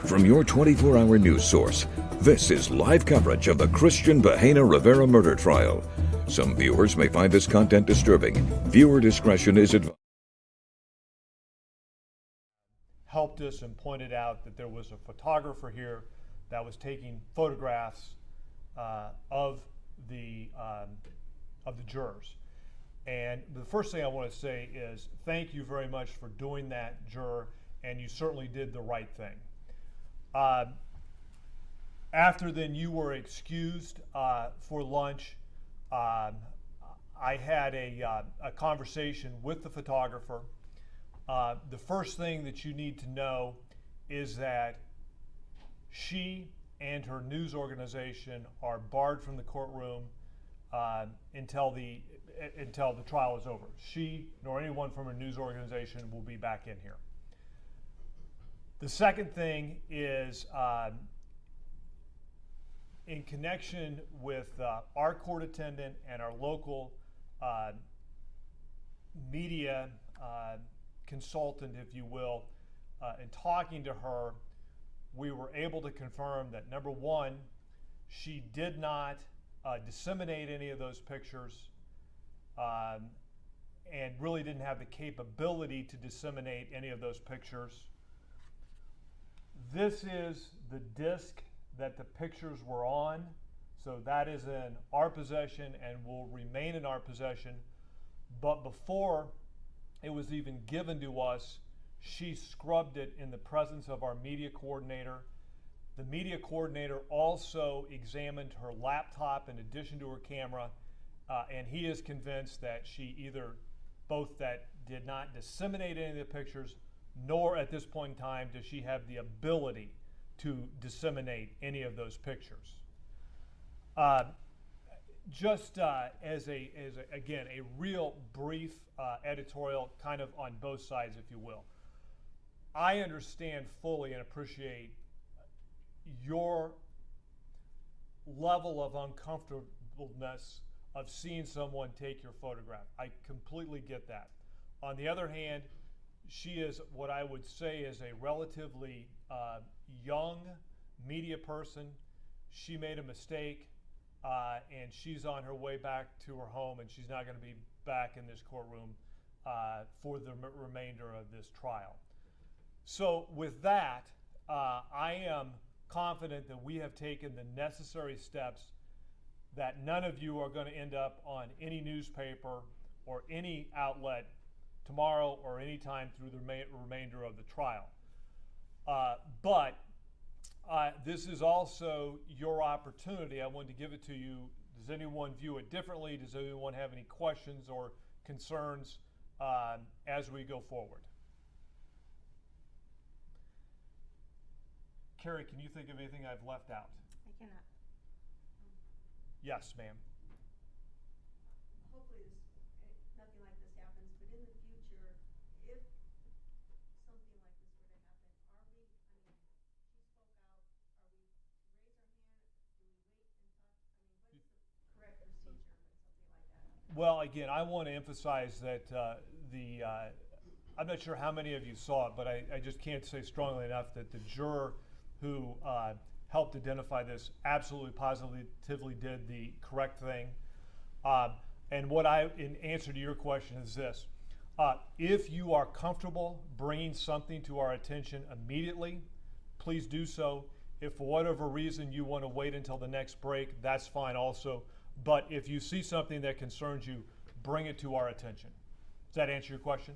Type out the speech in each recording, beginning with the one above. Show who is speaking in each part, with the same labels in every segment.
Speaker 1: From your 24-hour news source, this is live coverage of the Cristhian Bahena Rivera murder trial. Some viewers may find this content disturbing. Viewer discretion is advised.
Speaker 2: Helped us and pointed out that there was a photographer here that was taking photographs of the jurors. And the first thing I want to say is thank you very much for doing that, juror, and you certainly did the right thing. After then, you were excused for lunch. I had a conversation with the photographer. The first thing that you need to know is that she and her news organization are barred from the courtroom until the trial is over. She nor anyone from her news organization will be back in here. The second thing is in connection with our court attendant and our local media consultant, if you will, in talking to her, we were able to confirm that, number one, she did not disseminate any of those pictures and really didn't have the capability to disseminate any of those pictures. This is the disc that the pictures were on, so that is in our possession and will remain in our possession. But before it was even given to us, she scrubbed it in the presence of our media coordinator. The media coordinator also examined her laptop in addition to her camera, and he is convinced that she either both that did not disseminate any of the pictures, nor at this point in time does she have the ability to disseminate any of those pictures. Just as again, a real brief editorial kind of on both sides, if you will. I understand fully and appreciate your level of uncomfortableness of seeing someone take your photograph. I completely get that. On the other hand, she is what I would say is a relatively young media person. She made a mistake and she's on her way back to her home, and she's not going to be back in this courtroom for the remainder of this trial. So with that, I am confident that we have taken the necessary steps that none of you are going to end up on any newspaper or any outlet tomorrow or any time through the remainder of the trial. But this is also your opportunity. I wanted to give it to you. Does anyone view it differently? Does anyone have any questions or concerns as we go forward? Carrie, can you think of anything I've left out?
Speaker 3: I cannot.
Speaker 2: Yes, ma'am.
Speaker 4: Hopefully nothing like this happens, but in the future, if something like this were to happen, she spoke out, are we to raise our hand? Do we wait and talk? What is the correct procedure when something like that happens?
Speaker 2: Well, again, I want to emphasize that I'm not sure how many of you saw it, but I just can't say strongly enough that the juror who helped identify this absolutely positively did the correct thing. And what in answer to your question is this. If you are comfortable bringing something to our attention immediately, please do so. If for whatever reason you want to wait until the next break, that's fine also. But if you see something that concerns you, bring it to our attention. Does that answer your question?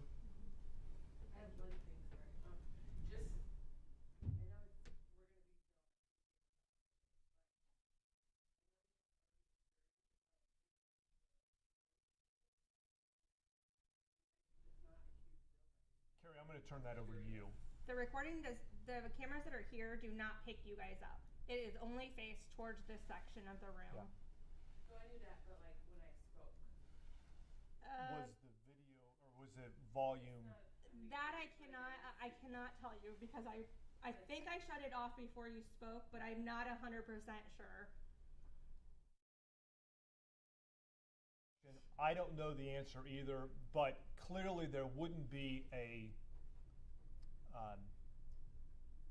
Speaker 4: I have one thing, sorry. I know we're going to be
Speaker 2: Carrie, I'm going to turn that over to you.
Speaker 3: The recording does, the cameras that are here do not pick you guys up. It is only faced towards this section of the room.
Speaker 2: Yeah.
Speaker 4: So I knew that, but like when I spoke.
Speaker 2: Was the video or was it volume?
Speaker 3: That I cannot tell you because I think I shut it off before you spoke, but I'm not 100% sure.
Speaker 2: I don't know the answer either, but clearly there wouldn't be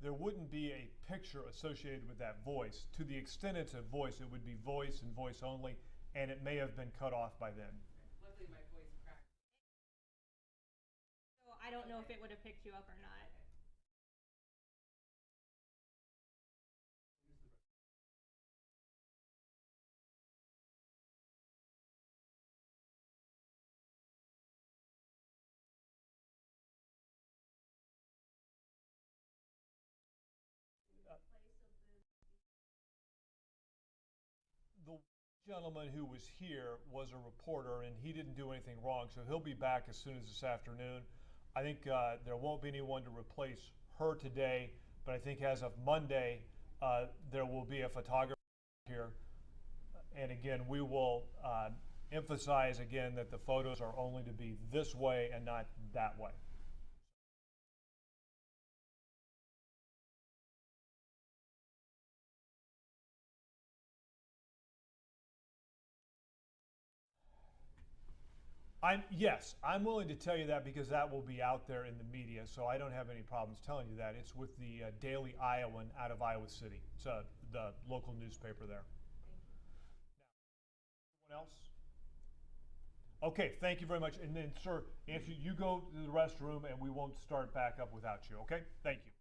Speaker 2: there wouldn't be a picture associated with that voice. To the extent it's a voice, it would be voice and voice only, and it may have been cut off by then.
Speaker 5: Luckily, my voice cracked.
Speaker 3: So I don't know if it would have picked you up or not.
Speaker 2: The gentleman who was here was a reporter, and he didn't do anything wrong, so he'll be back as soon as this afternoon. I think there won't be anyone to replace her today, but I think as of Monday, there will be a photographer here. And again, we will emphasize again that the photos are only to be this way and not that way. Yes, I'm willing to tell you that because that will be out there in the media, so I don't have any problems telling you that. It's with the Daily Iowan out of Iowa City. It's the local newspaper there. Anyone else? Okay, thank you very much. And then, sir, Nancy, you go to the restroom and we won't start back up without you, okay? Thank you.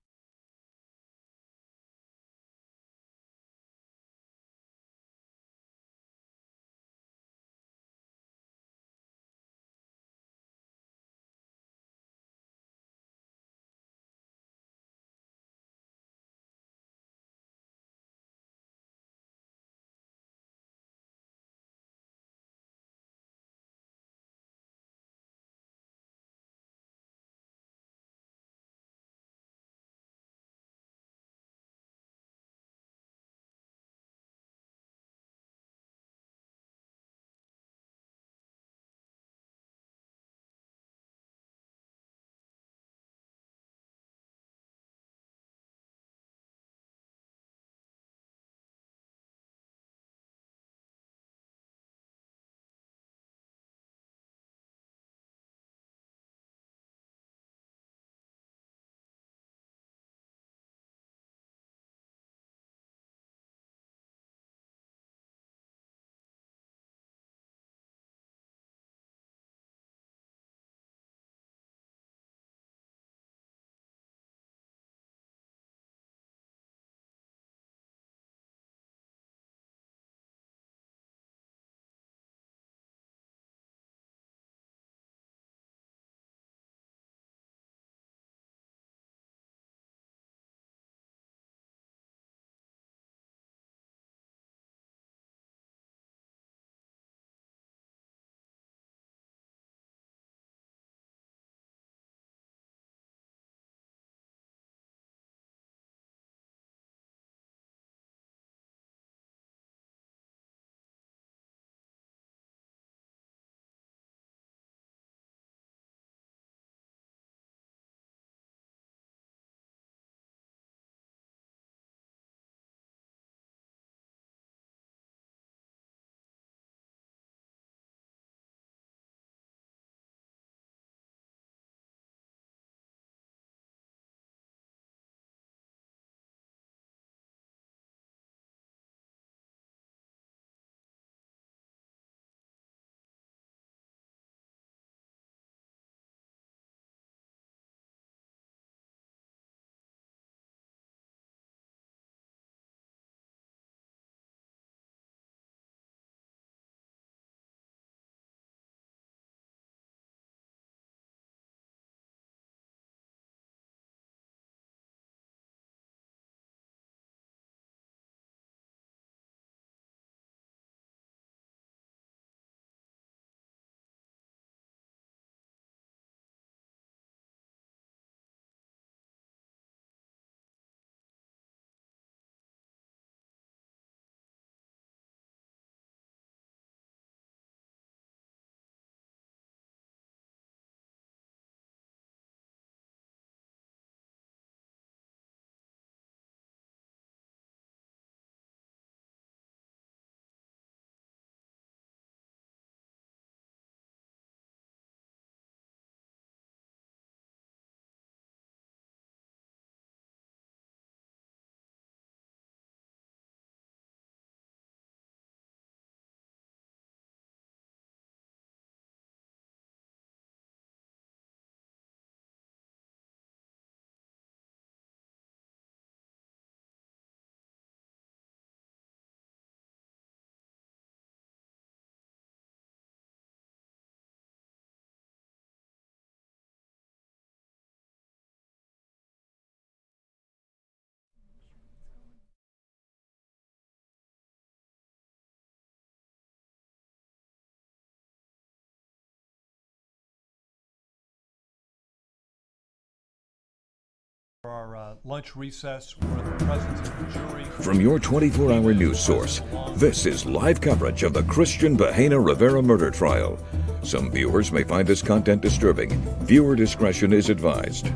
Speaker 2: Our lunch recess, we're in the presence of the jury.
Speaker 1: From your 24-hour news source, this is live coverage of the Cristhian Bahena Rivera murder trial. Some viewers may find this content disturbing. Viewer discretion is advised.
Speaker 6: My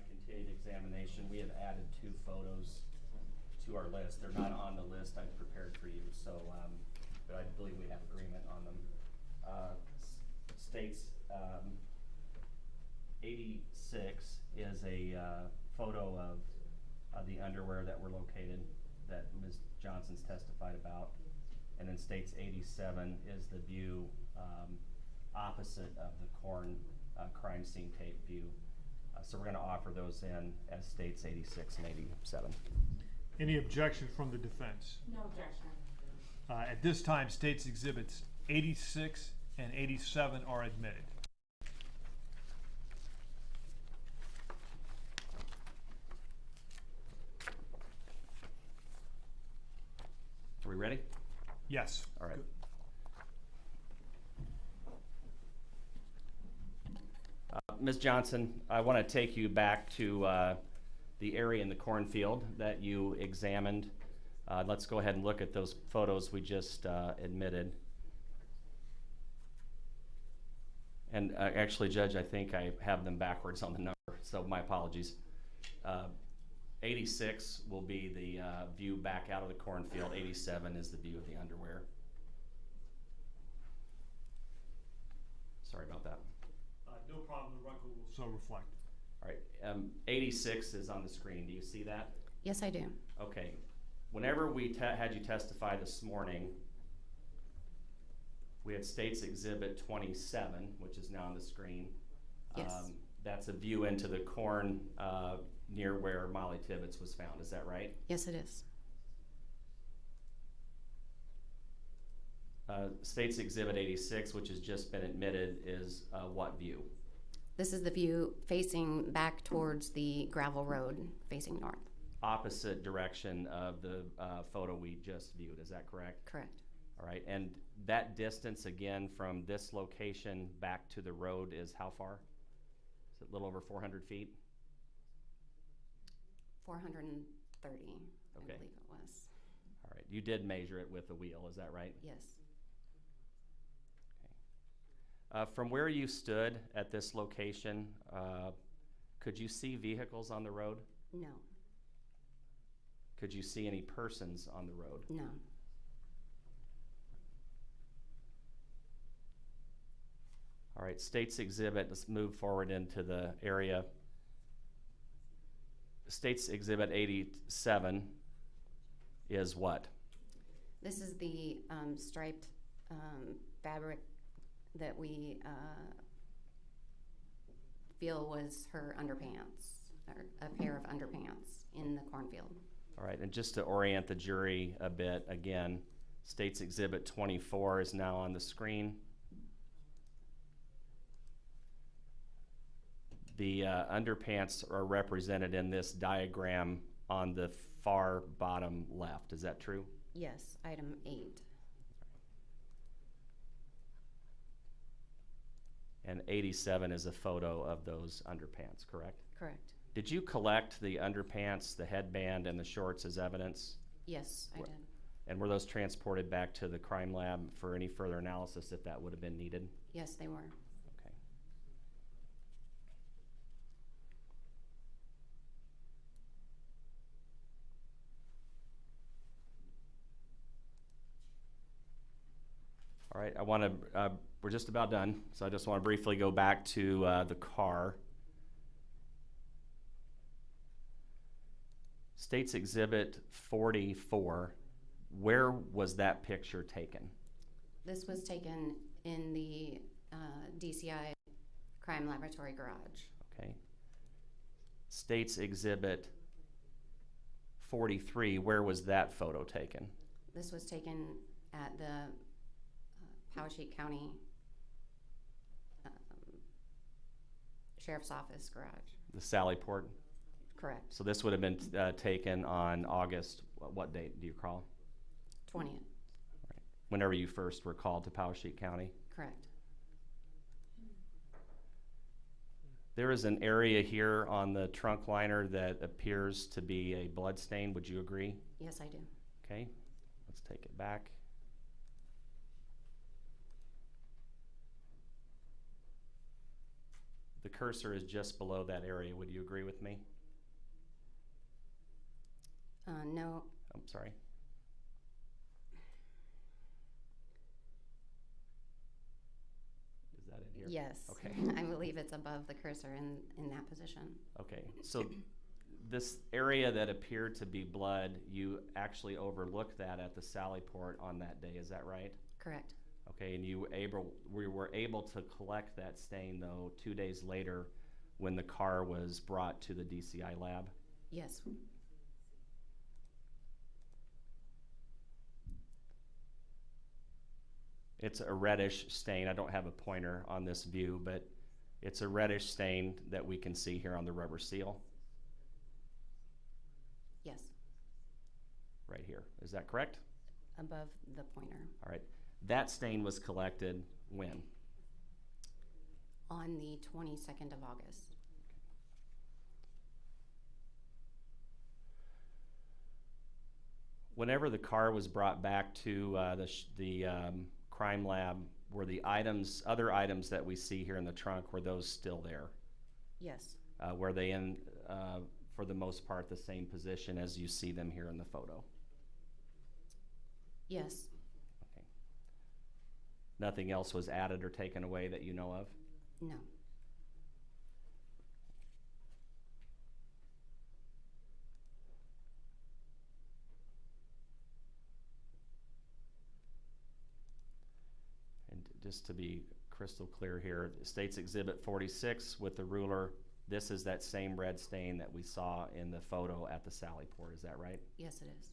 Speaker 6: continued examination, we have added 2 photos to our list. They're not on the list I've prepared for you, so, but I believe we have agreement on them. States 86 is a photo of the underwear that were located that Ms. Johnson's testified about. And then states 87 is the view opposite of the Corn crime scene tape view. So we're going to offer those in as states 86 and 87.
Speaker 2: Any objection from the defense?
Speaker 5: No objection.
Speaker 2: At this time, states exhibits 86 and 87 are admitted.
Speaker 6: Are we ready?
Speaker 2: Yes.
Speaker 6: All right. Ms. Johnson, I want to take you back to the area in the cornfield that you examined. Let's go ahead and look at those photos we just admitted. And actually, Judge, I think I have them backwards on the number, so my apologies. 86 will be the view back out of the cornfield. 87 is the view of the underwear. Sorry about that.
Speaker 2: No problem, the record will so reflect.
Speaker 6: All right, 86 is on the screen. Do you see that?
Speaker 7: Yes, I do.
Speaker 6: Okay. Whenever we had you testify this morning, we had States Exhibit 27, which is now on the screen.
Speaker 7: Yes.
Speaker 6: That's a view into the corn near where Mollie Tibbetts was found. Is that right?
Speaker 7: Yes, it is.
Speaker 6: States Exhibit 86, which has just been admitted, is what view?
Speaker 7: This is the view facing back towards the gravel road, facing north.
Speaker 6: Opposite direction of the photo we just viewed. Is that correct?
Speaker 7: Correct.
Speaker 6: All right, and that distance again from this location back to the road is how far? Is it a little over 400 feet?
Speaker 7: 430, I
Speaker 6: Okay.
Speaker 7: believe it was.
Speaker 6: All right, you did measure it with the wheel, is that right?
Speaker 7: Yes.
Speaker 6: From where you stood at this location, could you see vehicles on the road?
Speaker 7: No.
Speaker 6: Could you see any persons on the road?
Speaker 7: No.
Speaker 6: All right, States Exhibit, let's move forward into the area. States Exhibit 87 is what?
Speaker 7: This is the striped fabric that we feel was her underpants, or a pair of underpants in the cornfield.
Speaker 6: All right, and just to orient the jury a bit, again, States Exhibit 24 is now on the screen. The underpants are represented in this diagram on the far bottom left. Is that true?
Speaker 7: Yes, item 8.
Speaker 6: And 87 is a photo of those underpants, correct?
Speaker 7: Correct.
Speaker 6: Did you collect the underpants, the headband, and the shorts as evidence?
Speaker 7: Yes, I did.
Speaker 6: And were those transported back to the crime lab for any further analysis if that would have been needed?
Speaker 7: Yes, they were.
Speaker 6: Okay. All right, I want to, we're just about done, so I just want to briefly go back to the car. States Exhibit 44, where was that picture taken?
Speaker 7: This was taken in the DCI Crime Laboratory garage.
Speaker 6: Okay. States Exhibit 43, where was that photo taken?
Speaker 7: This was taken at the Powesheik County Sheriff's Office garage.
Speaker 6: The Sallyport?
Speaker 7: Correct.
Speaker 6: So this would have been taken on August, what date do you recall?
Speaker 7: 20th.
Speaker 6: Right. Whenever you first were called to Powesheik County?
Speaker 7: Correct.
Speaker 6: There is an area here on the trunk liner that appears to be a blood stain. Would you agree?
Speaker 7: Yes, I do.
Speaker 6: Okay, let's take it back. The cursor is just below that area. Would you agree with me?
Speaker 7: No,
Speaker 6: I'm sorry. Is that in here?
Speaker 7: yes.
Speaker 6: Okay.
Speaker 7: I believe it's above the cursor in that position.
Speaker 6: Okay, so this area that appeared to be blood, you actually overlooked that at the Sally Port on that day, is that right?
Speaker 7: Correct.
Speaker 6: Okay, and we were able to collect that stain though 2 days later when the car was brought to the DCI lab?
Speaker 7: Yes.
Speaker 6: It's a reddish stain. I don't have a pointer on this view, but it's a reddish stain that we can see here on the rubber seal
Speaker 7: Yes.
Speaker 6: right here. Is that correct?
Speaker 7: Above the pointer.
Speaker 6: All right. That stain was collected when?
Speaker 7: On the 22nd of August.
Speaker 6: Whenever the car was brought back to the crime lab, were the other items that we see here in the trunk, were those still there?
Speaker 7: Yes.
Speaker 6: Were they in, for the most part, the same position as you see them here in the photo?
Speaker 7: Yes.
Speaker 6: Okay. Nothing else was added or taken away that you know of?
Speaker 7: No.
Speaker 6: And just to be crystal clear here, State's Exhibit 46 with the ruler, this is that same red stain that we saw in the photo at the Sally Port, is that right?
Speaker 7: Yes, it is.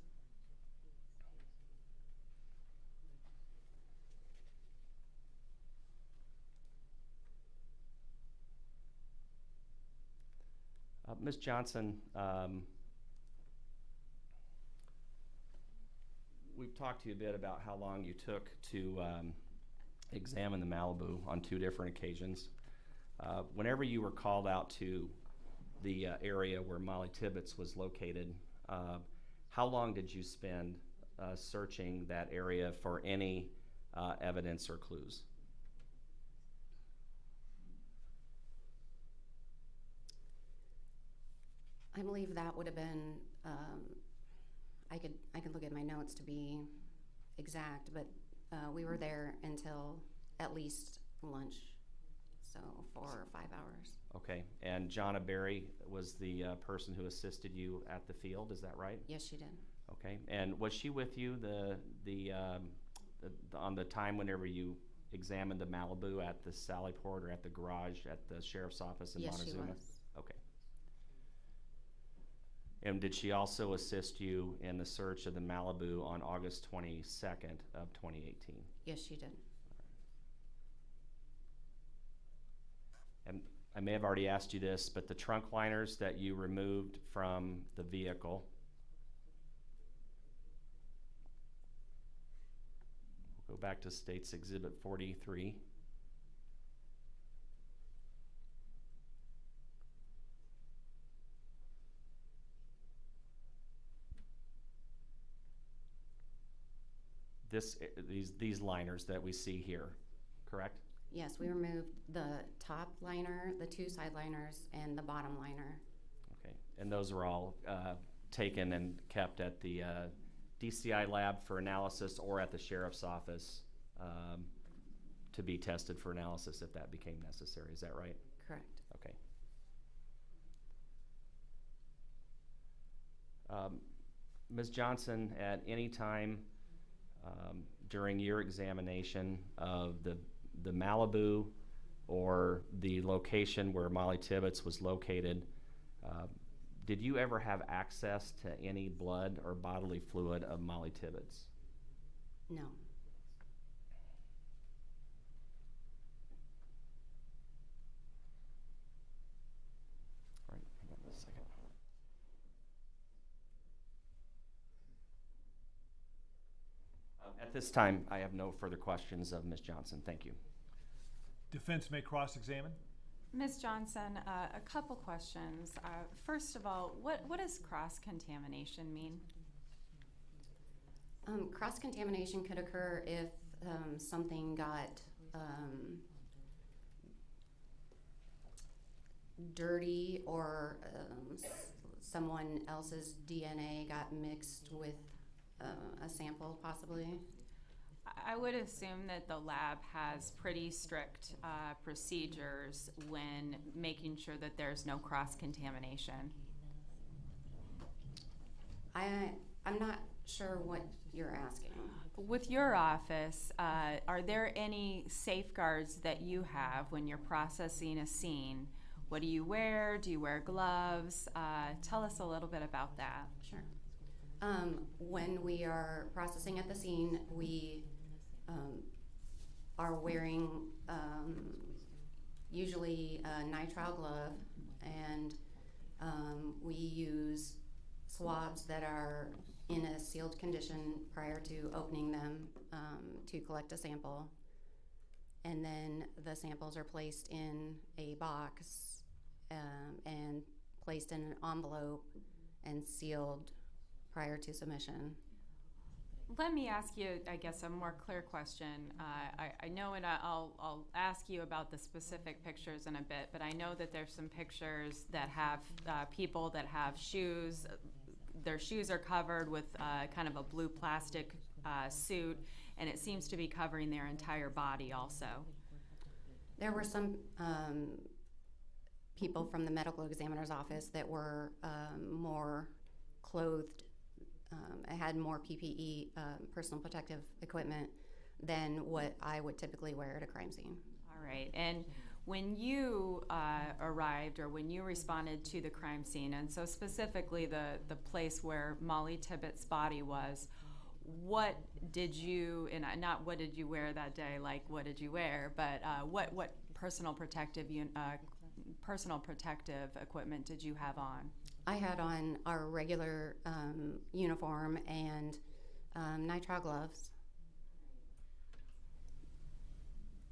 Speaker 6: Ms. Johnson, we've talked to you a bit about how long you took to examine the Malibu on 2 different occasions. Whenever you were called out to the area where Mollie Tibbetts was located, how long did you spend searching that area for any evidence or clues?
Speaker 7: I believe that would have been, I could look at my notes to be exact, but we were there until at least lunch, so 4 or 5 hours.
Speaker 6: Okay, and Jonna Berry was the person who assisted you at the field, is that right?
Speaker 7: Yes, she did.
Speaker 6: Okay, and was she with you on the time whenever you examined the Malibu at the Sally Port or at the garage at the sheriff's office in
Speaker 7: Yes,
Speaker 6: Montezuma?
Speaker 7: she was.
Speaker 6: Okay. And did she also assist you in the search of the Malibu on August 22nd of 2018?
Speaker 7: Yes, she did.
Speaker 6: And I may have already asked you this, but the trunk liners that you removed from the vehicle, we'll go back to State's Exhibit 43. These liners that we see here, correct?
Speaker 7: Yes, we removed the top liner, the 2 side liners, and the bottom liner.
Speaker 6: Okay, and those were all taken and kept at the DCI lab for analysis or at the sheriff's office to be tested for analysis if that became necessary, is that right?
Speaker 7: Correct.
Speaker 6: Okay. Ms. Johnson, at any time during your examination of the Malibu or the location where Mollie Tibbetts was located, did you ever have access to any blood or bodily fluid of Mollie Tibbetts?
Speaker 7: No.
Speaker 6: All right, hang on a second. At this time, I have no further questions of Ms. Johnson. Thank you.
Speaker 2: Defense may cross-examine.
Speaker 8: Ms. Johnson, a couple questions. First of all, what does cross-contamination mean?
Speaker 7: Cross-contamination could occur if something got dirty, or someone else's DNA got mixed with a sample, possibly.
Speaker 8: I would assume that the lab has pretty strict procedures when making sure that there's no cross-contamination.
Speaker 7: I'm not sure what you're asking.
Speaker 8: With your office, are there any safeguards that you have when you're processing a scene? What do you wear? Do you wear gloves? Tell us a little bit about that.
Speaker 7: Sure. When we are processing at the scene, we are wearing usually a nitrile glove, and we use swabs that are in a sealed condition prior to opening them to collect a sample. And then the samples are placed in a box and placed in an envelope and sealed prior to submission.
Speaker 8: Let me ask you, I guess, a more clear question. I know, and I'll ask you about the specific pictures in a bit, but I know that there's some pictures that have people that have shoes. Their shoes are covered with kind of a blue plastic suit, and it seems to be covering their entire body also.
Speaker 7: There were some people from the medical examiner's office that were more clothed, had more PPE, personal protective equipment, than what I would typically wear at a crime scene.
Speaker 8: All right. And when you arrived, or when you responded to the crime scene, and so specifically the place where Mollie Tibbetts' body was, what did you, and not what did you wear that day, like what did you wear, but what personal protective equipment did you have on?
Speaker 7: I had on our regular uniform and nitrile gloves.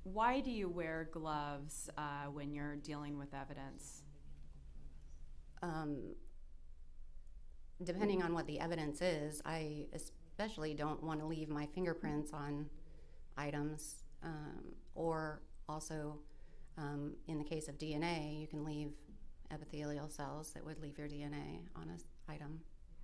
Speaker 8: Why do you wear gloves when you're dealing with evidence?
Speaker 7: Depending on what the evidence is, I especially don't want to leave my fingerprints on items, or also in the case of DNA, you can leave epithelial cells that would leave your DNA on an item.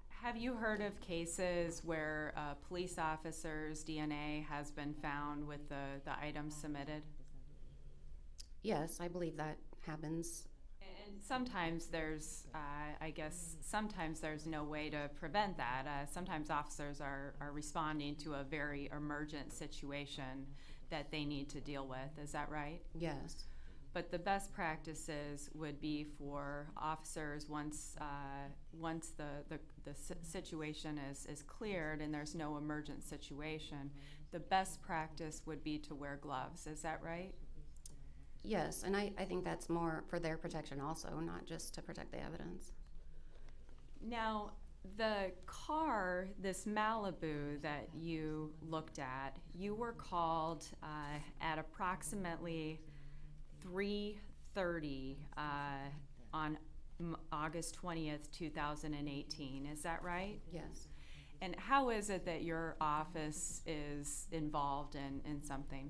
Speaker 8: Have you heard of cases where police officers' DNA has been found with the items submitted?
Speaker 7: Yes, I believe that happens.
Speaker 8: And sometimes there's, sometimes there's no way to prevent that. Sometimes officers are responding to a very emergent situation that they need to deal with. Is that right?
Speaker 7: Yes.
Speaker 8: But the best practices would be for officers, once the situation is cleared and there's no emergent situation, the best practice would be to wear gloves. Is that right?
Speaker 7: Yes, and I think that's more for their protection also, not just to protect the evidence.
Speaker 8: Now, the car, this Malibu that you looked at, you were called at approximately 3:30 on August 20th, 2018. Is that right?
Speaker 7: Yes.
Speaker 8: And how is it that your office is involved in something?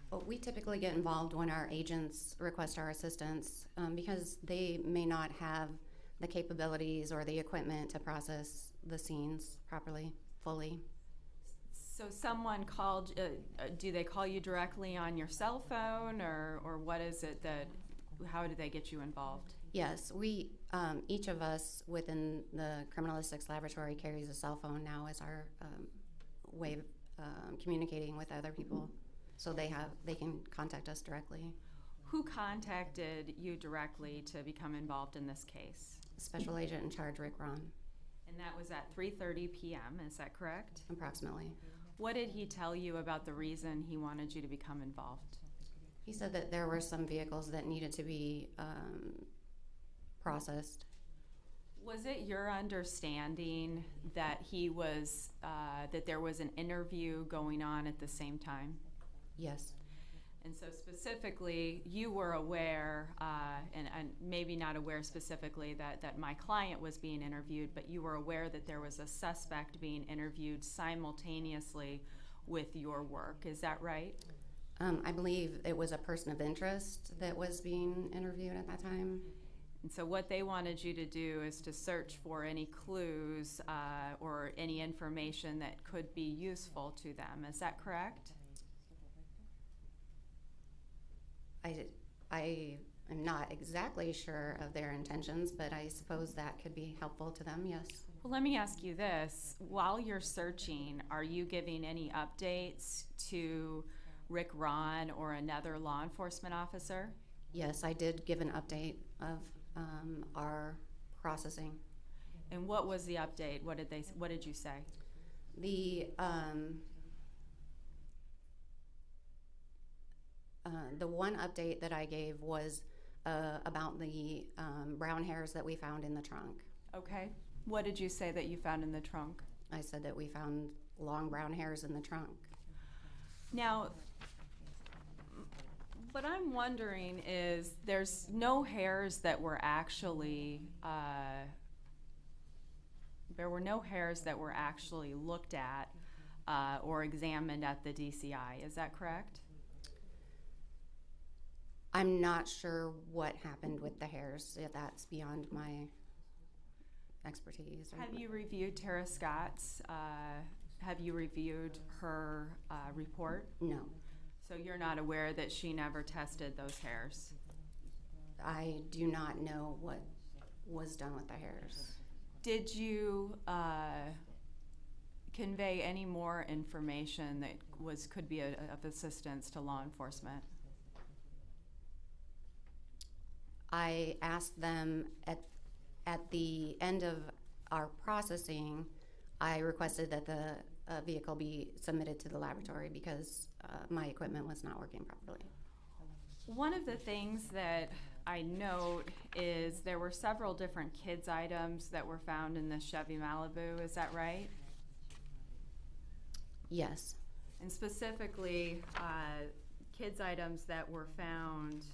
Speaker 7: Well, we typically get involved when our agents request our assistance because they may not have the capabilities or the equipment to process the scenes properly, fully.
Speaker 8: So someone called, do they call you directly on your cell phone, or what is it that, how do they get you involved?
Speaker 7: Yes, we, each of us within the criminalistics laboratory carries a cell phone now as our way of communicating with other people, so they can contact us directly.
Speaker 8: Who contacted you directly to become involved in this case?
Speaker 7: Special Agent in Charge, Rick Ron.
Speaker 8: And that was at 3:30 p.m., is that correct?
Speaker 7: Approximately.
Speaker 8: What did he tell you about the reason he wanted you to become involved?
Speaker 7: He said that there were some vehicles that needed to be processed.
Speaker 8: Was it your understanding that he was, that there was an interview going on at the same time?
Speaker 7: Yes.
Speaker 8: And so specifically, you were aware, and maybe not aware specifically that my client was being interviewed, but you were aware that there was a suspect being interviewed simultaneously with your work. Is that right?
Speaker 7: I believe it was a person of interest that was being interviewed at that time.
Speaker 8: And so what they wanted you to do is to search for any clues or any information that could be useful to them. Is that correct?
Speaker 7: I am not exactly sure of their intentions, but I suppose that could be helpful to them, yes.
Speaker 8: Well, let me ask you this. While you're searching, are you giving any updates to Rick Ron or another law enforcement officer?
Speaker 7: Yes, I did give an update of our processing.
Speaker 8: And what was the update? What did you say?
Speaker 7: The one update that I gave was about the brown hairs that we found in the trunk.
Speaker 8: Okay. What did you say that you found in the trunk?
Speaker 7: I said that we found long brown hairs in the trunk.
Speaker 8: Now, what I'm wondering is there's no hairs that were actually, looked at or examined at the DCI. Is that correct?
Speaker 7: I'm not sure what happened with the hairs. That's beyond my expertise.
Speaker 8: Have you reviewed Tara Scott's, have you reviewed her report?
Speaker 7: No.
Speaker 8: So you're not aware that she never tested those hairs?
Speaker 7: I do not know what was done with the hairs.
Speaker 8: Did you convey any more information that could be of assistance to law enforcement?
Speaker 7: I asked them at the end of our processing, I requested that the vehicle be submitted to the laboratory because my equipment was not working properly.
Speaker 8: One of the things that I note is there were several different kids' items that were found in the Chevy Malibu. Is that right?
Speaker 7: Yes.
Speaker 8: And specifically, kids' items that were found.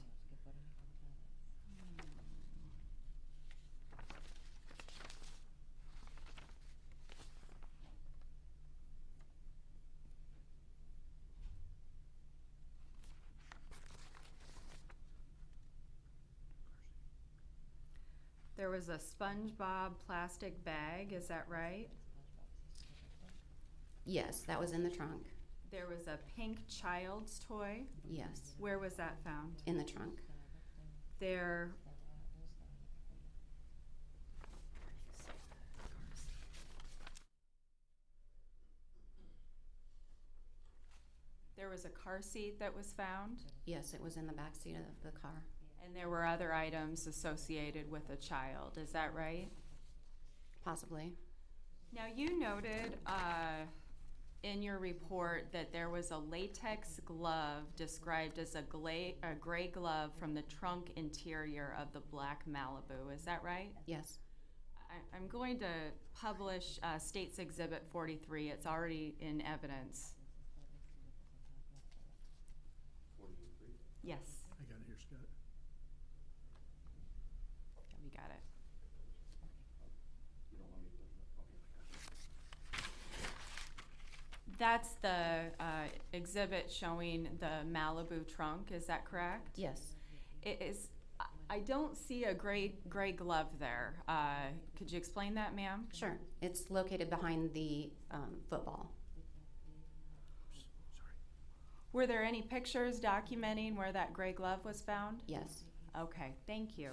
Speaker 8: There was a SpongeBob plastic bag, is that right?
Speaker 7: Yes, that was in the trunk.
Speaker 8: There was a pink child's toy.
Speaker 7: Yes,
Speaker 8: Where was that found?
Speaker 7: in the trunk.
Speaker 8: There was a car seat that was found,
Speaker 7: Yes, it was in the back seat of the car.
Speaker 8: and there were other items associated with a child. Is that right?
Speaker 7: Possibly.
Speaker 8: Now, you noted in your report that there was a latex glove described as a gray glove from the trunk interior of the black Malibu. Is that right?
Speaker 7: Yes.
Speaker 8: I'm going to publish State's Exhibit 43. It's already in evidence.
Speaker 6: 43?
Speaker 8: Yes,
Speaker 2: I got it here, Scott.
Speaker 8: we got it.
Speaker 6: You don't want me to? Okay.
Speaker 8: That's the exhibit showing the Malibu trunk. Is that correct?
Speaker 7: Yes.
Speaker 8: It is. I don't see a gray glove there. Could you explain that, ma'am?
Speaker 7: Sure. It's located behind the football.
Speaker 8: Were there any pictures documenting where that gray glove was found?
Speaker 7: Yes.
Speaker 8: Okay, thank you.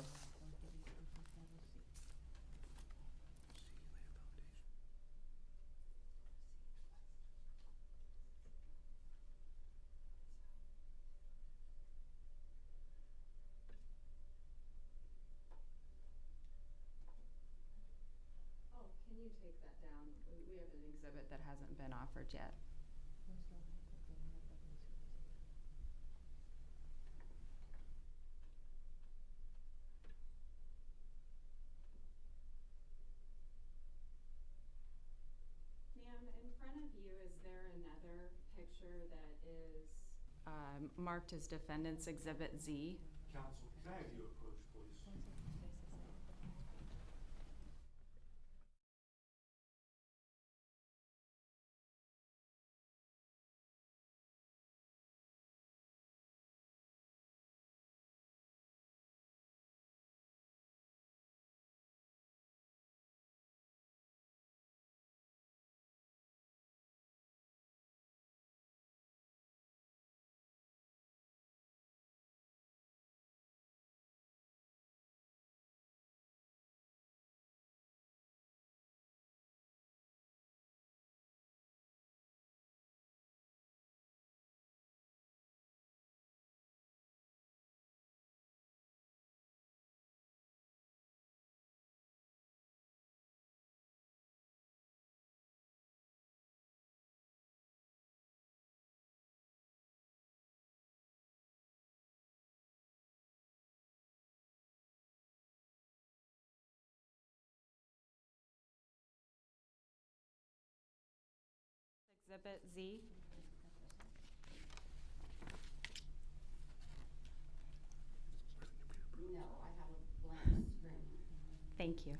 Speaker 8: Oh, can you take that down? We have an exhibit that hasn't been offered yet. Ma'am, in front of you, is there another picture that is marked as Defendant's Exhibit Z.
Speaker 2: Counsel, can I have you approach, please?
Speaker 8: Exhibit Z.
Speaker 7: No, I have a blank screen.
Speaker 8: Thank you.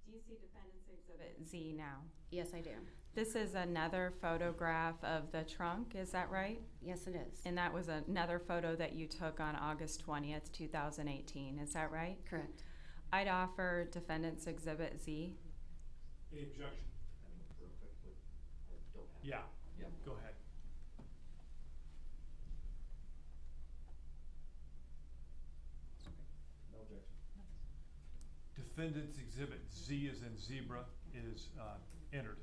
Speaker 8: Do you see Defendant's Exhibit Z now?
Speaker 7: Yes, I do.
Speaker 8: This is another photograph of the trunk, is that right?
Speaker 7: Yes, it is.
Speaker 8: And that was another photo that you took on August 20th, 2018, is that right?
Speaker 7: Correct.
Speaker 8: I'd offer Defendant's Exhibit Z.
Speaker 2: Any objection? Yeah, go ahead.
Speaker 6: No objection.
Speaker 2: Defendant's Exhibit Z as in zebra is entered.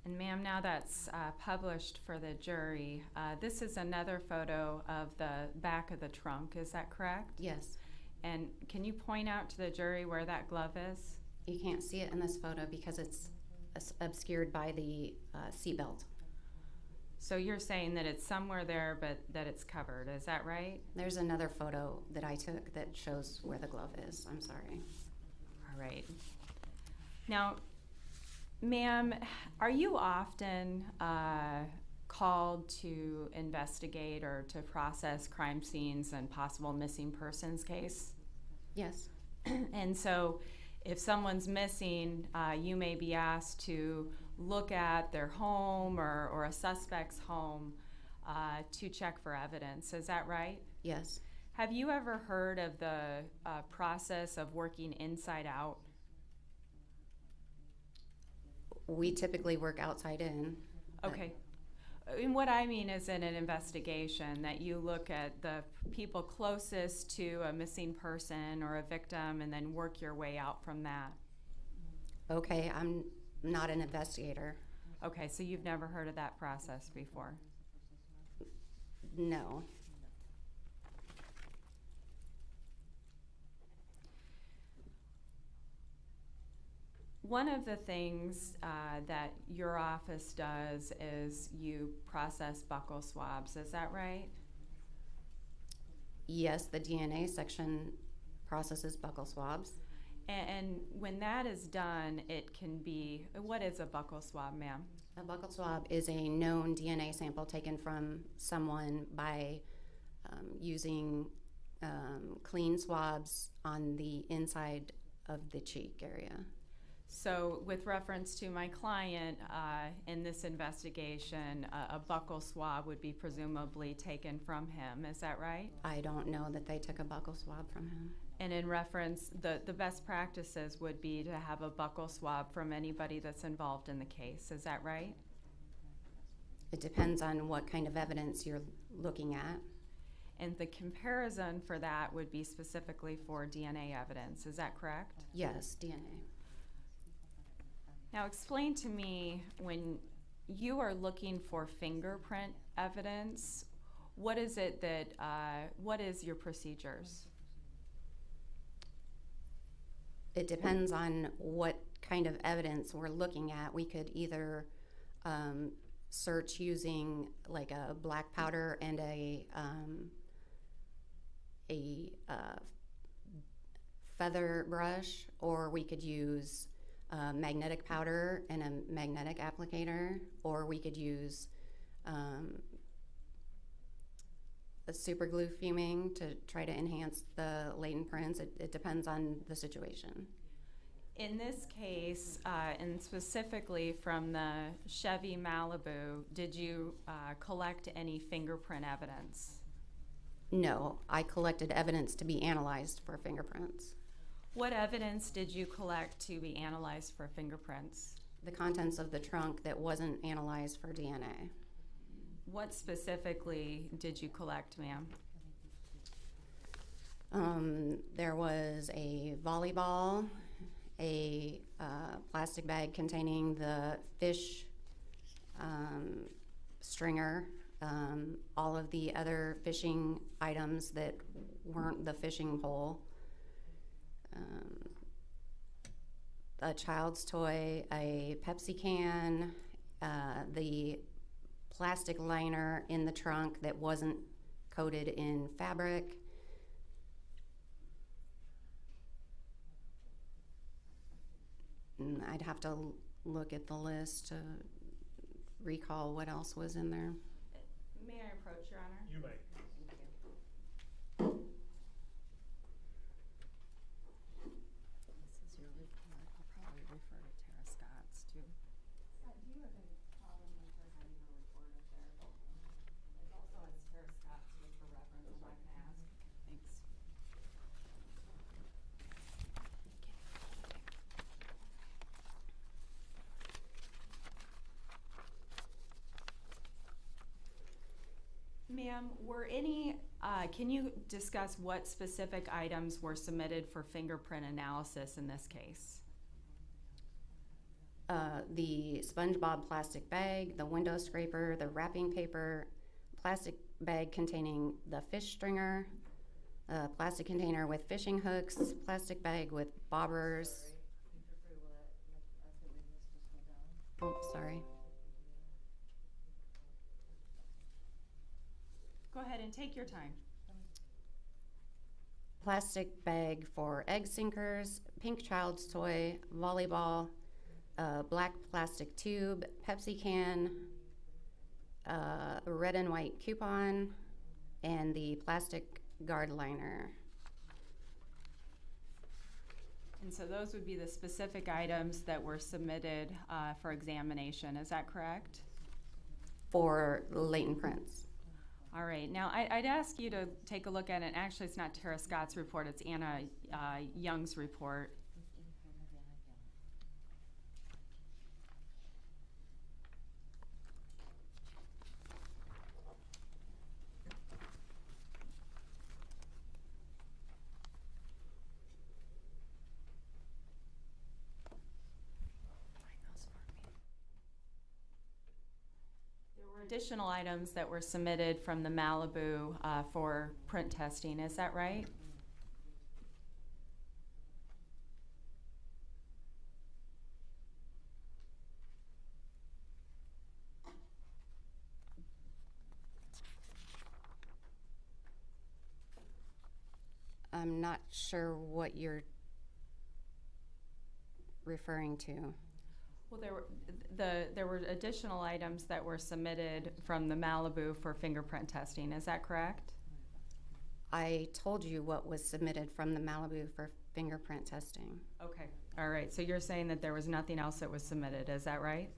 Speaker 8: And ma'am, now that's published for the jury, this is another photo of the back of the trunk, is that correct?
Speaker 7: Yes.
Speaker 8: And can you point out to the jury where that glove is?
Speaker 7: You can't see it in this photo because it's obscured by the seatbelt.
Speaker 8: So you're saying that it's somewhere there, but that it's covered, is that right?
Speaker 7: There's another photo that I took that shows where the glove is. I'm sorry.
Speaker 8: All right. Now, ma'am, are you often called to investigate or to process crime scenes and possible missing persons case?
Speaker 7: Yes.
Speaker 8: And so if someone's missing, you may be asked to look at their home or a suspect's home to check for evidence. Is that right?
Speaker 7: Yes.
Speaker 8: Have you ever heard of the process of working inside out?
Speaker 7: We typically work outside in.
Speaker 8: Okay. And what I mean is in an investigation that you look at the people closest to a missing person or a victim and then work your way out from that.
Speaker 7: Okay, I'm not an investigator.
Speaker 8: Okay, so you've never heard of that process before?
Speaker 7: No.
Speaker 8: One of the things that your office does is you process buccal swabs, is that right?
Speaker 7: Yes, the DNA section processes buccal swabs.
Speaker 8: And when that is done, it can be, what is a buccal swab, ma'am?
Speaker 7: A buccal swab is a known DNA sample taken from someone by using clean swabs on the inside of the cheek area.
Speaker 8: So with reference to my client in this investigation, a buccal swab would be presumably taken from him, is that right?
Speaker 7: I don't know that they took a buccal swab from him.
Speaker 8: And in reference, the best practices would be to have a buccal swab from anybody that's involved in the case, is that right?
Speaker 7: It depends on what kind of evidence you're looking at.
Speaker 8: And the comparison for that would be specifically for DNA evidence, is that correct?
Speaker 7: Yes, DNA.
Speaker 8: Now explain to me, when you are looking for fingerprint evidence, what is it that, what is your procedures?
Speaker 7: It depends on what kind of evidence we're looking at. We could either search using like a black powder and a feather brush, or we could use magnetic powder and a magnetic applicator, or we could use a super glue fuming to try to enhance the latent prints. It depends on the situation.
Speaker 8: In this case, and specifically from the Chevy Malibu, did you collect any fingerprint evidence?
Speaker 7: No, I collected evidence to be analyzed for fingerprints.
Speaker 8: What evidence did you collect to be analyzed for fingerprints?
Speaker 7: The contents of the trunk that wasn't analyzed for DNA.
Speaker 8: What specifically did you collect, ma'am?
Speaker 7: There was a volleyball, a plastic bag containing the fish stringer, all of the other fishing items that weren't the fishing pole, a child's toy, a Pepsi can, the plastic liner in the trunk that wasn't coated in fabric. I'd have to look at the list to recall what else was in there.
Speaker 8: May I approach, Your Honor?
Speaker 2: You may.
Speaker 9: This is your report. I'll probably refer to Tara Scott's too.
Speaker 5: Scott, do you have any problem with her having her report up there? It also has Tara Scott's just for reference, if I can ask.
Speaker 8: Thanks. Ma'am, can you discuss what specific items were submitted for fingerprint analysis in this case?
Speaker 7: The SpongeBob plastic bag, the window scraper, the wrapping paper, plastic bag containing the fish stringer, plastic container with fishing hooks, plastic bag with bobbers. Oh, sorry.
Speaker 8: Go ahead and take your time.
Speaker 7: Plastic bag for egg sinkers, pink child's toy, volleyball, black plastic tube, Pepsi can, red and white coupon, and the plastic guard liner.
Speaker 8: And so those would be the specific items that were submitted for examination, is that correct?
Speaker 7: For latent prints.
Speaker 8: All right, now I'd ask you to take a look at it. Actually, it's not Tara Scott's report, it's Anna Young's report. Additional items that were submitted from the Malibu for print testing, is that right?
Speaker 7: I'm not sure what you're referring to.
Speaker 8: Well, there were additional items that were submitted from the Malibu for fingerprint testing, is that correct?
Speaker 7: I told you what was submitted from the Malibu for fingerprint testing.
Speaker 8: Okay, all right, so you're saying that there was nothing else that was submitted, is that right?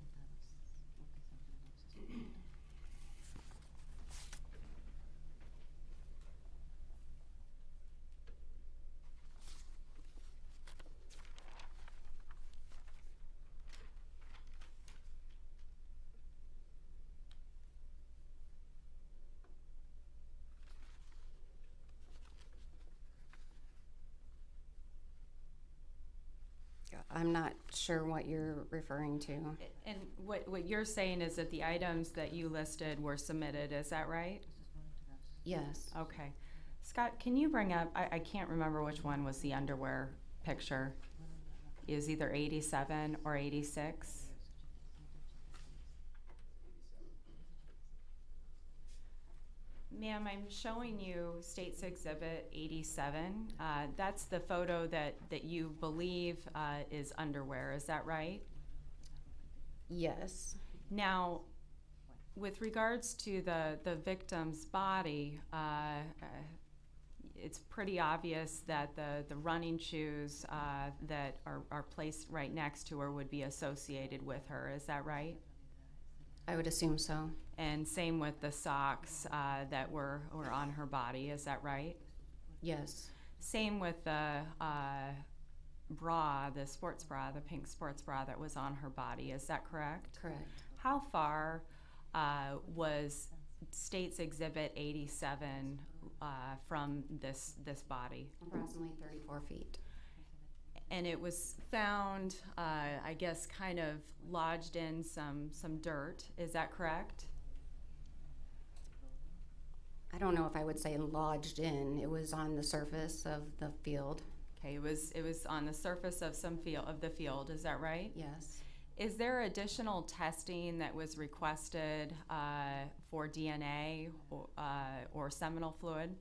Speaker 7: I'm not sure what you're referring to.
Speaker 8: And what you're saying is that the items that you listed were submitted, is that right?
Speaker 7: Yes.
Speaker 8: Okay. Scott, can you bring up, I can't remember which one was the underwear picture. is either 87 or 86. Ma'am, I'm showing you State's Exhibit 87. That's the photo that you believe is underwear, is that right?
Speaker 7: Yes.
Speaker 8: Now, with regards to the victim's body, it's pretty obvious that the running shoes that are placed right next to her would be associated with her, is that right?
Speaker 7: I would assume so.
Speaker 8: And same with the socks that were on her body, is that right?
Speaker 7: Yes.
Speaker 8: Same with the bra, the sports bra, the pink sports bra that was on her body, is that correct?
Speaker 7: Correct.
Speaker 8: How far was State's Exhibit 87 from this body?
Speaker 7: Approximately 34 feet.
Speaker 8: And it was found, I guess, kind of lodged in some dirt, is that correct?
Speaker 7: I don't know if I would say lodged in. It was on the surface of the field.
Speaker 8: Okay, it was on the surface of the field, is that right?
Speaker 7: Yes.
Speaker 8: Is there additional testing that was requested for DNA or seminal fluid?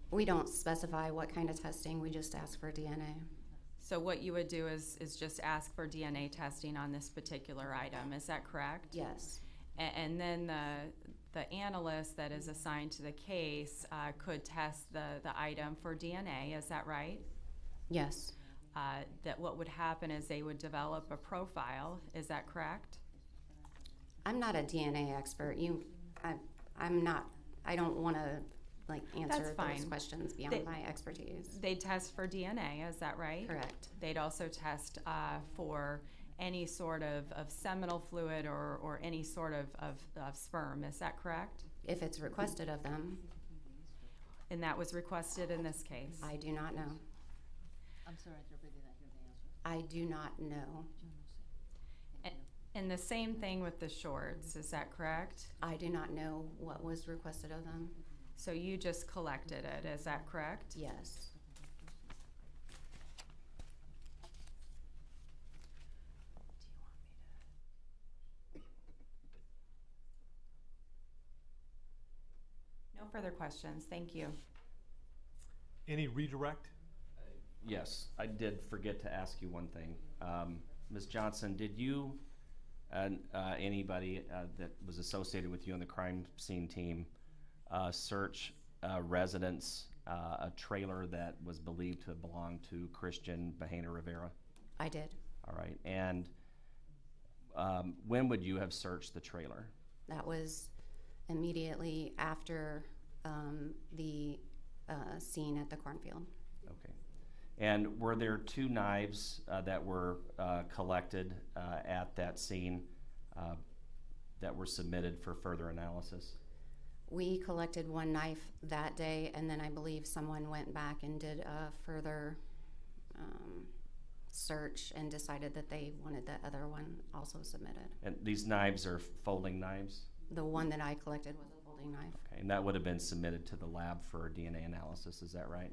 Speaker 7: We don't specify what kind of testing. We just ask for DNA.
Speaker 8: So what you would do is just ask for DNA testing on this particular item, is that correct?
Speaker 7: Yes.
Speaker 8: And then the analyst that is assigned to the case could test the item for DNA, is that right?
Speaker 7: Yes.
Speaker 8: That what would happen is they would develop a profile, is that correct?
Speaker 7: I'm not a DNA expert. I'm not. I don't want to answer those questions beyond my expertise.
Speaker 8: They test for DNA, is that right?
Speaker 7: Correct.
Speaker 8: They'd also test for any sort of seminal fluid or any sort of sperm, is that correct?
Speaker 7: If it's requested of them.
Speaker 8: And that was requested in this case?
Speaker 7: I do not know.
Speaker 4: I'm sorry, I really did not hear the answer.
Speaker 7: I do not know.
Speaker 8: And the same thing with the shorts, is that correct?
Speaker 7: I do not know what was requested of them.
Speaker 8: So you just collected it, is that correct?
Speaker 7: Yes.
Speaker 8: No further questions, thank you.
Speaker 2: Any redirect?
Speaker 6: Yes, I did forget to ask you one thing. Ms. Johnson, did you and anybody that was associated with you on the crime scene team search residence, a trailer that was believed to belong to Cristhian Bahena Rivera?
Speaker 7: I did.
Speaker 6: All right, and when would you have searched the trailer?
Speaker 7: That was immediately after the scene at the cornfield.
Speaker 6: Okay. And were there 2 knives that were collected at that scene that were submitted for further analysis?
Speaker 7: We collected 1 knife that day, and then I believe someone went back and did a further search and decided that they wanted the other one also submitted.
Speaker 6: And these knives are folding knives?
Speaker 7: The one that I collected was a folding knife.
Speaker 6: Okay, and that would have been submitted to the lab for DNA analysis, is that right?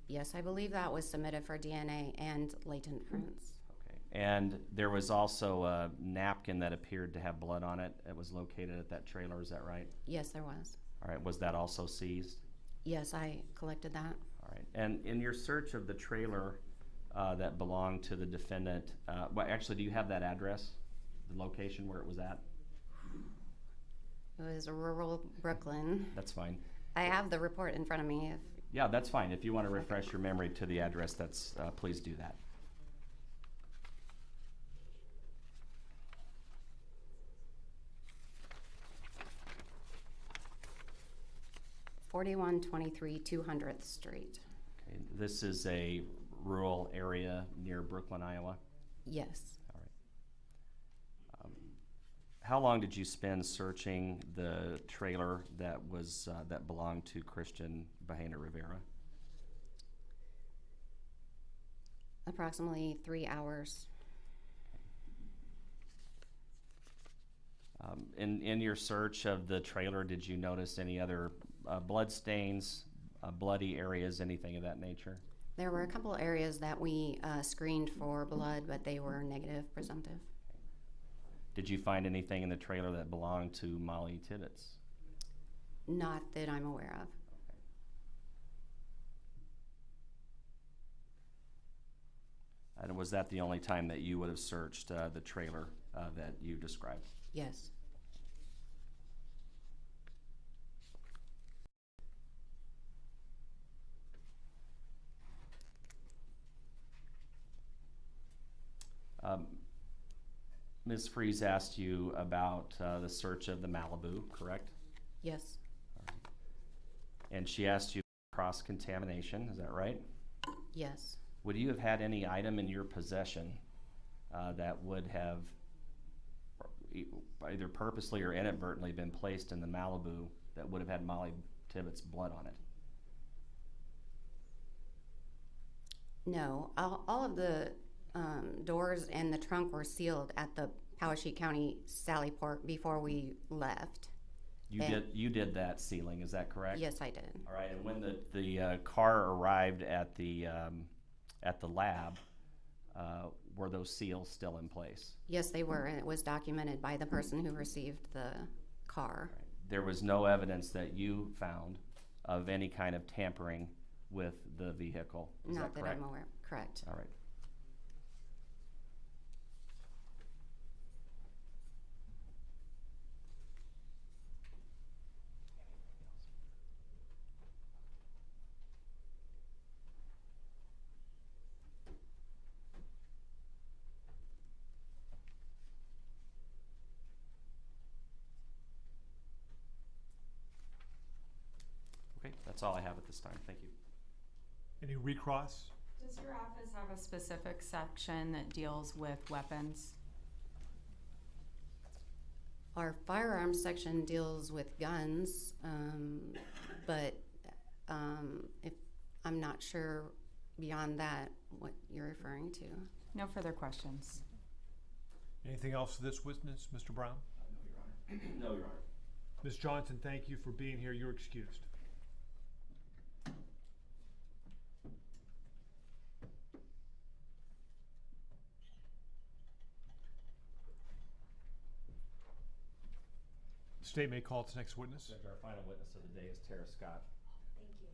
Speaker 7: Yes, I believe that was submitted for DNA and latent prints.
Speaker 6: Okay, and there was also a napkin that appeared to have blood on it. It was located at that trailer, is that right?
Speaker 7: Yes, there was.
Speaker 6: All right, was that also seized?
Speaker 7: Yes, I collected that.
Speaker 6: All right, and in your search of the trailer that belonged to the defendant, well, actually, do you have that address, the location where it was at?
Speaker 7: It was rural Brooklyn.
Speaker 6: That's fine.
Speaker 7: I have the report in front of me.
Speaker 6: Yeah, that's fine. If you want to refresh your memory to the address, that's please do that.
Speaker 7: (4123) 200th Street.
Speaker 6: Okay, this is a rural area near Brooklyn, Iowa.
Speaker 7: Yes.
Speaker 6: All right. How long did you spend searching the trailer that was that belonged to Cristhian Bahena Rivera?
Speaker 7: Approximately 3 hours.
Speaker 6: In your search of the trailer, did you notice any other blood stains, bloody areas, anything of that nature?
Speaker 7: There were a couple areas that we screened for blood, but they were negative presumptive.
Speaker 6: Did you find anything in the trailer that belonged to Mollie Tibbetts?
Speaker 7: Not that I'm aware of.
Speaker 6: And was that the only time that you would have searched the trailer that you described?
Speaker 7: Yes.
Speaker 6: Ms. Freeze asked you about the search of the Malibu, correct?
Speaker 7: Yes.
Speaker 6: And she asked you cross-contamination, is that right?
Speaker 7: Yes.
Speaker 6: Would you have had any item in your possession that would have either purposely or inadvertently been placed in the Malibu that would have had Mollie Tibbetts' blood on it?
Speaker 7: No. All of the doors and the trunk were sealed at the Powashik County Sally Port before we left.
Speaker 6: You did that sealing, is that correct?
Speaker 7: Yes, I did.
Speaker 6: All right, and when the car arrived at the lab, were those seals still in place?
Speaker 7: Yes, they were, and it was documented by the person who received the car.
Speaker 6: Right. There was no evidence that you found of any kind of tampering with the vehicle, is
Speaker 7: Not
Speaker 6: that correct?
Speaker 7: I'm aware. Correct.
Speaker 6: All right. Okay, that's all I have at this time. Thank you.
Speaker 2: Any recross?
Speaker 8: Does your office have a specific section that deals with weapons?
Speaker 7: Our firearms section deals with guns, but if I'm not sure beyond that what you're referring to.
Speaker 8: No further questions.
Speaker 2: Anything else for this witness, Mr. Brown?
Speaker 6: No, Your Honor. No, Your Honor.
Speaker 2: Ms. Johnson, thank you for being here. You're excused. The state may call its next witness.
Speaker 6: Judge, our final witness of the day is Tara Scott.
Speaker 4: Thank you.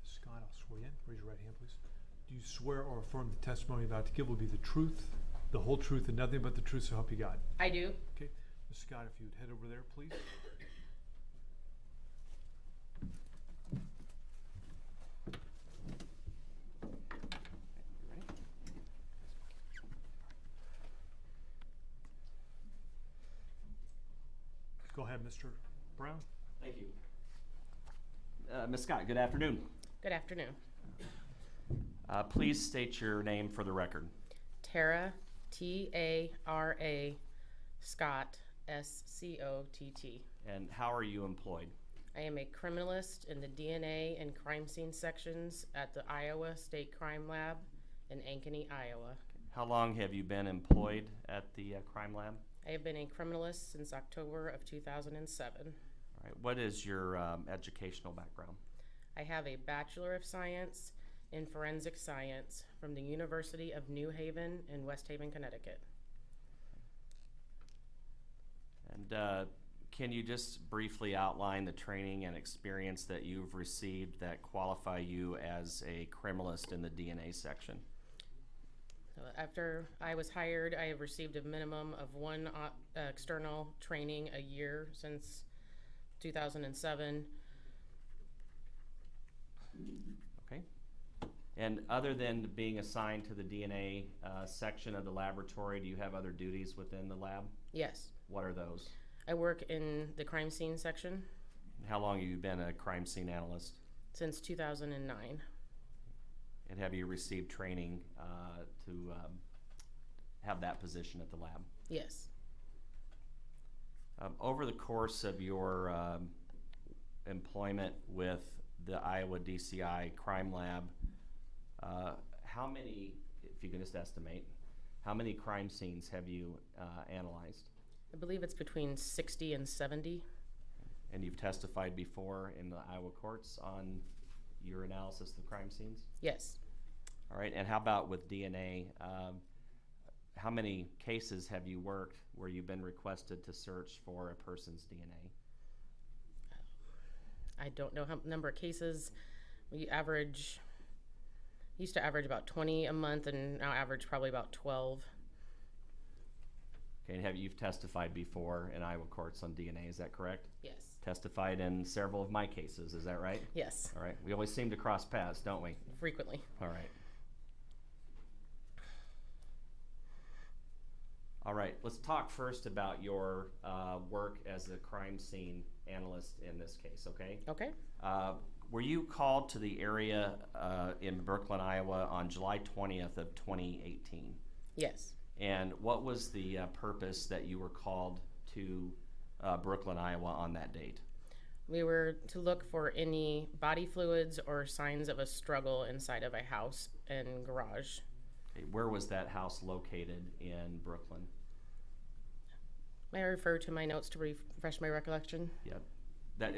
Speaker 2: Scott, I'll swear you in. Raise your right hand, please. Do you swear or affirm the testimony you're about to give will be the truth, the whole truth, and nothing but the truth, so help you God?
Speaker 10: I do.
Speaker 2: Okay. Ms. Scott, if you would head over there, please. Go ahead, Mr. Brown.
Speaker 6: Thank you. Ms. Scott, good afternoon.
Speaker 10: Good afternoon.
Speaker 6: Please state your name for the record.
Speaker 10: Tara, T-A-R-A, Scott, S-C-O-T-T.
Speaker 6: And how are you employed?
Speaker 10: I am a criminalist in the DNA and crime scene sections at the Iowa State Crime Lab in Ankeny, Iowa.
Speaker 6: How long have you been employed at the crime lab?
Speaker 10: I have been a criminalist since October of 2007.
Speaker 6: All right. What is your educational background?
Speaker 10: I have a Bachelor of Science in Forensic Science from the University of New Haven in West Haven, Connecticut.
Speaker 6: And can you just briefly outline the training and experience that you've received that qualify you as a criminalist in the DNA section?
Speaker 10: After I was hired, I have received a minimum of one external training a year since 2007.
Speaker 6: Okay. And other than being assigned to the DNA section of the laboratory, do you have other duties within the lab?
Speaker 10: Yes.
Speaker 6: What are those?
Speaker 10: I work in the crime scene section
Speaker 6: How long have you been a crime scene analyst?
Speaker 10: since 2009.
Speaker 6: And have you received training to have that position at the lab?
Speaker 10: Yes.
Speaker 6: Over the course of your employment with the Iowa DCI Crime Lab, how many, if you can just estimate, how many crime scenes have you analyzed?
Speaker 10: I believe it's between 60 and 70.
Speaker 6: And you've testified before in the Iowa courts on your analysis of crime scenes?
Speaker 10: Yes.
Speaker 6: All right, and how about with DNA? How many cases have you worked where you've been requested to search for a person's DNA?
Speaker 10: I don't know how number of cases. We used to average about 20 a month, and now average probably about 12.
Speaker 6: Okay, and you've testified before in Iowa courts on DNA, is that correct?
Speaker 10: Yes.
Speaker 6: Testified in several of my cases, is that right?
Speaker 10: Yes.
Speaker 6: All right, we always seem to cross paths, don't we?
Speaker 10: Frequently.
Speaker 6: All right. All right, let's talk first about your work as a crime scene analyst in this case, okay?
Speaker 10: Okay.
Speaker 6: Were you called to the area in Brooklyn, Iowa on July 20th of 2018?
Speaker 10: Yes.
Speaker 6: And what was the purpose that you were called to Brooklyn, Iowa on that date?
Speaker 10: We were to look for any body fluids or signs of a struggle inside of a house and garage.
Speaker 6: Okay, where was that house located in Brooklyn?
Speaker 10: May I refer to my notes to refresh my recollection?
Speaker 6: Yeah, that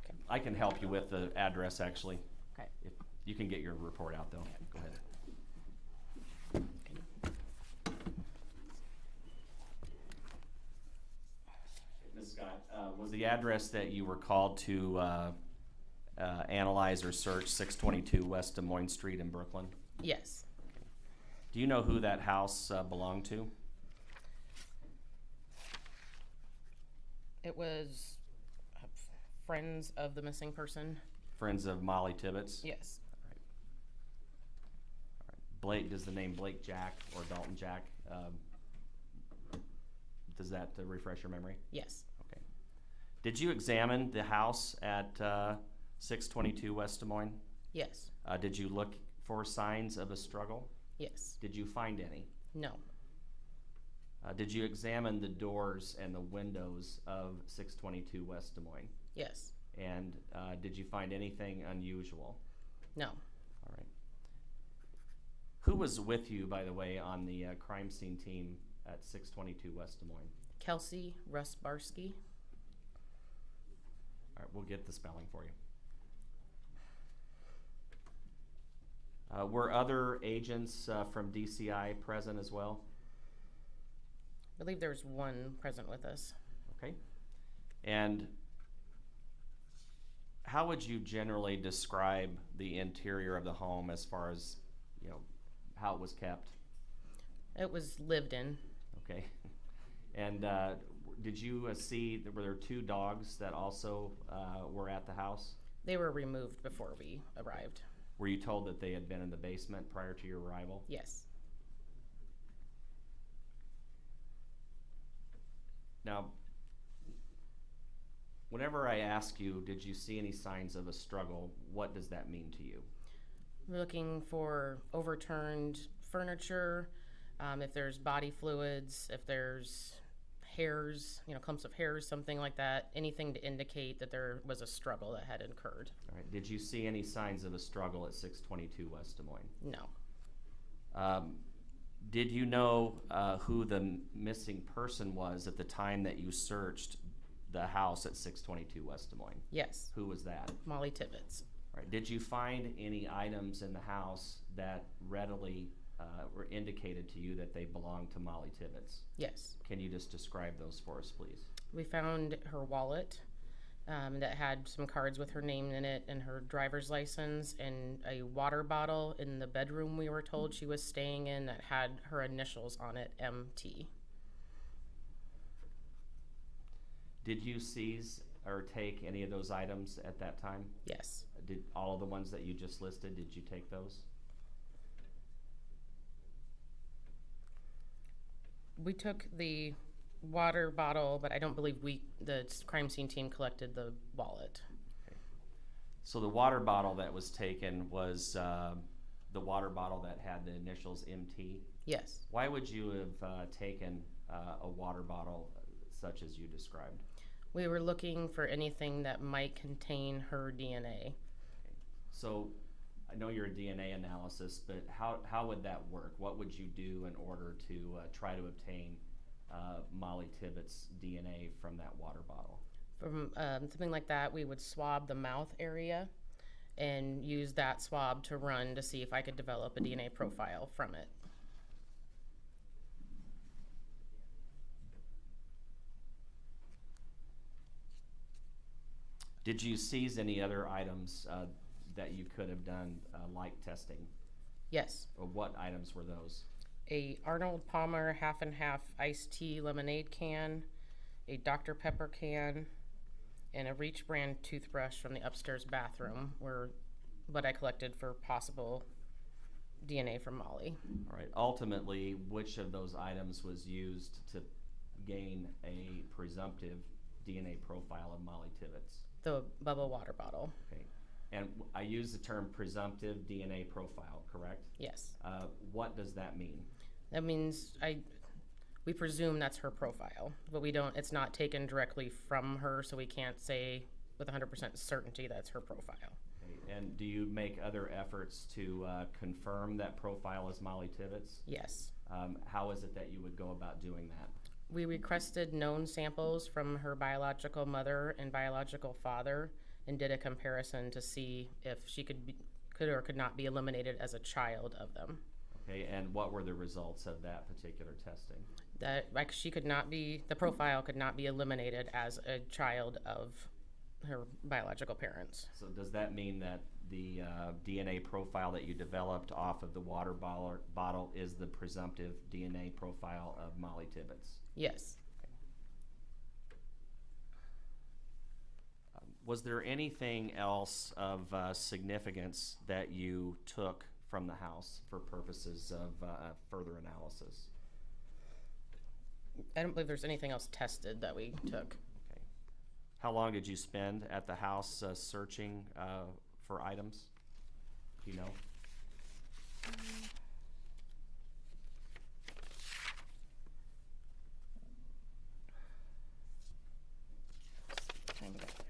Speaker 10: Okay.
Speaker 6: I can help you with the address actually.
Speaker 10: Okay.
Speaker 6: If you can get your report out though. Go ahead. Ms. Scott, was the address that you were called to analyze or search 622 West Des Moines Street in Brooklyn?
Speaker 10: Yes.
Speaker 6: Do you know who that house belonged to?
Speaker 10: It was friends of the missing person.
Speaker 6: Friends of Mollie Tibbetts?
Speaker 10: Yes.
Speaker 6: All right. Blake, does the name Blake Jack or Dalton Jack, does that refresh your memory?
Speaker 10: Yes.
Speaker 6: Okay. Did you examine the house at 622 West Des Moines?
Speaker 10: Yes.
Speaker 6: Did you look for signs of a struggle?
Speaker 10: Yes.
Speaker 6: Did you find any?
Speaker 10: No.
Speaker 6: Did you examine the doors and the windows of 622 West Des Moines?
Speaker 10: Yes.
Speaker 6: And did you find anything unusual?
Speaker 10: No.
Speaker 6: All right. Who was with you, by the way, on the crime scene team at 622 West Des Moines?
Speaker 10: Kelsey Rusbarski.
Speaker 6: All right, we'll get the spelling for you. Were other agents from DCI present as well?
Speaker 10: I believe there's one present with us.
Speaker 6: Okay. And how would you generally describe the interior of the home as far as, you know, how it was kept?
Speaker 10: It was lived in.
Speaker 6: Okay. And did you see, were there two dogs that also were at the house?
Speaker 10: They were removed before we arrived.
Speaker 6: Were you told that they had been in the basement prior to your arrival?
Speaker 10: Yes.
Speaker 6: Now, whenever I ask you, did you see any signs of a struggle, what does that mean to you?
Speaker 10: We're looking for overturned furniture, if there's body fluids, if there's hairs, clumps of hairs, something like that, anything to indicate that there was a struggle that had occurred.
Speaker 6: All right. Did you see any signs of a struggle at 622 West Des Moines?
Speaker 10: No.
Speaker 6: Did you know who the missing person was at the time that you searched the house at 622 West Des Moines?
Speaker 10: Yes.
Speaker 6: Who was that?
Speaker 10: Mollie Tibbetts.
Speaker 6: All right. Did you find any items in the house that readily were indicated to you that they belonged to Mollie Tibbetts?
Speaker 10: Yes.
Speaker 6: Can you just describe those for us, please?
Speaker 10: We found her wallet that had some cards with her name in it and her driver's license, and a water bottle in the bedroom we were told she was staying in that had her initials on it, MT.
Speaker 6: Did you seize or take any of those items at that time?
Speaker 10: Yes.
Speaker 6: Did all of the ones that you just listed, did you take those?
Speaker 10: We took the water bottle, but I don't believe the crime scene team collected the wallet.
Speaker 6: So the water bottle that was taken was the water bottle that had the initials MT?
Speaker 10: Yes.
Speaker 6: Why would you have taken a water bottle such as you described?
Speaker 10: We were looking for anything that might contain her DNA.
Speaker 6: So I know you're a DNA analysis, but how would that work? What would you do in order to try to obtain Mollie Tibbetts' DNA from that water bottle?
Speaker 10: From something like that, we would swab the mouth area and use that swab to run to see if I could develop a DNA profile from it.
Speaker 6: Did you seize any other items that you could have done like testing?
Speaker 10: Yes.
Speaker 6: Or what items were those?
Speaker 10: A Arnold Palmer half and half iced tea lemonade can, a Dr. Pepper can, and a Reach brand toothbrush from the upstairs bathroom were what I collected for possible DNA from Mollie.
Speaker 6: All right. Ultimately, which of those items was used to gain a presumptive DNA profile of Mollie Tibbetts?
Speaker 10: The Bubba water bottle.
Speaker 6: Okay. And I use the term presumptive DNA profile, correct?
Speaker 10: Yes.
Speaker 6: What does that mean?
Speaker 10: That means we presume that's her profile, but we don't, it's not taken directly from her, so we can't say with 100% certainty that's her profile.
Speaker 6: Okay. And do you make other efforts to confirm that profile as Mollie Tibbetts?
Speaker 10: Yes.
Speaker 6: How is it that you would go about doing that?
Speaker 10: We requested known samples from her biological mother and biological father and did a comparison to see if she could or could not be eliminated as a child of them.
Speaker 6: Okay, and what were the results of that particular testing?
Speaker 10: That she could not be, the profile could not be eliminated as a child of her biological parents.
Speaker 6: So does that mean that the DNA profile that you developed off of the water bottle is the presumptive DNA profile of Mollie Tibbetts?
Speaker 10: Yes.
Speaker 6: Was there anything else of significance that you took from the house for purposes of further analysis?
Speaker 10: I don't believe there's anything else tested that we took.
Speaker 6: Okay. How long did you spend at the house searching for items? Do you know?
Speaker 10: Time to get there.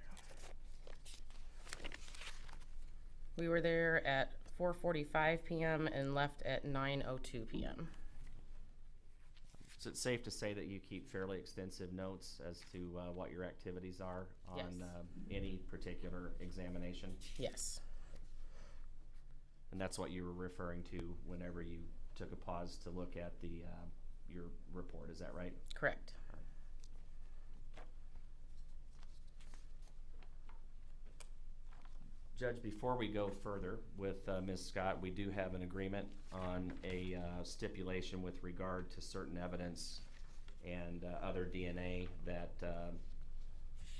Speaker 10: We were there at 4:45 p.m. and left at 9:02 p.m.
Speaker 6: Is it safe to say that you keep fairly extensive notes as to what your activities are on
Speaker 10: Yes.
Speaker 6: any particular examination?
Speaker 10: Yes.
Speaker 6: And that's what you were referring to whenever you took a pause to look at the your report, is that right?
Speaker 10: Correct.
Speaker 6: Judge, before we go further with Ms. Scott, we do have an agreement on a stipulation with regard to certain evidence and other DNA that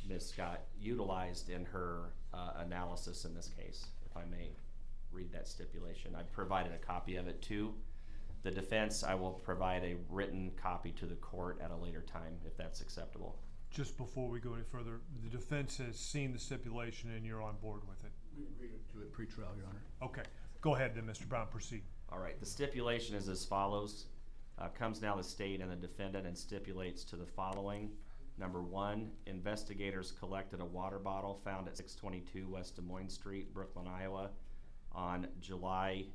Speaker 6: Ms. Scott utilized in her analysis in this case. If I may read that stipulation. I provided a copy of it to the defense. I will provide a written copy to the court at a later time if that's acceptable.
Speaker 2: Just before we go any further, the defense has seen the stipulation and you're on board with it.
Speaker 11: We agreed to it pre-trial, Your Honor.
Speaker 2: Okay, go ahead then, Mr. Brown, proceed.
Speaker 6: All right, the stipulation is as follows. Comes now the state and the defendant and stipulates to the following. Number one, investigators collected a water bottle found at 622 West Des Moines Street, Brooklyn, Iowa on July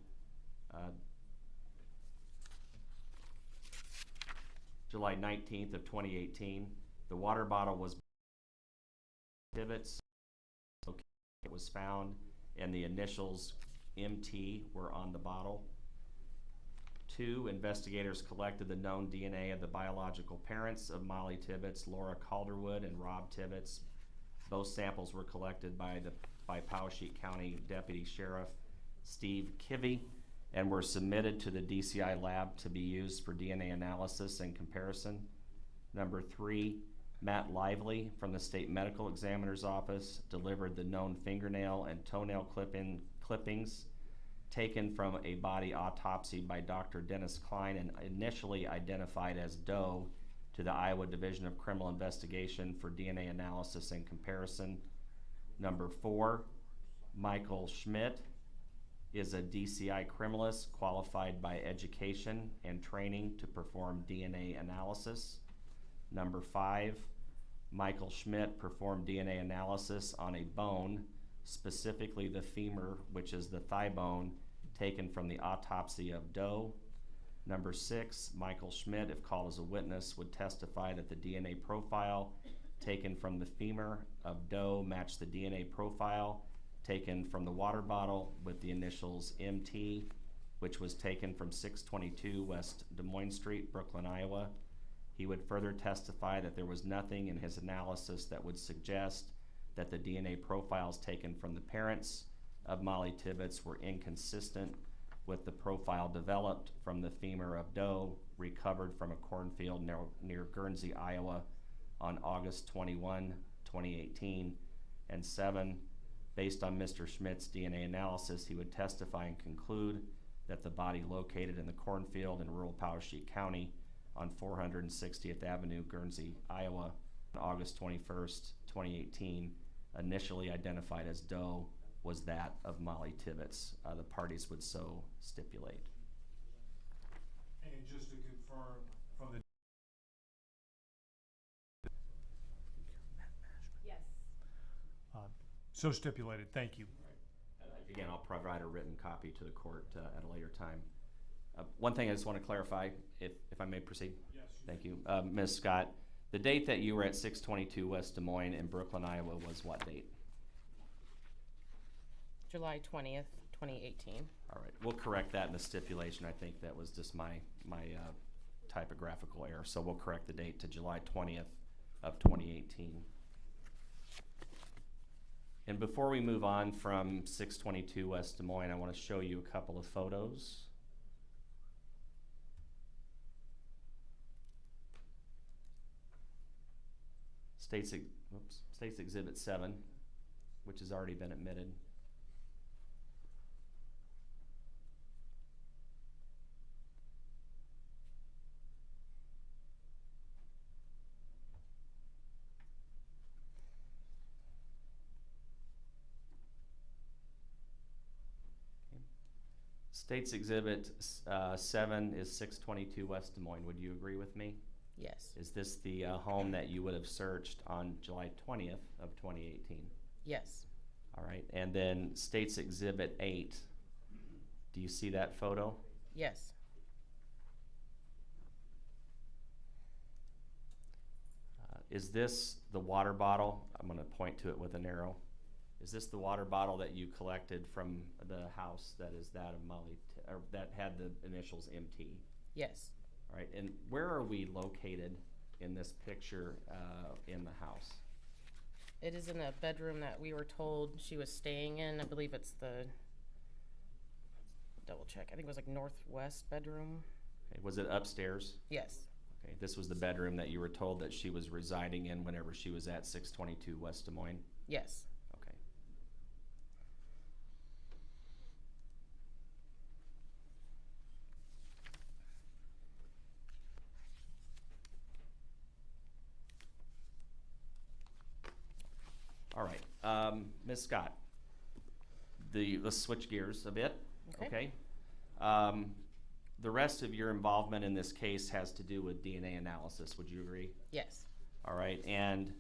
Speaker 6: 19th of 2018. The water bottle was Tibbetts. It was found and the initials MT were on the bottle. Two, investigators collected the known DNA of the biological parents of Mollie Tibbetts, Laura Calderwood and Rob Tibbetts. Both samples were collected by Poweshiek County Deputy Sheriff Steve Kivy and were submitted to the DCI lab to be used for DNA analysis and comparison. Number three, Matt Lively from the State Medical Examiner's Office delivered the known fingernail and toenail clippings taken from a body autopsy by Dr. Dennis Klein and initially identified as Doe to the Iowa Division of Criminal Investigation for DNA analysis and comparison. Number 4, Michael Schmidt is a DCI criminalist qualified by education and training to perform DNA analysis. Number 5, Michael Schmidt performed DNA analysis on a bone, specifically the femur, which is the thigh bone, taken from the autopsy of Doe. Number 6, Michael Schmidt, if called as a witness, would testify that the DNA profile taken from the femur of Doe matched the DNA profile taken from the water bottle with the initials MT, which was taken from 622 West Des Moines Street, Brooklyn, Iowa. He would further testify that there was nothing in his analysis that would suggest that the DNA profiles taken from the parents of Mollie Tibbetts were inconsistent with the profile developed from the femur of Doe recovered from a cornfield near Guernsey, Iowa on August 21, 2018. And 7, based on Mr. Schmidt's DNA analysis, he would testify and conclude that the body located in the cornfield in rural Powesheik County on 460th Avenue, Guernsey, Iowa, on August 21st, 2018, initially identified as Doe, was that of Mollie Tibbetts. The parties would so stipulate.
Speaker 2: And just to confirm from the
Speaker 5: Yes.
Speaker 2: so stipulated, thank you.
Speaker 6: Again, I'll provide a written copy to the court at a later time. One thing I just want to clarify, if I may proceed.
Speaker 2: Yes.
Speaker 6: Thank you. Ms. Scott, the date that you were at 622 West Des Moines in Brooklyn, Iowa was what date?
Speaker 10: July 20th, 2018.
Speaker 6: All right, we'll correct that in the stipulation. I think that was just my typographical error, so we'll correct the date to July 20th of 2018. And before we move on from 622 West Des Moines, I want to show you a couple of photos. State's Exhibit 7, which has already been admitted. State's Exhibit 7 is 622 West Des Moines. Would you agree with me?
Speaker 10: Yes.
Speaker 6: Is this the home that you would have searched on July 20th of 2018?
Speaker 10: Yes.
Speaker 6: All right. And then State's Exhibit 8, do you see that photo?
Speaker 10: Yes.
Speaker 6: Is this the water bottle? I'm going to point to it with an arrow. Is this the water bottle that you collected from the house that is that of Mollie, or that had the initials MT?
Speaker 10: Yes.
Speaker 6: All right, and where are we located in this picture in the house?
Speaker 10: It is in the bedroom that we were told she was staying in. I believe it's the, double check, I think it was like northwest bedroom.
Speaker 6: Okay, was it upstairs?
Speaker 10: Yes.
Speaker 6: Okay, this was the bedroom that you were told that she was residing in whenever she was at 622 West Des Moines?
Speaker 10: Yes.
Speaker 6: Okay. All right, Ms. Scott, let's switch gears a bit, okay? The rest of your involvement in this case has to do with DNA analysis, would you agree?
Speaker 10: Yes.
Speaker 6: All right, and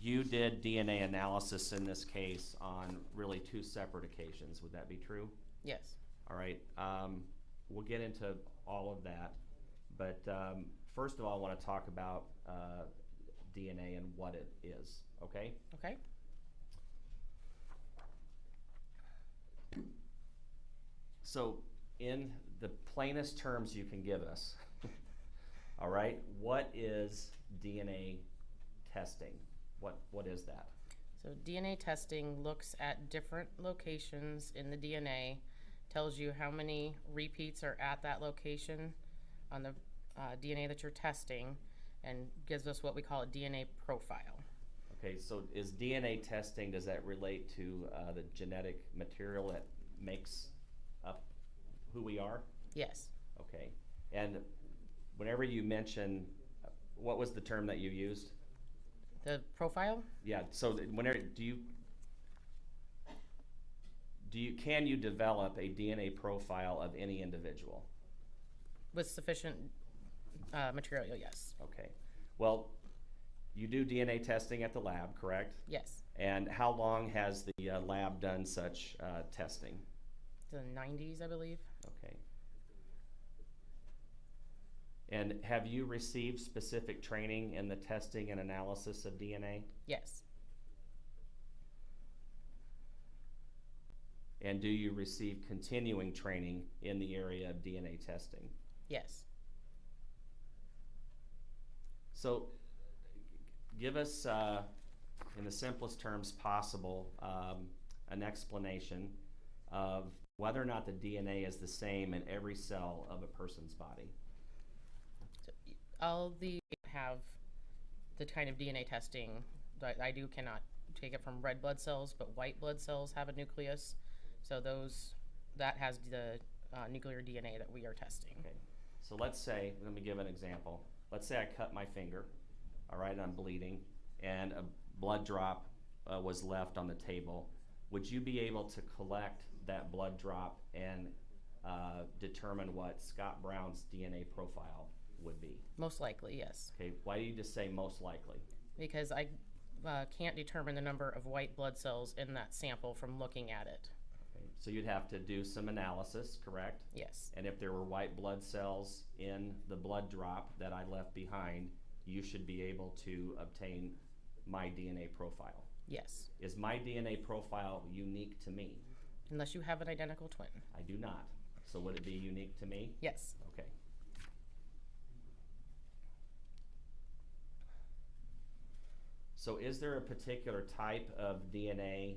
Speaker 6: you did DNA analysis in this case on really 2 separate occasions, would that be true?
Speaker 10: Yes.
Speaker 6: All right, we'll get into all of that, but first of all, I want to talk about DNA and what it is, okay?
Speaker 10: Okay.
Speaker 6: So in the plainest terms you can give us, all right, what is DNA testing? What is that?
Speaker 10: So DNA testing looks at different locations in the DNA, tells you how many repeats are at that location on the DNA that you're testing, and gives us what we call a DNA profile.
Speaker 6: Okay, so is DNA testing, does that relate to the genetic material that makes up who we are?
Speaker 10: Yes.
Speaker 6: Okay, and whenever you mention what was the term that you used?
Speaker 10: The profile?
Speaker 6: Yeah, so whenever, can you develop a DNA profile of any individual?
Speaker 10: With sufficient material, yes.
Speaker 6: Okay. Well, you do DNA testing at the lab, correct?
Speaker 10: Yes.
Speaker 6: And how long has the lab done such testing?
Speaker 10: The 90s, I believe.
Speaker 6: Okay. And have you received specific training in the testing and analysis of DNA?
Speaker 10: Yes.
Speaker 6: And do you receive continuing training in the area of DNA testing?
Speaker 10: Yes.
Speaker 6: So give us, in the simplest terms possible, an explanation of whether or not the DNA is the same in every cell of a person's body.
Speaker 10: So all the have the kind of DNA testing that I do cannot take it from red blood cells, but white blood cells have a nucleus. So that has the nuclear DNA that we are testing.
Speaker 6: Okay. So let's say, let me give an example. Let's say I cut my finger, all right, and I'm bleeding, and a blood drop was left on the table. Would you be able to collect that blood drop and determine what Scott Brown's DNA profile would be?
Speaker 10: Most likely, yes.
Speaker 6: Okay, why do you just say most likely?
Speaker 10: Because I can't determine the number of white blood cells in that sample from looking at it.
Speaker 6: Okay, so you'd have to do some analysis, correct?
Speaker 10: Yes.
Speaker 6: And if there were white blood cells in the blood drop that I left behind, you should be able to obtain my DNA profile.
Speaker 10: Yes.
Speaker 6: Is my DNA profile unique to me?
Speaker 10: Unless you have an identical twin.
Speaker 6: I do not. So would it be unique to me?
Speaker 10: Yes.
Speaker 6: Okay. So is there a particular type of DNA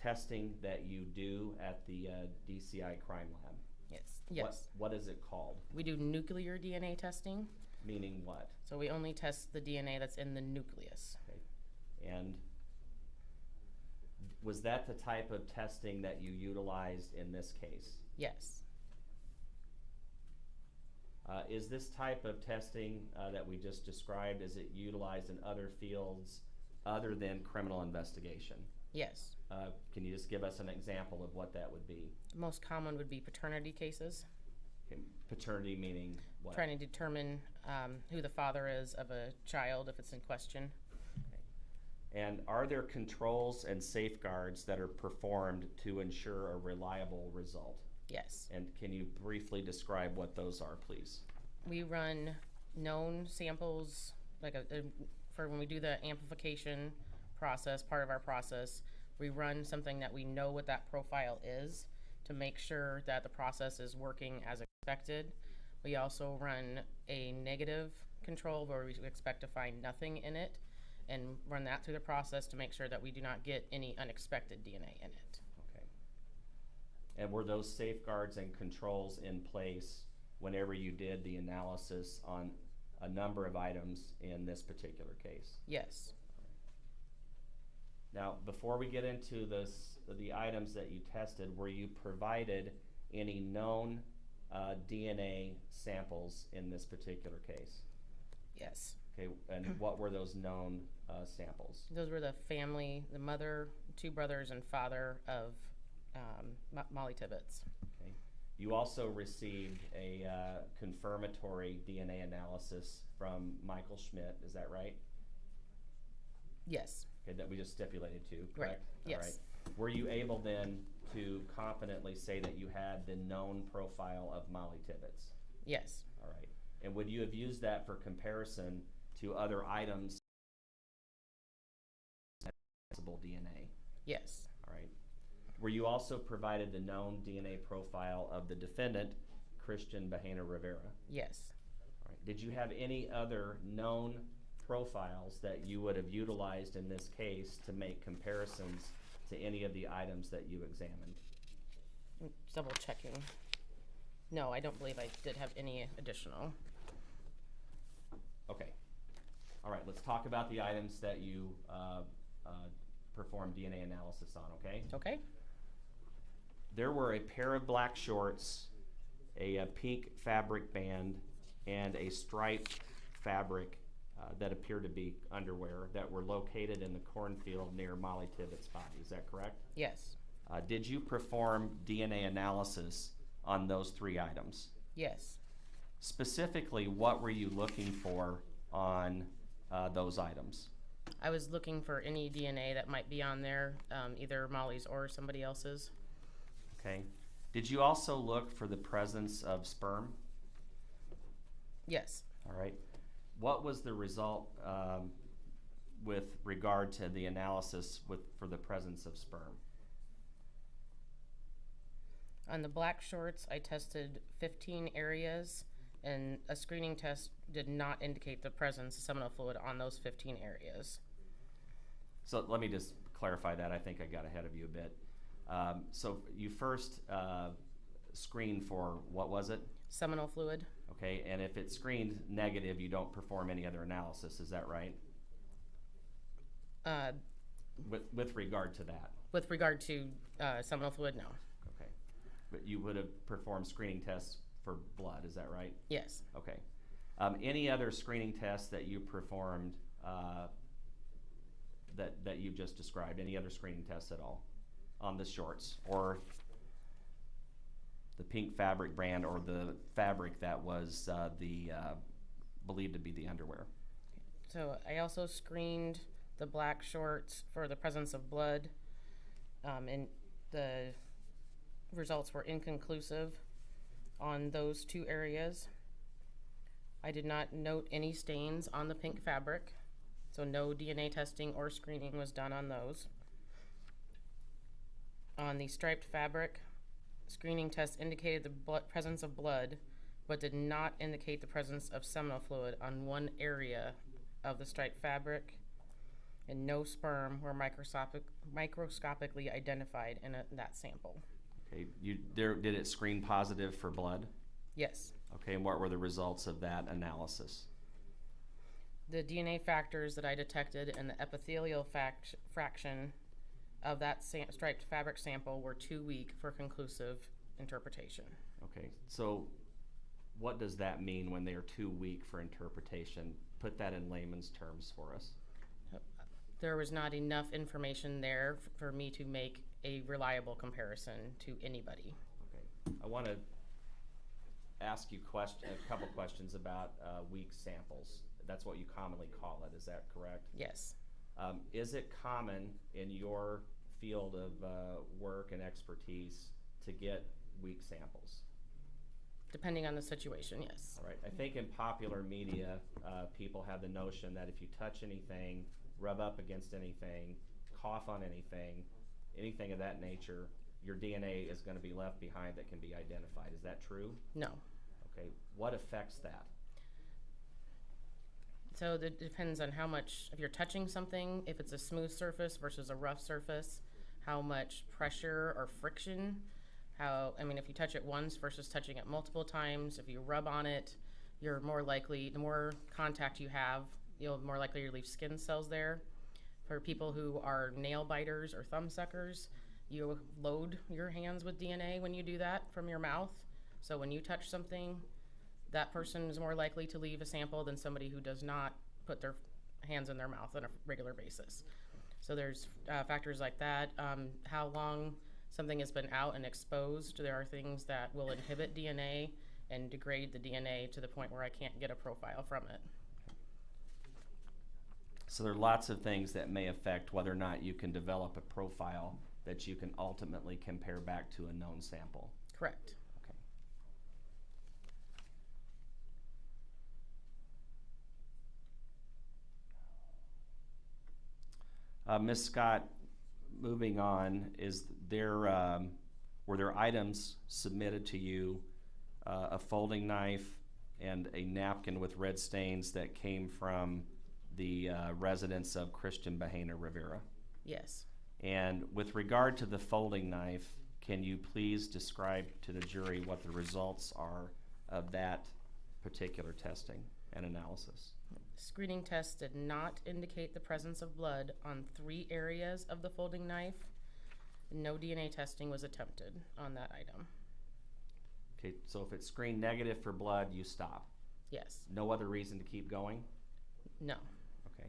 Speaker 6: testing that you do at the DCI crime lab?
Speaker 10: Yes. Yes.
Speaker 6: What is it called?
Speaker 10: We do nuclear DNA testing.
Speaker 6: Meaning what?
Speaker 10: So we only test the DNA that's in the nucleus.
Speaker 6: Okay. And was that the type of testing that you utilized in this case?
Speaker 10: Yes.
Speaker 6: Is this type of testing that we just described, is it utilized in other fields other than criminal investigation?
Speaker 10: Yes.
Speaker 6: Can you just give us an example of what that would be?
Speaker 10: The most common would be paternity cases.
Speaker 6: Okay. Paternity meaning what?
Speaker 10: Trying to determine who the father is of a child if it's in question.
Speaker 6: Okay. And are there controls and safeguards that are performed to ensure a reliable result?
Speaker 10: Yes.
Speaker 6: And can you briefly describe what those are, please?
Speaker 10: We run known samples, like for when we do the amplification process, part of our process, we run something that we know what that profile is to make sure that the process is working as expected. We also run a negative control where we expect to find nothing in it and run that through the process to make sure that we do not get any unexpected DNA in it.
Speaker 6: Okay. And were those safeguards and controls in place whenever you did the analysis on a number of items in this particular case?
Speaker 10: Yes.
Speaker 6: Now, before we get into the items that you tested, were you provided any known DNA samples in this particular case?
Speaker 10: Yes.
Speaker 6: Okay, and what were those known samples?
Speaker 10: Those were the family, the mother, 2 brothers, and father of Mollie Tibbetts.
Speaker 6: Okay. You also received a confirmatory DNA analysis from Michael Schmidt, is that right?
Speaker 10: Yes.
Speaker 6: Okay, that we just stipulated to, correct?
Speaker 10: Right. Yes.
Speaker 6: All right. Were you able then to confidently say that you had the known profile of Mollie Tibbetts?
Speaker 10: Yes.
Speaker 6: All right. And would you have used that for comparison to other items possible DNA?
Speaker 10: Yes.
Speaker 6: All right. Were you also provided the known DNA profile of the defendant, Cristhian Bahena Rivera?
Speaker 10: Yes.
Speaker 6: All right. Did you have any other known profiles that you would have utilized in this case to make comparisons to any of the items that you examined?
Speaker 10: Double checking. No, I don't believe I did have any additional.
Speaker 6: Okay. All right, let's talk about the items that you performed DNA analysis on, okay?
Speaker 10: Okay.
Speaker 6: There were a pair of black shorts, a pink fabric band, and a striped fabric that appeared to be underwear that were located in the cornfield near Mollie Tibbetts' body. Is that correct?
Speaker 10: Yes.
Speaker 6: Did you perform DNA analysis on those 3 items?
Speaker 10: Yes.
Speaker 6: Specifically, what were you looking for on those items?
Speaker 10: I was looking for any DNA that might be on there, either Mollie's or somebody else's.
Speaker 6: Okay. Did you also look for the presence of sperm?
Speaker 10: Yes.
Speaker 6: All right. What was the result with regard to the analysis for the presence of sperm?
Speaker 10: On the black shorts, I tested 15 areas, and a screening test did not indicate the presence of seminal fluid on those 15 areas.
Speaker 6: So let me just clarify that. I think I got ahead of you a bit. So you first screened for, what was it?
Speaker 10: Seminal fluid.
Speaker 6: Okay, and if it's screened negative, you don't perform any other analysis, is that right? With regard to that?
Speaker 10: With regard to seminal fluid, no.
Speaker 6: Okay, but you would have performed screening tests for blood, is that right?
Speaker 10: Yes.
Speaker 6: Okay. Any other screening tests that you performed that you just described? Any other screening tests at all on the shorts or the pink fabric brand or the fabric that was believed to be the underwear?
Speaker 10: So I also screened the black shorts for the presence of blood, and the results were inconclusive on those 2 areas. I did not note any stains on the pink fabric, so no DNA testing or screening was done on those. On the striped fabric, screening tests indicated the presence of blood, but did not indicate the presence of seminal fluid on 1 area of the striped fabric, and no sperm were microscopically identified in that sample.
Speaker 6: Okay, did it screen positive for blood?
Speaker 10: Yes.
Speaker 6: Okay, and what were the results of that analysis?
Speaker 10: The DNA factors that I detected and the epithelial fraction of that striped fabric sample were too weak for conclusive interpretation.
Speaker 6: Okay, so what does that mean when they are too weak for interpretation? Put that in layman's terms for us.
Speaker 10: There was not enough information there for me to make a reliable comparison to anybody.
Speaker 6: Okay, I want to ask you a couple questions about weak samples. That's what you commonly call it, is that correct?
Speaker 10: Yes.
Speaker 6: Is it common in your field of work and expertise to get weak samples?
Speaker 10: Depending on the situation, yes.
Speaker 6: All right. I think in popular media, people have the notion that if you touch anything, rub up against anything, cough on anything of that nature, your DNA is going to be left behind that can be identified. Is that true?
Speaker 10: No.
Speaker 6: Okay. What affects that?
Speaker 10: So it depends on how much, if you're touching something, if it's a smooth surface versus a rough surface, how much pressure or friction, if you touch it once versus touching it multiple times, if you rub on it, you're more likely, the more contact you have, you'll more likely to leave skin cells there. For people who are nail biters or thumb suckers, you load your hands with DNA when you do that from your mouth. So when you touch something, that person is more likely to leave a sample than somebody who does not put their hands in their mouth on a regular basis. So there's factors like that. How long something has been out and exposed. There are things that will inhibit DNA and degrade the DNA to the point where I can't get a profile from it.
Speaker 6: So there are lots of things that may affect whether or not you can develop a profile that you can ultimately compare back to a known sample.
Speaker 10: Correct.
Speaker 6: Ms. Scott, moving on, were there items submitted to you, a folding knife and a napkin with red stains that came from the residence of Cristhian Bahena Rivera?
Speaker 10: Yes.
Speaker 6: And with regard to the folding knife, can you please describe to the jury what the results are of that particular testing and analysis?
Speaker 10: Screening tests did not indicate the presence of blood on 3 areas of the folding knife. No DNA testing was attempted on that item.
Speaker 6: Okay, so if it's screened negative for blood, you stop.
Speaker 10: Yes.
Speaker 6: No other reason to keep going?
Speaker 10: No.
Speaker 6: Okay.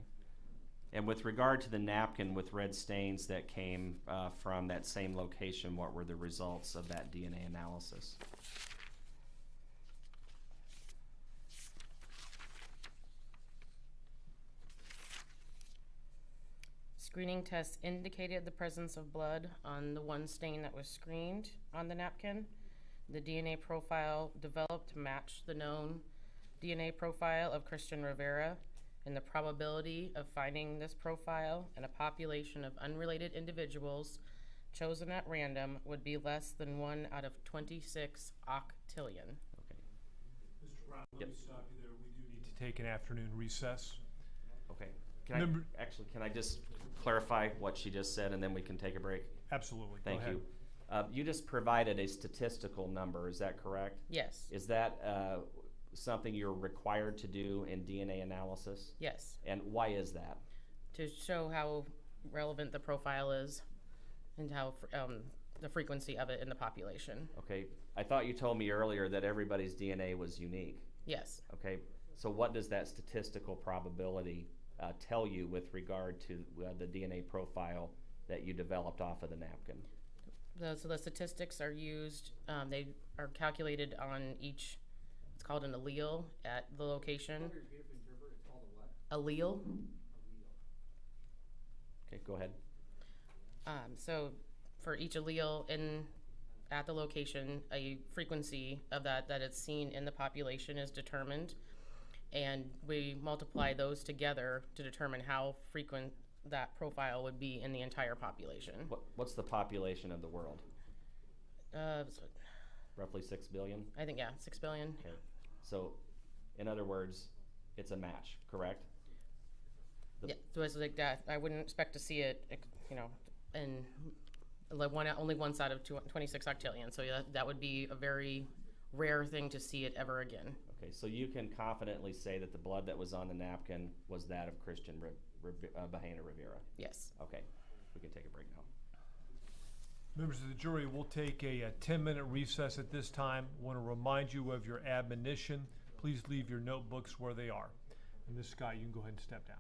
Speaker 6: And with regard to the napkin with red stains that came from that same location, what were the results of that DNA analysis?
Speaker 10: Screening tests indicated the presence of blood on the one stain that was screened on the napkin. The DNA profile developed to match the known DNA profile of Cristhian Rivera, and the probability of finding this profile in a population of unrelated individuals chosen at random would be less than 1 out of 26 octillion.
Speaker 6: Okay.
Speaker 2: Mr. Brown, let
Speaker 6: Yep.
Speaker 2: me stop you there. We do need to take an afternoon recess.
Speaker 6: Okay. Can I just clarify what she just said, and then we can take a break?
Speaker 2: Absolutely. Go
Speaker 6: Thank
Speaker 2: ahead.
Speaker 6: you. You just provided a statistical number, is that correct?
Speaker 10: Yes.
Speaker 6: Is that something you're required to do in DNA analysis?
Speaker 10: Yes.
Speaker 6: And why is that?
Speaker 10: To show how relevant the profile is and how the frequency of it in the population.
Speaker 6: Okay. I thought you told me earlier that everybody's DNA was unique.
Speaker 10: Yes.
Speaker 6: Okay. So what does that statistical probability tell you with regard to the DNA profile that you developed off of the napkin?
Speaker 10: So the statistics are used, they are calculated on each, it's called an allele at the location. Allele.
Speaker 6: Okay, go ahead.
Speaker 10: So for each allele at the location, a frequency of that it's seen in the population is determined, and we multiply those together to determine how frequent that profile would be in the entire population.
Speaker 6: What's the population of the world?
Speaker 10: So
Speaker 6: Roughly 6 billion?
Speaker 10: I think, yeah, 6 billion.
Speaker 6: Okay. So, in other words, it's a match, correct?
Speaker 10: Yeah, so it's like that. I wouldn't expect to see it, in like only once out of 26 octillion. So yeah, that would be a very rare thing to see it ever again.
Speaker 6: Okay, so you can confidently say that the blood that was on the napkin was that of Cristhian Bahena Rivera?
Speaker 10: Yes.
Speaker 6: Okay, we can take a break now.
Speaker 2: Members of the jury, we'll take a 10-minute recess at this time. Want to remind you of your admonition. Please leave your notebooks where they are. And Ms. Scott, you can go ahead and step down.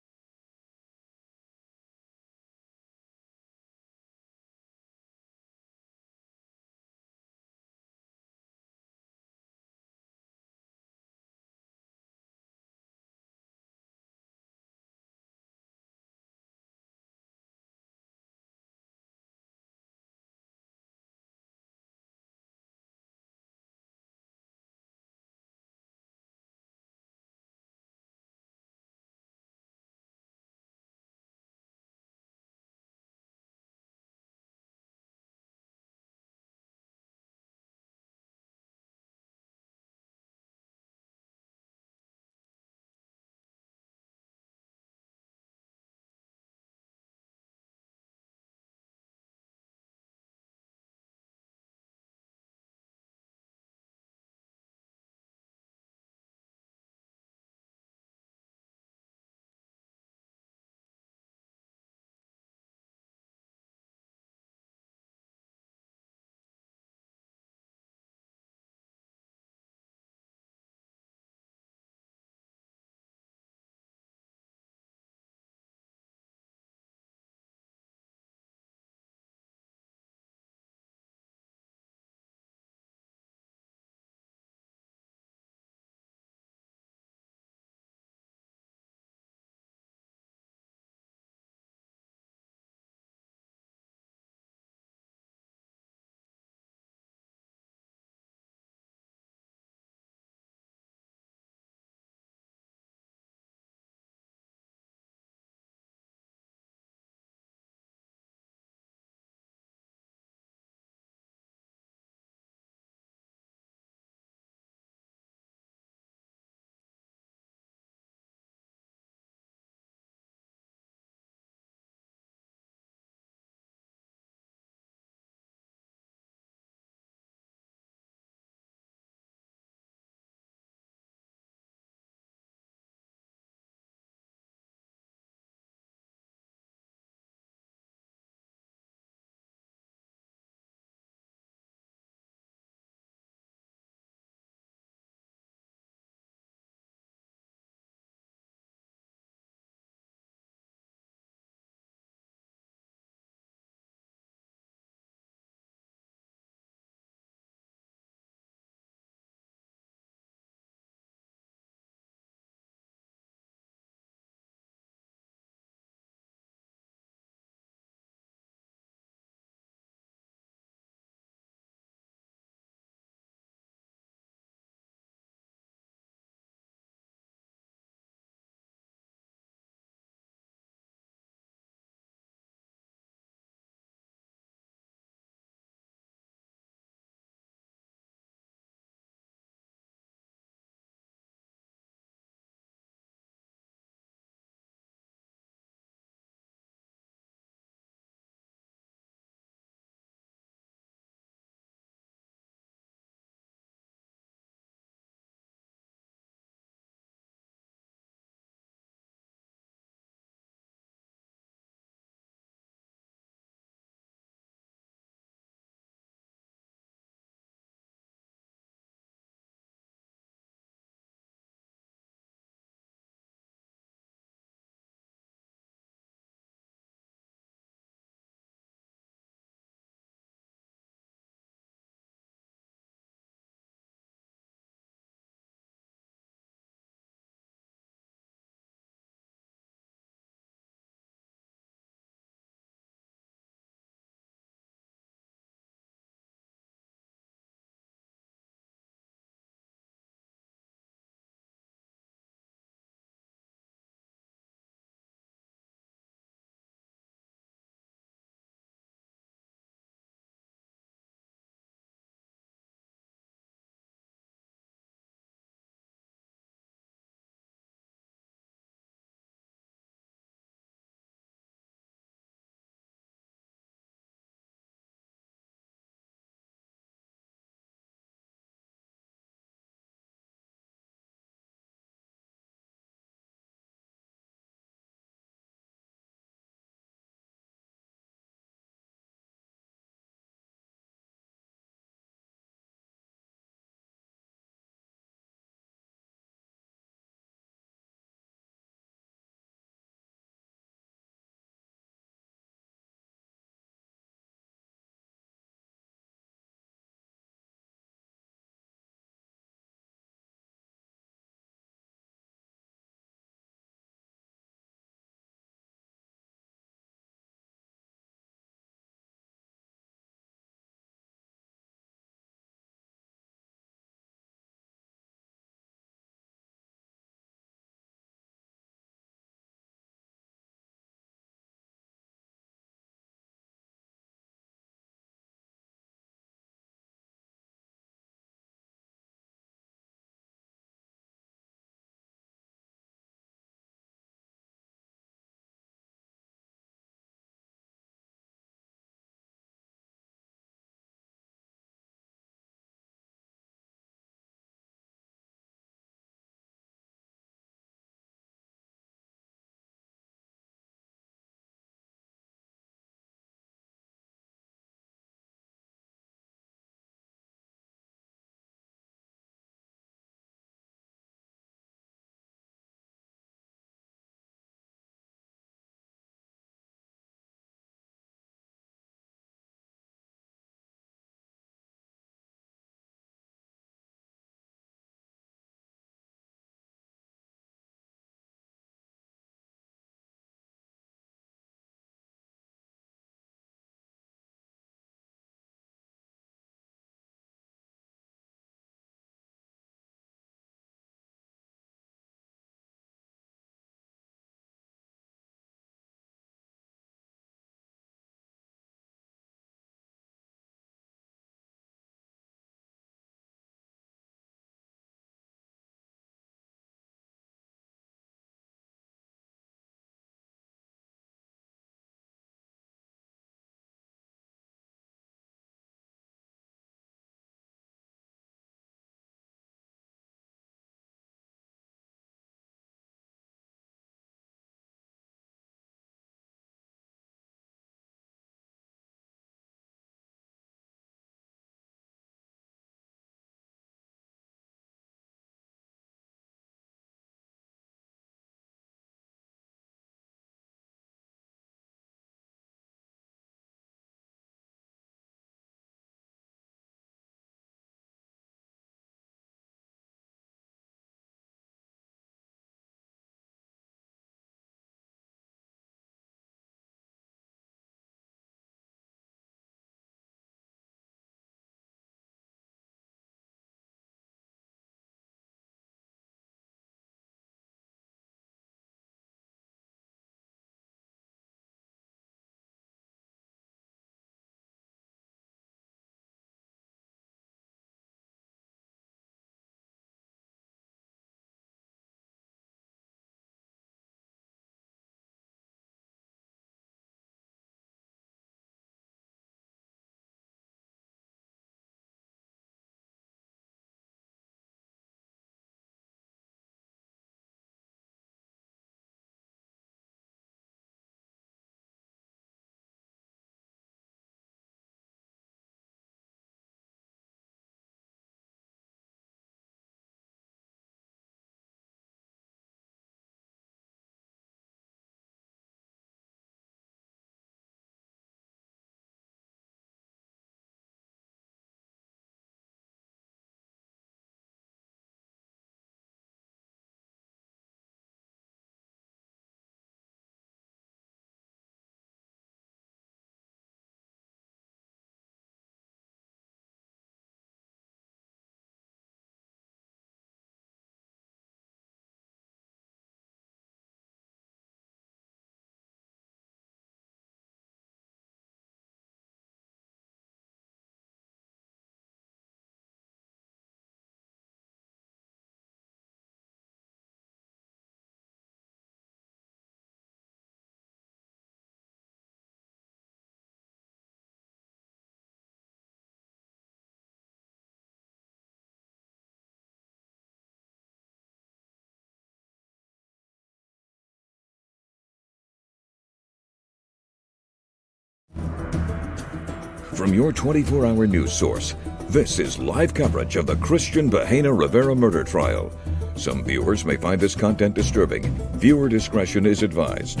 Speaker 1: From your 24-hour news source, this is live coverage of the Cristhian Bahena Rivera murder trial. Some viewers may find this content disturbing. Viewer discretion is advised.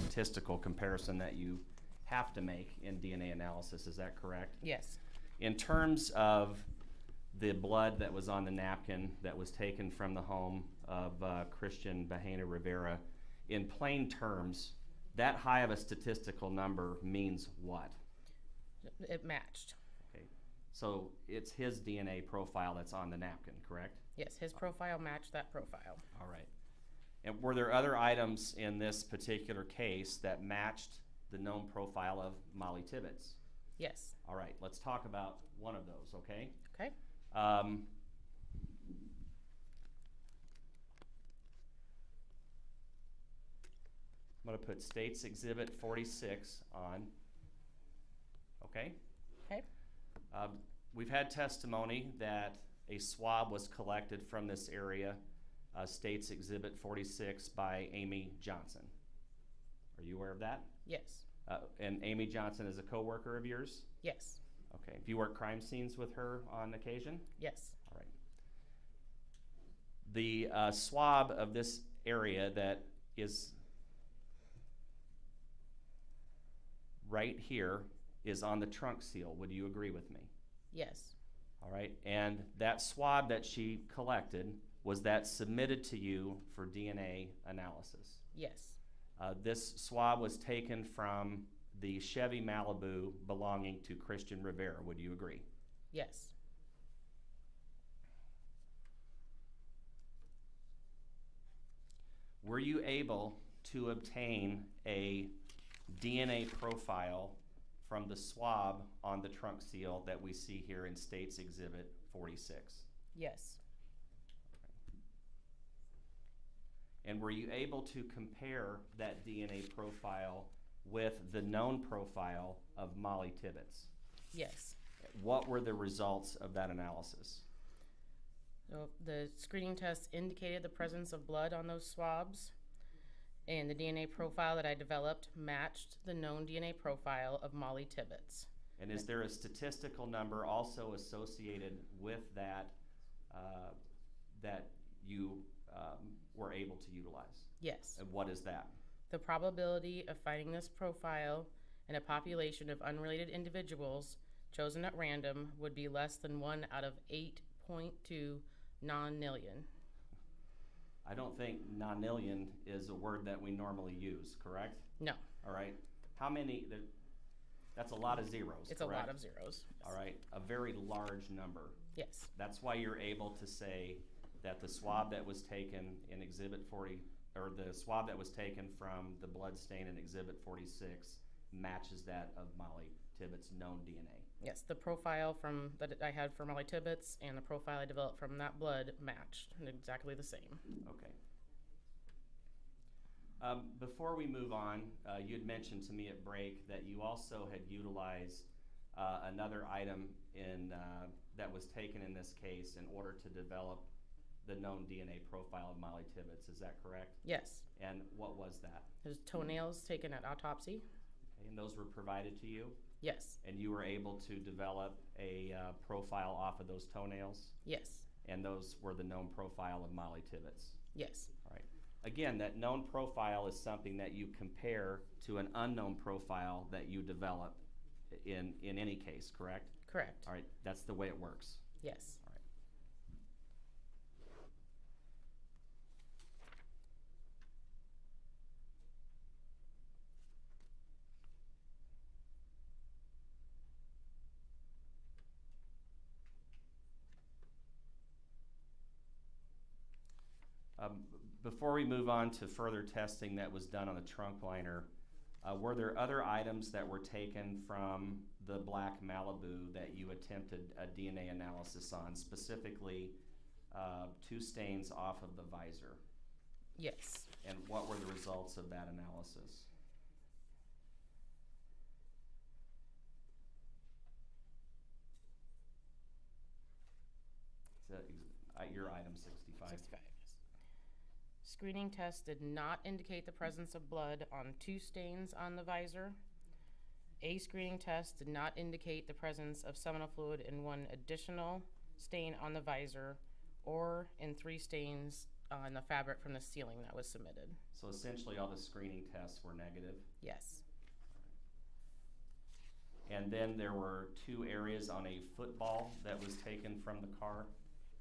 Speaker 6: Statistical comparison that you have to make in DNA analysis, is that correct?
Speaker 10: Yes.
Speaker 6: In terms of the blood that was on the napkin that was taken from the home of Cristhian Bahena Rivera, in plain terms, that high of a statistical number means what?
Speaker 10: It matched.
Speaker 6: Okay, so it's his DNA profile that's on the napkin, correct?
Speaker 10: Yes, his profile matched that profile.
Speaker 6: All right. And were there other items in this particular case that matched the known profile of Mollie Tibbetts?
Speaker 10: Yes.
Speaker 6: All right, let's talk about one of those, okay?
Speaker 10: Okay.
Speaker 6: I'm going to put State's Exhibit 46 on, okay?
Speaker 10: Okay.
Speaker 6: We've had testimony that a swab was collected from this area, State's Exhibit 46, by Amy Johnson. Are you aware of that?
Speaker 10: Yes.
Speaker 6: And Amy Johnson is a coworker of yours?
Speaker 10: Yes.
Speaker 6: Okay. Do you work crime scenes with her on occasion?
Speaker 10: Yes.
Speaker 6: All right. The swab of this area that is right here is on the trunk seal. Would you agree with me?
Speaker 10: Yes.
Speaker 6: All right. And that swab that she collected, was that submitted to you for DNA analysis?
Speaker 10: Yes.
Speaker 6: This swab was taken from the Chevy Malibu belonging to Cristhian Rivera. Would you agree?
Speaker 10: Yes.
Speaker 6: Were you able to obtain a DNA profile from the swab on the trunk seal that we see here in State's Exhibit 46?
Speaker 10: Yes.
Speaker 6: And were you able to compare that DNA profile with the known profile of Mollie Tibbetts?
Speaker 10: Yes.
Speaker 6: What were the results of that analysis?
Speaker 10: So the screening test indicated the presence of blood on those swabs, and the DNA profile that I developed matched the known DNA profile of Mollie Tibbetts.
Speaker 6: And is there a statistical number also associated with that that you were able to utilize?
Speaker 10: Yes.
Speaker 6: And what is that?
Speaker 10: The probability of finding this profile in a population of unrelated individuals chosen at random would be less than 1 out of 8.2 non-nillion.
Speaker 6: I don't think nonillion is a word that we normally use, correct?
Speaker 10: No.
Speaker 6: All right. How many? That's a lot of zeros.
Speaker 10: It's
Speaker 6: correct?
Speaker 10: a lot of zeros.
Speaker 6: All right. A very large number.
Speaker 10: Yes.
Speaker 6: That's why you're able to say that the swab that was taken in Exhibit 40, or the swab that was taken from the blood stain in Exhibit 46 matches that of Mollie Tibbetts' known DNA.
Speaker 10: Yes, the profile from that I had for Mollie Tibbetts and the profile I developed from that blood matched, exactly the same.
Speaker 6: Okay. Before we move on, you had mentioned to me at break that you also had utilized another item in that was taken in this case in order to develop the known DNA profile of Mollie Tibbetts. Is that correct?
Speaker 10: Yes.
Speaker 6: And what was that?
Speaker 10: There's toenails taken at autopsy.
Speaker 6: Okay, and those were provided to you?
Speaker 10: Yes.
Speaker 6: And you were able to develop a profile off of those toenails?
Speaker 10: Yes.
Speaker 6: And those were the known profile of Mollie Tibbetts?
Speaker 10: Yes.
Speaker 6: All right. Again, that known profile is something that you compare to an unknown profile that you develop in any case, correct?
Speaker 10: Correct.
Speaker 6: All right. That's the way it works.
Speaker 10: Yes.
Speaker 6: All right. Before we move on to further testing that was done on the trunk liner, were there other items that were taken from the black Malibu that you attempted a DNA analysis on, specifically 2 stains off of the visor?
Speaker 10: Yes.
Speaker 6: And what were the results of that analysis? Your item 65.
Speaker 10: 65, yes. Screening test did not indicate the presence of blood on 2 stains on the visor. A screening test did not indicate the presence of seminal fluid in one additional stain on the visor or in 3 stains on the fabric from the ceiling that was submitted.
Speaker 6: So essentially, all the screening tests were negative.
Speaker 10: Yes.
Speaker 6: And then there were 2 areas on a football that was taken from the car.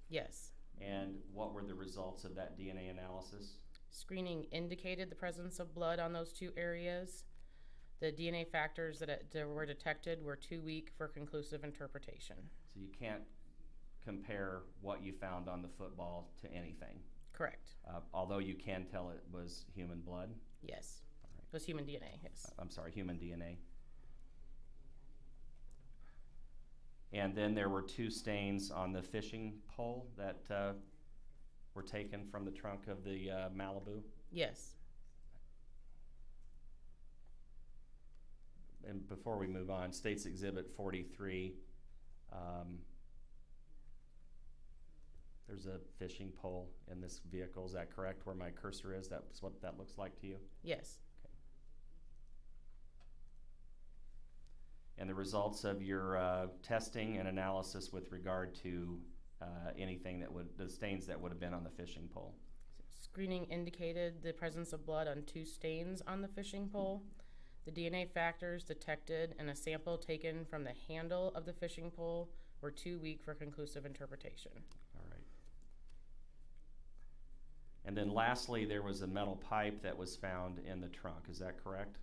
Speaker 10: Yes.
Speaker 6: And what were the results of that DNA analysis?
Speaker 10: Screening indicated the presence of blood on those 2 areas. The DNA factors that were detected were too weak for conclusive interpretation.
Speaker 6: So you can't compare what you found on the football to anything.
Speaker 10: Correct.
Speaker 6: Although you can tell it was human blood.
Speaker 10: Yes. It was human DNA, yes.
Speaker 6: I'm sorry, human DNA. And then there were 2 stains on the fishing pole that were taken from the trunk of the Malibu.
Speaker 10: Yes.
Speaker 6: And before we move on, State's Exhibit 43, there's a fishing pole in this vehicle, is that correct? Where my cursor is, that's what that looks like to you?
Speaker 10: Yes.
Speaker 6: Okay. And the results of your testing and analysis with regard to anything that the stains that would have been on the fishing pole?
Speaker 10: Screening indicated the presence of blood on 2 stains on the fishing pole. The DNA factors detected in a sample taken from the handle of the fishing pole were too weak for conclusive interpretation.
Speaker 6: All right. And then lastly, there was a metal pipe that was found in the trunk. Is that correct?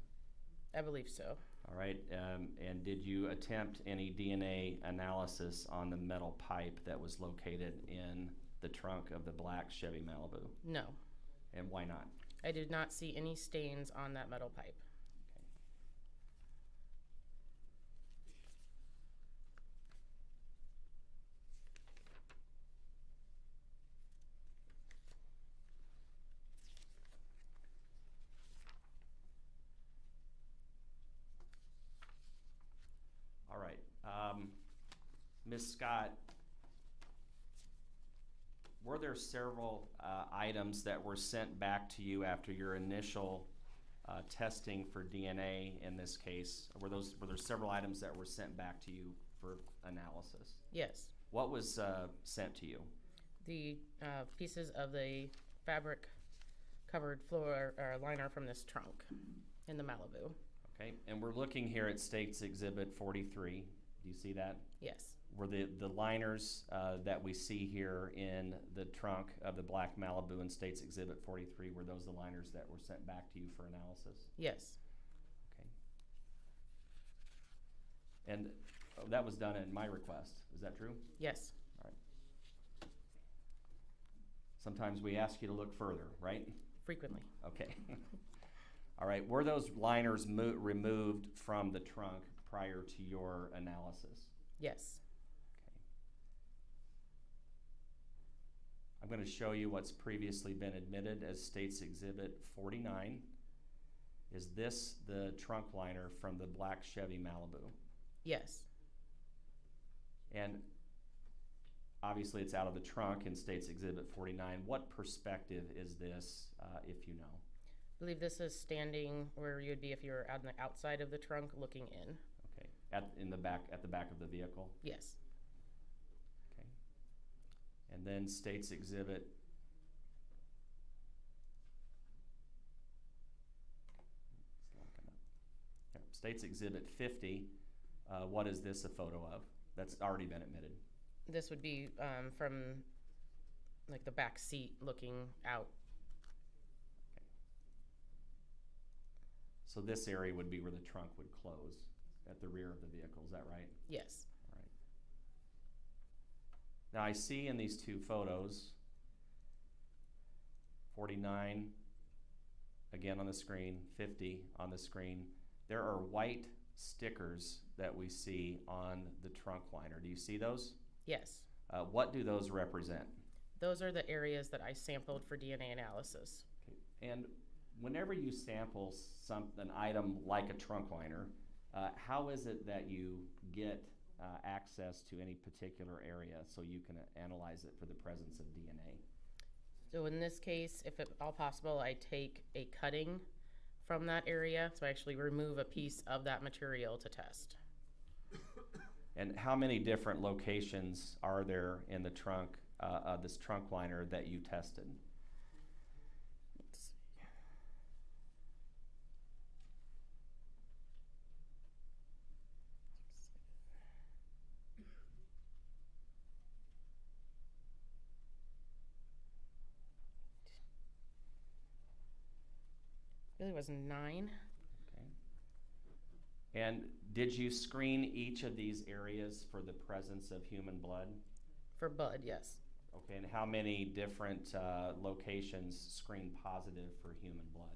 Speaker 10: I believe so.
Speaker 6: All right. And did you attempt any DNA analysis on the metal pipe that was located in the trunk of the black Chevy Malibu?
Speaker 10: No.
Speaker 6: And why not?
Speaker 10: I did not see any stains on that metal pipe.
Speaker 6: All right. Ms. Scott, were there several items that were sent back to you after your initial testing for DNA in this case? Were there several items that were sent back to you for analysis?
Speaker 10: Yes.
Speaker 6: What was sent to you?
Speaker 10: The pieces of the fabric covered floor or liner from this trunk in the Malibu.
Speaker 6: Okay, and we're looking here at State's Exhibit 43. Do you see that?
Speaker 10: Yes.
Speaker 6: Were the liners that we see here in the trunk of the black Malibu in State's Exhibit 43, were those the liners that were sent back to you for analysis?
Speaker 10: Yes.
Speaker 6: Okay. And that was done at my request. Is that true?
Speaker 10: Yes.
Speaker 6: All right. Sometimes we ask you to look further, right?
Speaker 10: Frequently.
Speaker 6: Okay. All right. Were those liners removed from the trunk prior to your analysis?
Speaker 10: Yes.
Speaker 6: Okay. I'm going to show you what's previously been admitted as State's Exhibit 49. Is this the trunk liner from the black Chevy Malibu?
Speaker 10: Yes.
Speaker 6: And obviously it's out of the trunk in State's Exhibit 49. What perspective is this, if you know?
Speaker 10: I believe this is standing where you'd be if you were out on the outside of the trunk looking in.
Speaker 6: Okay, at the back of the vehicle?
Speaker 10: Yes.
Speaker 6: Okay. And then State's Exhibit. State's Exhibit 50. What is this a photo of? That's already been admitted.
Speaker 10: This would be from like the back seat looking out.
Speaker 6: Okay. So this area would be where the trunk would close at the rear of the vehicle. Is that right?
Speaker 10: Yes.
Speaker 6: All right. Now I see in these 2 photos, 49 again on the screen, 50 on the screen. There are white stickers that we see on the trunk liner. Do you see those?
Speaker 10: Yes.
Speaker 6: What do those represent?
Speaker 10: Those are the areas that I sampled for DNA analysis.
Speaker 6: Okay. And whenever you sample an item like a trunk liner, how is it that you get access to any particular area so you can analyze it for the presence of DNA?
Speaker 10: So in this case, if at all possible, I take a cutting from that area. So I actually remove a piece of that material to test.
Speaker 6: And how many different locations are there in the trunk, of this trunk liner that you tested?
Speaker 10: Let's see. Really was 9.
Speaker 6: Okay. And did you screen each of these areas for the presence of human blood?
Speaker 10: For blood, yes.
Speaker 6: Okay, and how many different locations screened positive for human blood?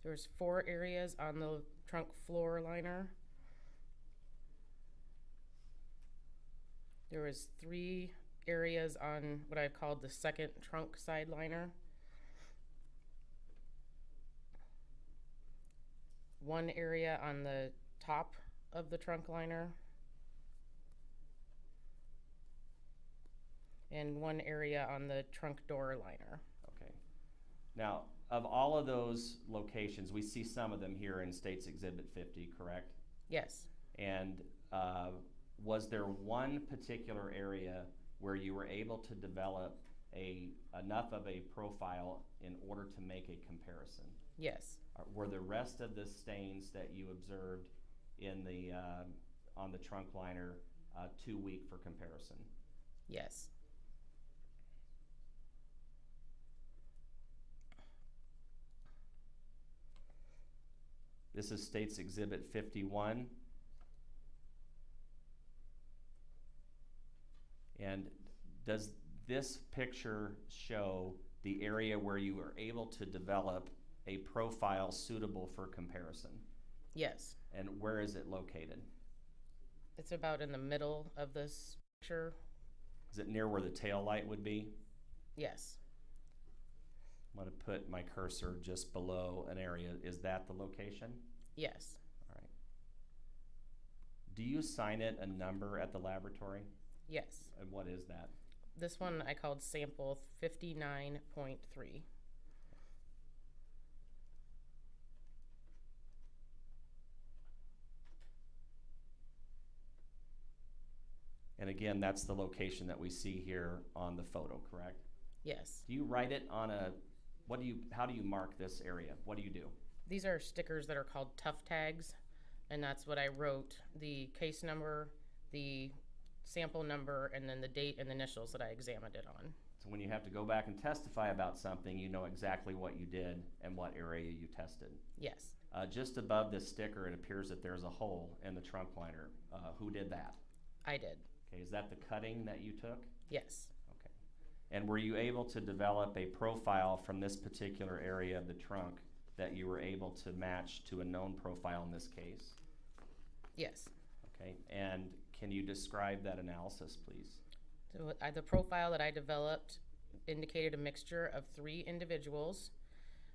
Speaker 10: There was 4 areas on the trunk floor liner. There was 3 areas on what I called the second trunk side liner. 1 area on the top of the trunk liner. And 1 area on the trunk door liner.
Speaker 6: Okay. Now, of all of those locations, we see some of them here in State's Exhibit 50, correct?
Speaker 10: Yes.
Speaker 6: And was there one particular area where you were able to develop enough of a profile in order to make a comparison?
Speaker 10: Yes.
Speaker 6: Were the rest of the stains that you observed in the on the trunk liner too weak for comparison?
Speaker 10: Yes.
Speaker 6: This is State's Exhibit 51. And does this picture show the area where you were able to develop a profile suitable for comparison?
Speaker 10: Yes.
Speaker 6: And where is it located?
Speaker 10: It's about in the middle of this picture.
Speaker 6: Is it near where the tail light would be?
Speaker 10: Yes.
Speaker 6: I'm going to put my cursor just below an area. Is that the location?
Speaker 10: Yes.
Speaker 6: All right. Do you assign it a number at the laboratory?
Speaker 10: Yes.
Speaker 6: And what is that?
Speaker 10: This one I called sample 59.3.
Speaker 6: And again, that's the location that we see here on the photo, correct?
Speaker 10: Yes.
Speaker 6: Do you write it on a, how do you mark this area? What do you do?
Speaker 10: These are stickers that are called tough tags, and that's what I wrote, the case number, the sample number, and then the date and the initials that I examined it on.
Speaker 6: So when you have to go back and testify about something, you know exactly what you did and what area you tested.
Speaker 10: Yes.
Speaker 6: Just above this sticker, it appears that there's a hole in the trunk liner. Who did that?
Speaker 10: I did.
Speaker 6: Okay, is that the cutting that you took?
Speaker 10: Yes.
Speaker 6: Okay. And were you able to develop a profile from this particular area of the trunk that you were able to match to a known profile in this case?
Speaker 10: Yes.
Speaker 6: Okay, and can you describe that analysis, please?
Speaker 10: So the profile that I developed indicated a mixture of 3 individuals.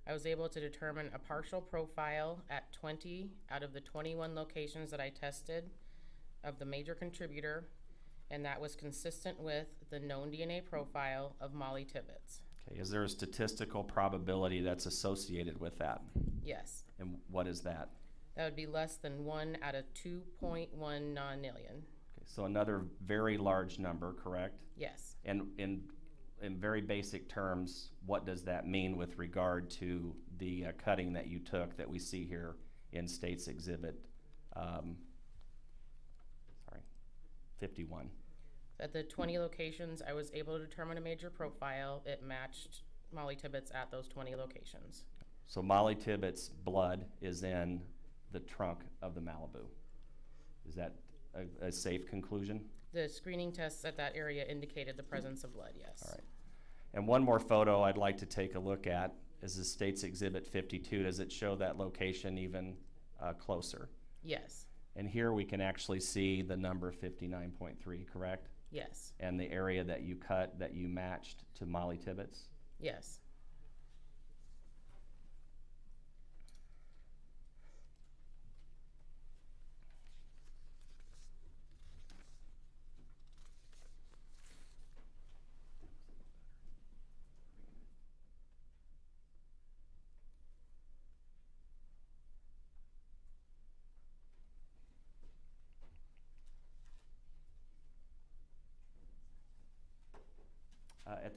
Speaker 10: I was able to determine a partial profile at 20 out of the 21 locations that I tested of the major contributor, and that was consistent with the known DNA profile of Mollie Tibbetts.
Speaker 6: Okay, is there a statistical probability that's associated with that?
Speaker 10: Yes.
Speaker 6: And what is that?
Speaker 10: That would be less than 1 out of 2.1 non-million.
Speaker 6: Okay, so another very large number, correct?
Speaker 10: Yes.
Speaker 6: And in very basic terms, what does that mean with regard to the cutting that you took that we see here in State's Exhibit 51?
Speaker 10: At the 20 locations, I was able to determine a major profile. It matched Mollie Tibbetts at those 20 locations.
Speaker 6: So Mollie Tibbetts' blood is in the trunk of the Malibu. Is that a safe conclusion?
Speaker 10: The screening tests at that area indicated the presence of blood, yes.
Speaker 6: All right. And one more photo I'd like to take a look at is the State's Exhibit 52. Does it show that location even closer?
Speaker 10: Yes.
Speaker 6: And here we can actually see the number 59.3, correct?
Speaker 10: Yes.
Speaker 6: And the area that you cut that you matched to Mollie Tibbetts?
Speaker 10: Yes.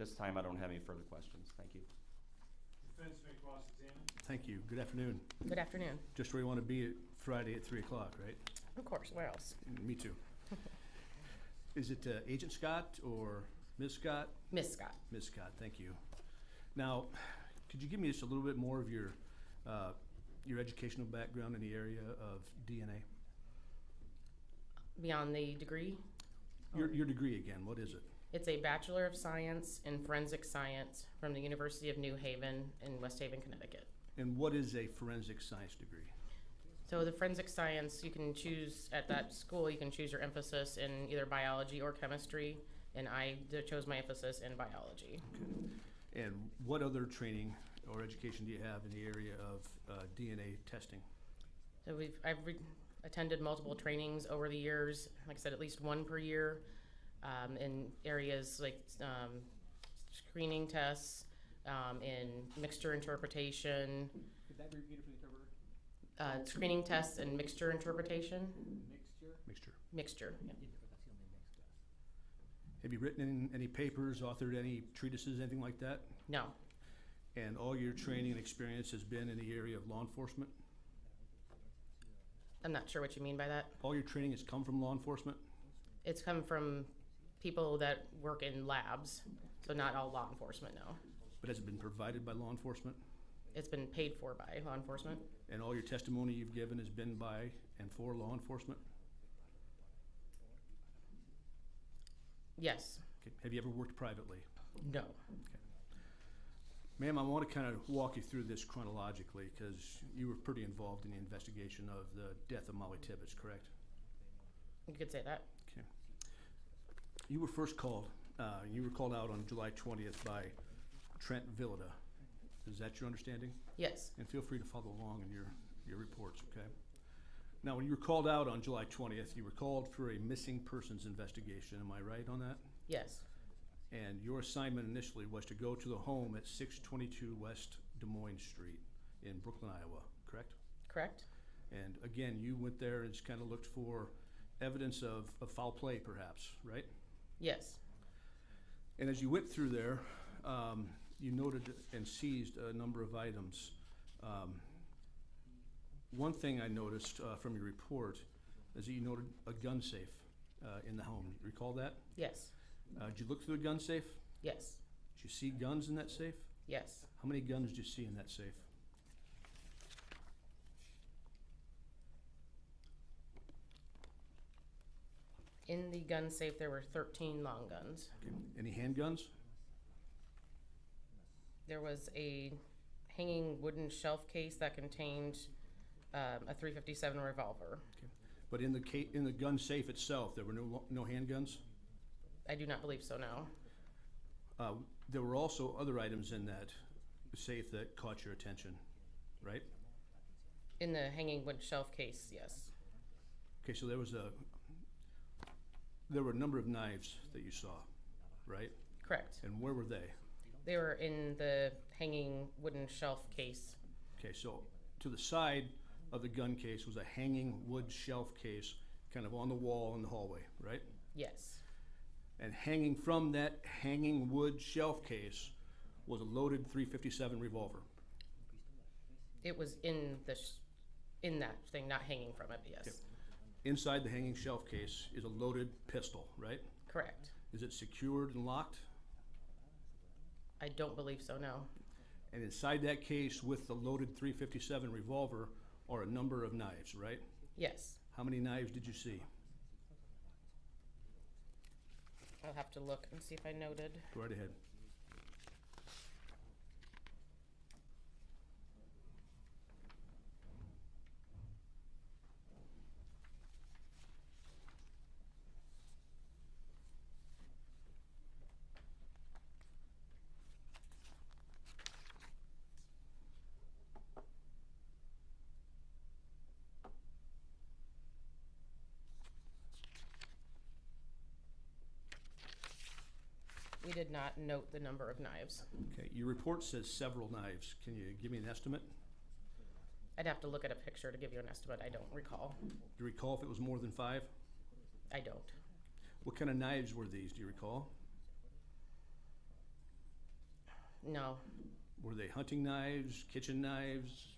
Speaker 6: this time, I don't have any further questions. Thank you.
Speaker 2: Defense may cross-examine.
Speaker 11: Thank you. Good afternoon.
Speaker 10: Good afternoon.
Speaker 11: Just where you want to be Friday at 3 o'clock, right?
Speaker 10: Of course, where else?
Speaker 11: Me too. Is it Agent Scott or Ms. Scott?
Speaker 10: Miss Scott.
Speaker 11: Ms. Scott, thank you. Now, could you give me just a little bit more of your educational background in the area of DNA?
Speaker 10: Beyond the degree,
Speaker 11: Your degree again, what is it?
Speaker 10: it's a Bachelor of Science in Forensic Science from the University of New Haven in West Haven, Connecticut.
Speaker 11: And what is a forensic science degree?
Speaker 10: So the forensic science, you can choose at that school, you can choose your emphasis in either biology or chemistry, and I chose my emphasis in biology.
Speaker 11: Okay. And what other training or education do you have in the area of DNA testing?
Speaker 10: So I've attended multiple trainings over the years, like I said, at least one per year, in areas like screening tests, in mixture interpretation.
Speaker 11: Could that be repeated for the interpreter?
Speaker 10: Screening tests and mixture interpretation.
Speaker 11: Mixture.
Speaker 10: Mixture, yeah.
Speaker 11: Have you written any papers, authored any treatises, anything like that?
Speaker 10: No,
Speaker 11: And all your training and experience has been in the area of law enforcement?
Speaker 10: I'm not sure what you mean by that.
Speaker 11: All your training has come from law enforcement?
Speaker 10: It's come from people that work in labs, so not all law enforcement, no.
Speaker 11: But has it been provided by law enforcement?
Speaker 10: It's been paid for by law enforcement.
Speaker 11: And all your testimony you've given has been by and for law enforcement?
Speaker 10: Yes,
Speaker 11: Okay. Have you ever worked privately?
Speaker 10: no.
Speaker 11: Ma'am, I want to kind of walk you through this chronologically because you were pretty involved in the investigation of the death of Mollie Tibbetts, correct?
Speaker 10: You could say that.
Speaker 11: Okay. You were first called, you were called out on July 20th by Trent Villada. Is that your understanding?
Speaker 10: Yes,
Speaker 11: And feel free to follow along in your reports, okay? Now, when you were called out on July 20th, you were called for a missing persons investigation. Am I right on that?
Speaker 10: yes,
Speaker 11: And your assignment initially was to go to the home at 622 West Des Moines Street in Brooklyn, Iowa, correct?
Speaker 10: correct?
Speaker 11: And again, you went there and just kind of looked for evidence of foul play, perhaps, right?
Speaker 10: Yes,
Speaker 11: And as you went through there, you noted and seized a number of items. One thing I noticed from your report is that you noted a gun safe in the home. Recall that?
Speaker 10: yes,
Speaker 11: Did you look through the gun safe?
Speaker 10: yes,
Speaker 11: Did you see guns in that safe?
Speaker 10: yes.
Speaker 11: How many guns did you see in that safe?
Speaker 10: In the gun safe, there were 13 long guns.
Speaker 11: Okay. Any handguns?
Speaker 10: There was a hanging wooden shelf case that contained a .357 revolver.
Speaker 11: Okay. But in the gun safe itself, there were no handguns?
Speaker 10: I do not believe so, no.
Speaker 11: There were also other items in that safe that caught your attention, right?
Speaker 10: In the hanging wood shelf case, yes.
Speaker 11: Okay, so there were a number of knives that you saw, right?
Speaker 10: Correct.
Speaker 11: And where were they?
Speaker 10: They were in the hanging wooden shelf case.
Speaker 11: Okay, so to the side of the gun case was a hanging wood shelf case kind of on the wall in the hallway, right?
Speaker 10: Yes,
Speaker 11: And hanging from that hanging wood shelf case was a loaded .357 revolver.
Speaker 10: it was in that thing, not hanging from it, yes.
Speaker 11: Yep. Inside the hanging shelf case is a loaded pistol, right?
Speaker 10: Correct.
Speaker 11: Is it secured and locked?
Speaker 10: I don't believe so, no.
Speaker 11: And inside that case with the loaded .357 revolver are a number of knives, right?
Speaker 10: Yes,
Speaker 11: How many knives did you see?
Speaker 10: I'll have to look and see if I noted.
Speaker 11: Go right ahead.
Speaker 10: We did not note the number of knives.
Speaker 11: Okay, your report says several knives. Can you give me an estimate?
Speaker 10: I'd have to look at a picture to give you an estimate. I don't recall.
Speaker 11: Do you recall if it was more than 5?
Speaker 10: I don't.
Speaker 11: What kind of knives were these? Do you recall?
Speaker 10: No,
Speaker 11: Were they hunting knives, kitchen knives,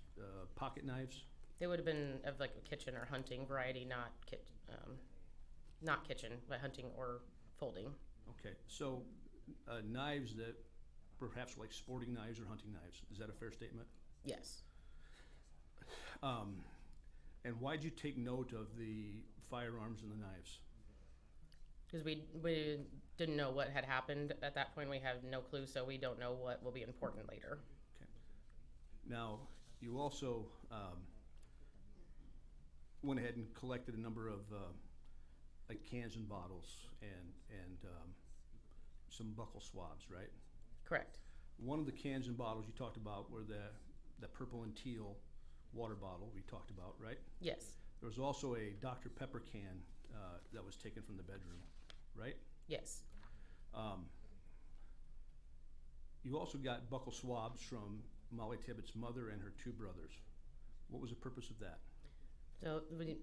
Speaker 11: pocket knives?
Speaker 10: they would have been of like a kitchen or hunting variety, not kitchen, but hunting or folding.
Speaker 11: Okay, so knives that perhaps like sporting knives or hunting knives, is that a fair statement?
Speaker 10: Yes.
Speaker 11: And why'd you take note of the firearms and the knives?
Speaker 10: Because we didn't know what had happened at that point. We have no clue, so we don't know what will be important later.
Speaker 11: Okay. Now, you also went ahead and collected a number of like cans and bottles and some buccal swabs, right?
Speaker 10: Correct.
Speaker 11: One of the cans and bottles you talked about were the purple and teal water bottle we talked about, right?
Speaker 10: Yes.
Speaker 11: There was also a Dr. Pepper can that was taken from the bedroom, right?
Speaker 10: Yes.
Speaker 11: You also got buccal swabs from Mollie Tibbetts' mother and her two brothers. What was the purpose of that?
Speaker 10: So we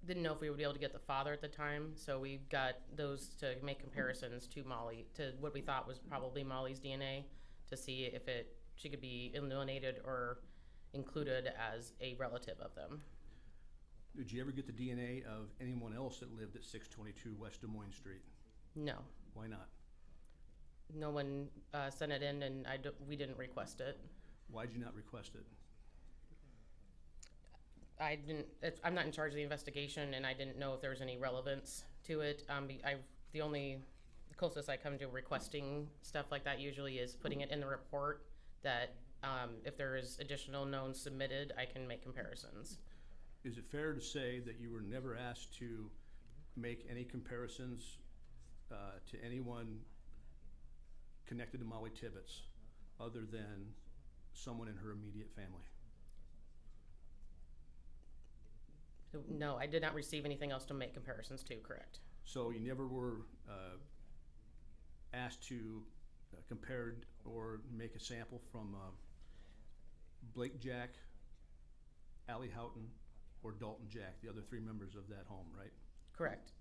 Speaker 10: didn't know if we would be able to get the father at the time, so we got those to make comparisons to Mollie, to what we thought was probably Mollie's DNA, to see if she could be eliminated or included as a relative of them.
Speaker 11: Did you ever get the DNA of anyone else that lived at 622 West Des Moines Street?
Speaker 10: No.
Speaker 11: Why not?
Speaker 10: No one sent it in, and we didn't request it.
Speaker 11: Why'd you not request it?
Speaker 10: I'm not in charge of the investigation, and I didn't know if there was any relevance to it. The closest I come to requesting stuff like that usually is putting it in the report that if there is additional knowns submitted, I can make comparisons.
Speaker 11: Is it fair to say that you were never asked to make any comparisons to anyone connected to Mollie Tibbetts other than someone in her immediate family?
Speaker 10: No, I did not receive anything else to make comparisons to, correct?
Speaker 11: So you never were asked to compare or make a sample from Blake Jack, Allie Houghton, or Dalton Jack, the other three members of that home, right?
Speaker 10: Correct.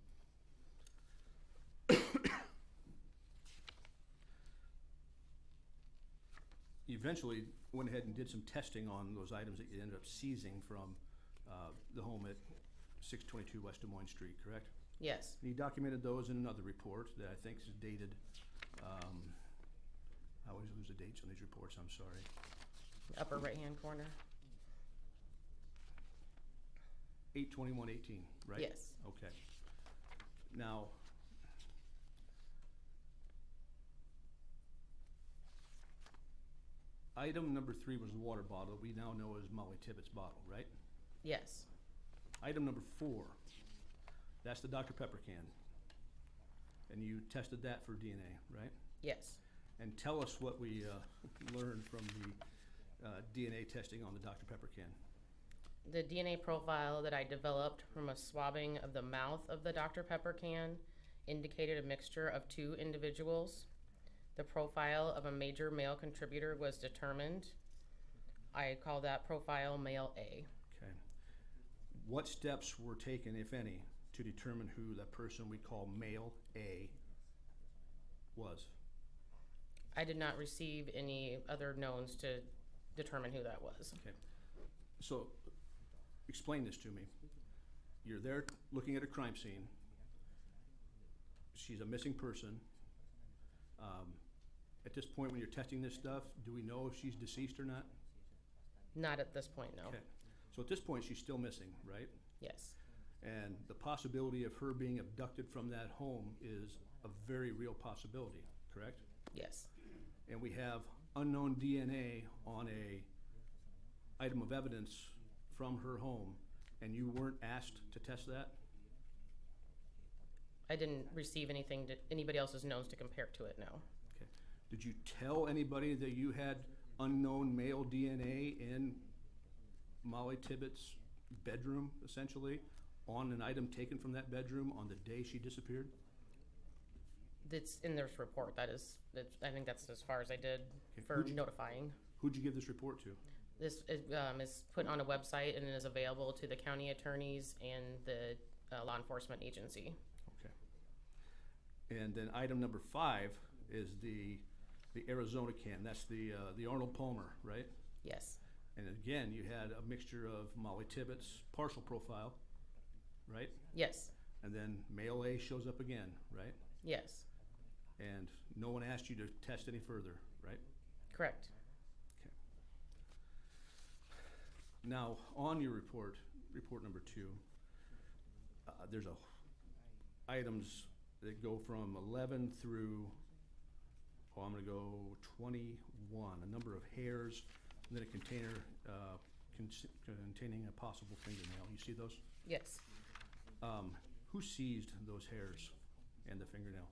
Speaker 11: You eventually went ahead and did some testing on those items that you ended up seizing from the home at 622 West Des Moines Street, correct?
Speaker 10: Yes.
Speaker 11: And you documented those in another report that I think is dated, I always lose the dates on these reports, I'm sorry.
Speaker 10: Upper right-hand corner.
Speaker 11: 8/21/18, right?
Speaker 10: Yes.
Speaker 11: Okay. Now, item number 3 was the water bottle we now know as Mollie Tibbetts' bottle, right?
Speaker 10: Yes.
Speaker 11: Item number 4, that's the Dr. Pepper can. And you tested that for DNA, right?
Speaker 10: Yes.
Speaker 11: And tell us what we learned from the DNA testing on the Dr. Pepper can.
Speaker 10: The DNA profile that I developed from a swabbing of the mouth of the Dr. Pepper can indicated a mixture of 2 individuals. The profile of a major male contributor was determined. I call that profile male A.
Speaker 11: Okay. What steps were taken, if any, to determine who the person we call male A was?
Speaker 10: I did not receive any other knowns to determine who that was.
Speaker 11: Okay. So, explain this to me. You're there looking at a crime scene. She's a missing person. At this point, when you're testing this stuff, do we know if she's deceased or not?
Speaker 10: Not at this point, no.
Speaker 11: Okay. So at this point, she's still missing, right?
Speaker 10: Yes.
Speaker 11: And the possibility of her being abducted from that home is a very real possibility, correct?
Speaker 10: Yes.
Speaker 11: And we have unknown DNA on a item of evidence from her home, and you weren't asked to test that?
Speaker 10: I didn't receive anybody else's knowns to compare to it, no.
Speaker 11: Okay. Did you tell anybody that you had unknown male DNA in Mollie Tibbetts' bedroom, essentially, on an item taken from that bedroom on the day she disappeared?
Speaker 10: It's in this report. I think that's as far as I did
Speaker 11: Okay.
Speaker 10: for notifying.
Speaker 11: Who'd you give this report to?
Speaker 10: This is put on a website and is available to the county attorneys and the law enforcement agency.
Speaker 11: Okay. And then item number 5 is the the Arizona can, that's the Arnold Palmer, right?
Speaker 10: Yes.
Speaker 11: And again, you had a mixture of Mollie Tibbetts, partial profile, right?
Speaker 10: Yes.
Speaker 11: And then male A shows up again, right?
Speaker 10: Yes.
Speaker 11: And no one asked you to test any further, right?
Speaker 10: Correct.
Speaker 11: Okay. Now, on your report number 2, there's items that go from 11 through, I'm gonna go 21, a number of hairs, and then a container containing a possible fingernail. You see those?
Speaker 10: Yes.
Speaker 11: Who seized those hairs and the fingernail?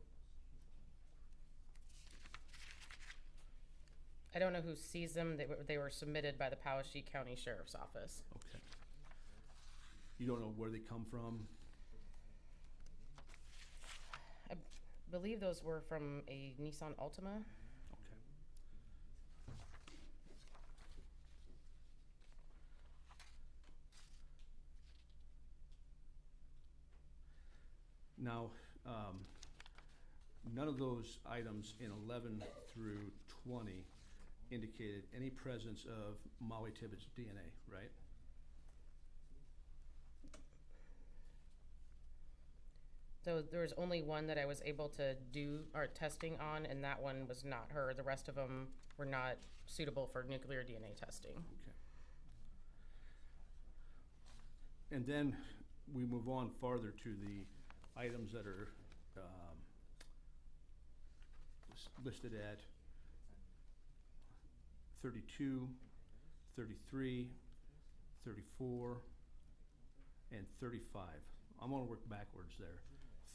Speaker 10: I don't know who sees them. They were submitted by the Powashik County Sheriff's Office.
Speaker 11: Okay. You don't know where they come from?
Speaker 10: I believe those were from a Nissan Altima.
Speaker 11: Okay. Now, none of those items in 11 through 20 indicated any presence of Mollie Tibbetts' DNA, right?
Speaker 10: So there was only one that I was able to do our testing on, and that one was not her. The rest of them were not suitable for nuclear DNA testing.
Speaker 11: Okay. And then we move on farther to the items that are listed at 32, 33, 34, and 35. I'm gonna work backwards there.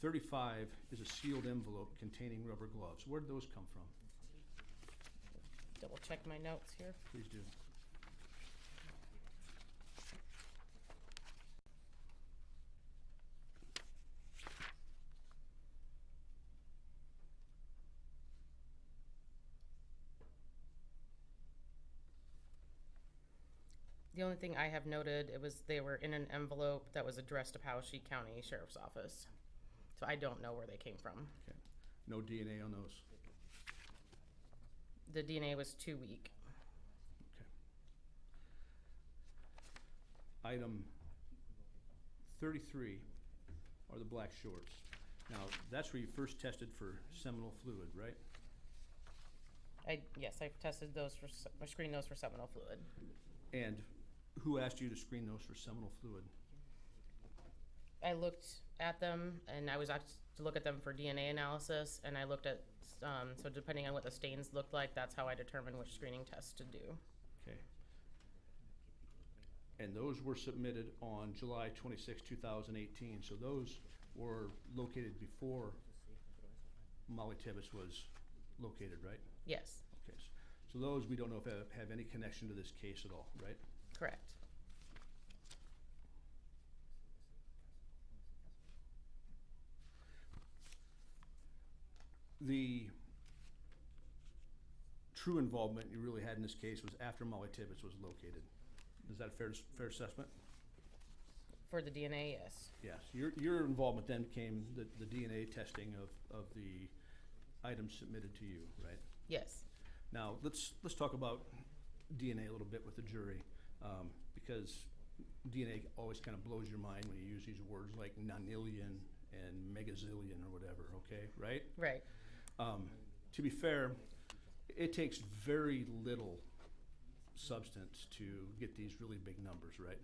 Speaker 11: 35 is a sealed envelope containing rubber gloves. Where did those come from?
Speaker 10: Double check my notes here.
Speaker 11: Please do.
Speaker 10: The only thing I have noted, they were in an envelope that was addressed to Powashik County Sheriff's Office. So I don't know where they came from.
Speaker 11: Okay. No DNA on those.
Speaker 10: The DNA was too weak.
Speaker 11: Okay. Item 33 are the black shorts. Now, that's where you first tested for seminal fluid, right?
Speaker 10: Yes, I've tested those I screened those for seminal fluid.
Speaker 11: And who asked you to screen those for seminal fluid?
Speaker 10: I looked at them, and I was asked to look at them for DNA analysis, and I looked at, so depending on what the stains looked like, that's how I determined which screening test to do.
Speaker 11: Okay. And those were submitted on July 26, 2018, so those were located before Mollie Tibbetts was located, right?
Speaker 10: Yes.
Speaker 11: Okay, so those we don't know if have any connection to this case at all, right?
Speaker 10: Correct.
Speaker 11: The true involvement you really had in this case was after Mollie Tibbetts was located. Is that a fair assessment?
Speaker 10: For the DNA, yes.
Speaker 11: Yes. Your involvement then came the DNA testing of the items submitted to you, right?
Speaker 10: Yes.
Speaker 11: Now let's talk about DNA a little bit with the jury, because DNA always kind of blows your mind when you use these words like nonillion and megazillion or whatever. Okay, right?
Speaker 10: Right.
Speaker 11: To be fair, it takes very little substance to get these really big numbers, right?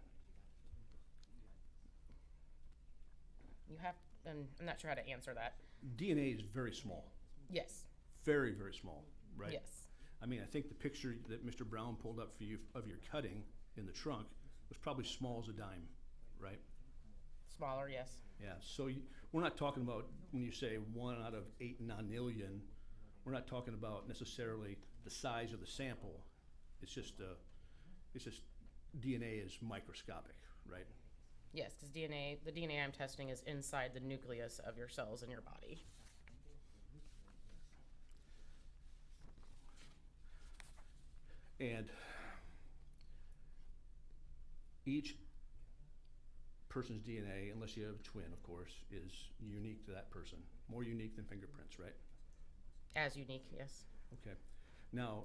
Speaker 10: You have, and I'm not sure how to answer that.
Speaker 11: DNA is very small.
Speaker 10: Yes.
Speaker 11: Very, very small, right?
Speaker 10: Yes.
Speaker 11: I mean, I think the picture that Mr. Brown pulled up for you of your cutting in the trunk was probably small as a dime, right?
Speaker 10: Smaller, yes.
Speaker 11: Yeah, so we're not talking about, when you say 1 out of 8 nonillion, we're not talking about necessarily the size of the sample. It's just DNA is microscopic, right?
Speaker 10: Yes, because the DNA I'm testing is inside the nucleus of your cells in your body.
Speaker 11: And each person's DNA, unless you have a twin, of course, is unique to that person. More unique than fingerprints, right?
Speaker 10: As unique, yes.
Speaker 11: Okay. Now,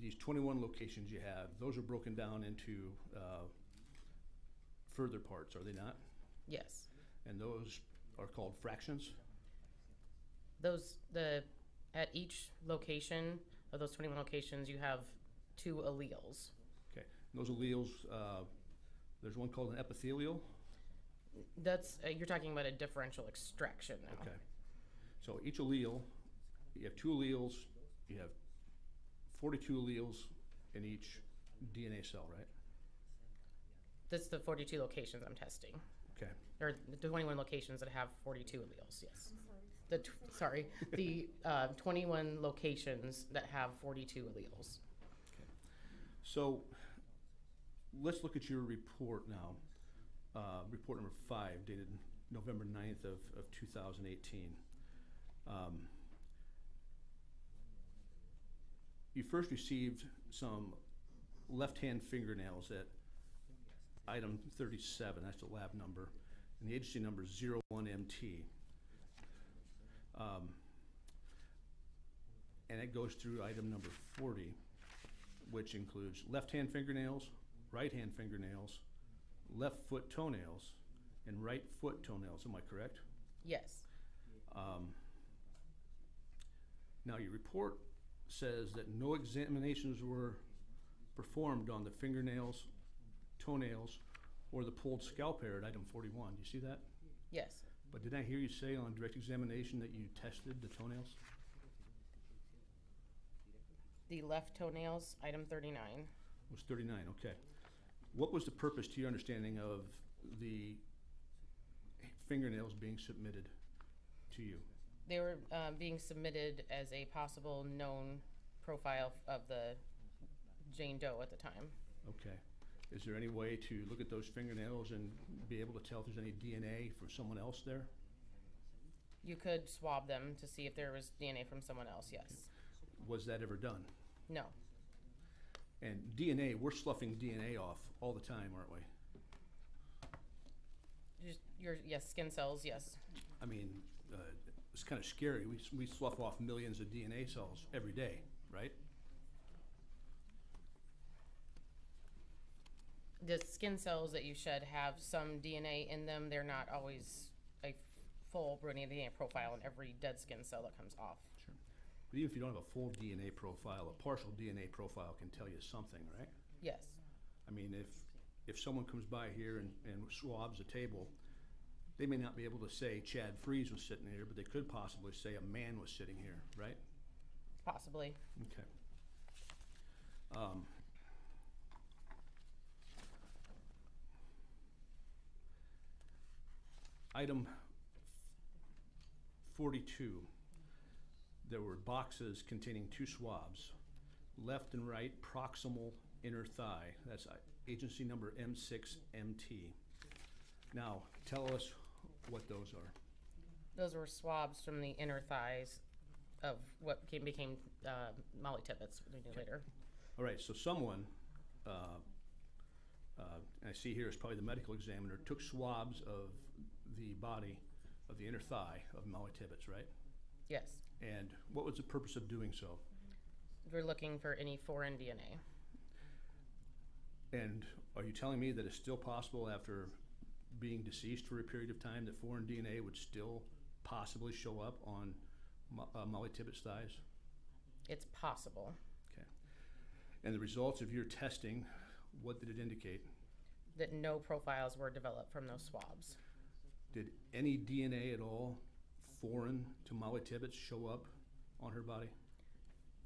Speaker 11: these 21 locations you have, those are broken down into further parts, are they not?
Speaker 10: Yes.
Speaker 11: And those are called fractions?
Speaker 10: At each location of those 21 locations, you have 2 alleles.
Speaker 11: Okay. And those alleles, there's one called an epithelial?
Speaker 10: That's, you're talking about a differential extraction now.
Speaker 11: Okay. So each allele, you have 2 alleles, you have 42 alleles in each DNA cell, right?
Speaker 10: That's the 42 locations I'm testing.
Speaker 11: Okay.
Speaker 10: Or the 21 locations that have 42 alleles, yes. The 21 locations that have 42 alleles.
Speaker 11: Okay. So let's look at your report now. Report number 5, dated November 9th of 2018. You first received some left-hand fingernails at item 37, that's the lab number, and the agency number is 01MT. And it goes through item number 40, which includes left-hand fingernails, right-hand fingernails, left foot toenails, and right foot toenails. Am I correct?
Speaker 10: Yes.
Speaker 11: Now, your report says that no examinations were performed on the fingernails, toenails, or the pulled scalp hair at item 41. Do you see that?
Speaker 10: Yes.
Speaker 11: But did I hear you say on direct examination that you tested the toenails?
Speaker 10: The left toenails, item 39.
Speaker 11: Was 39, okay. What was the purpose, to your understanding, of the fingernails being submitted to you?
Speaker 10: They were being submitted as a possible known profile of the Jane Doe at the time.
Speaker 11: Okay. Is there any way to look at those fingernails and be able to tell if there's any DNA from someone else there?
Speaker 10: You could swab them to see if there was DNA from someone else, yes.
Speaker 11: Was that ever done?
Speaker 10: No.
Speaker 11: And DNA, we're sloughing DNA off all the time, aren't we?
Speaker 10: Yes, skin cells, yes.
Speaker 11: I mean, it's kind of scary. We slough off millions of DNA cells every day, right?
Speaker 10: The skin cells that you shed have some DNA in them. They're not always a full DNA profile in every dead skin cell that comes off.
Speaker 11: Sure. But even if you don't have a full DNA profile, a partial DNA profile can tell you something, right?
Speaker 10: Yes.
Speaker 11: I mean, if someone comes by here and swabs a table, they may not be able to say Chad Freeze was sitting here, but they could possibly say a man was sitting here, right?
Speaker 10: Possibly.
Speaker 11: Okay. Item 42, there were boxes containing 2 swabs, left and right proximal inner thigh. That's agency number M6MT. Now, tell us what those are.
Speaker 10: Those were swabs from the inner thighs of what became Mollie Tibbetts later.
Speaker 11: All right, so someone, I see here is probably the medical examiner, took swabs of the body of the inner thigh of Mollie Tibbetts, right?
Speaker 10: Yes.
Speaker 11: And what was the purpose of doing so?
Speaker 10: We're looking for any foreign DNA.
Speaker 11: And are you telling me that it's still possible after being deceased for a period of time that foreign DNA would still possibly show up on Mollie Tibbetts' thighs?
Speaker 10: It's possible.
Speaker 11: Okay. And the results of your testing, what did it indicate?
Speaker 10: That no profiles were developed from those swabs.
Speaker 11: Did any DNA at all foreign to Mollie Tibbetts show up on her body?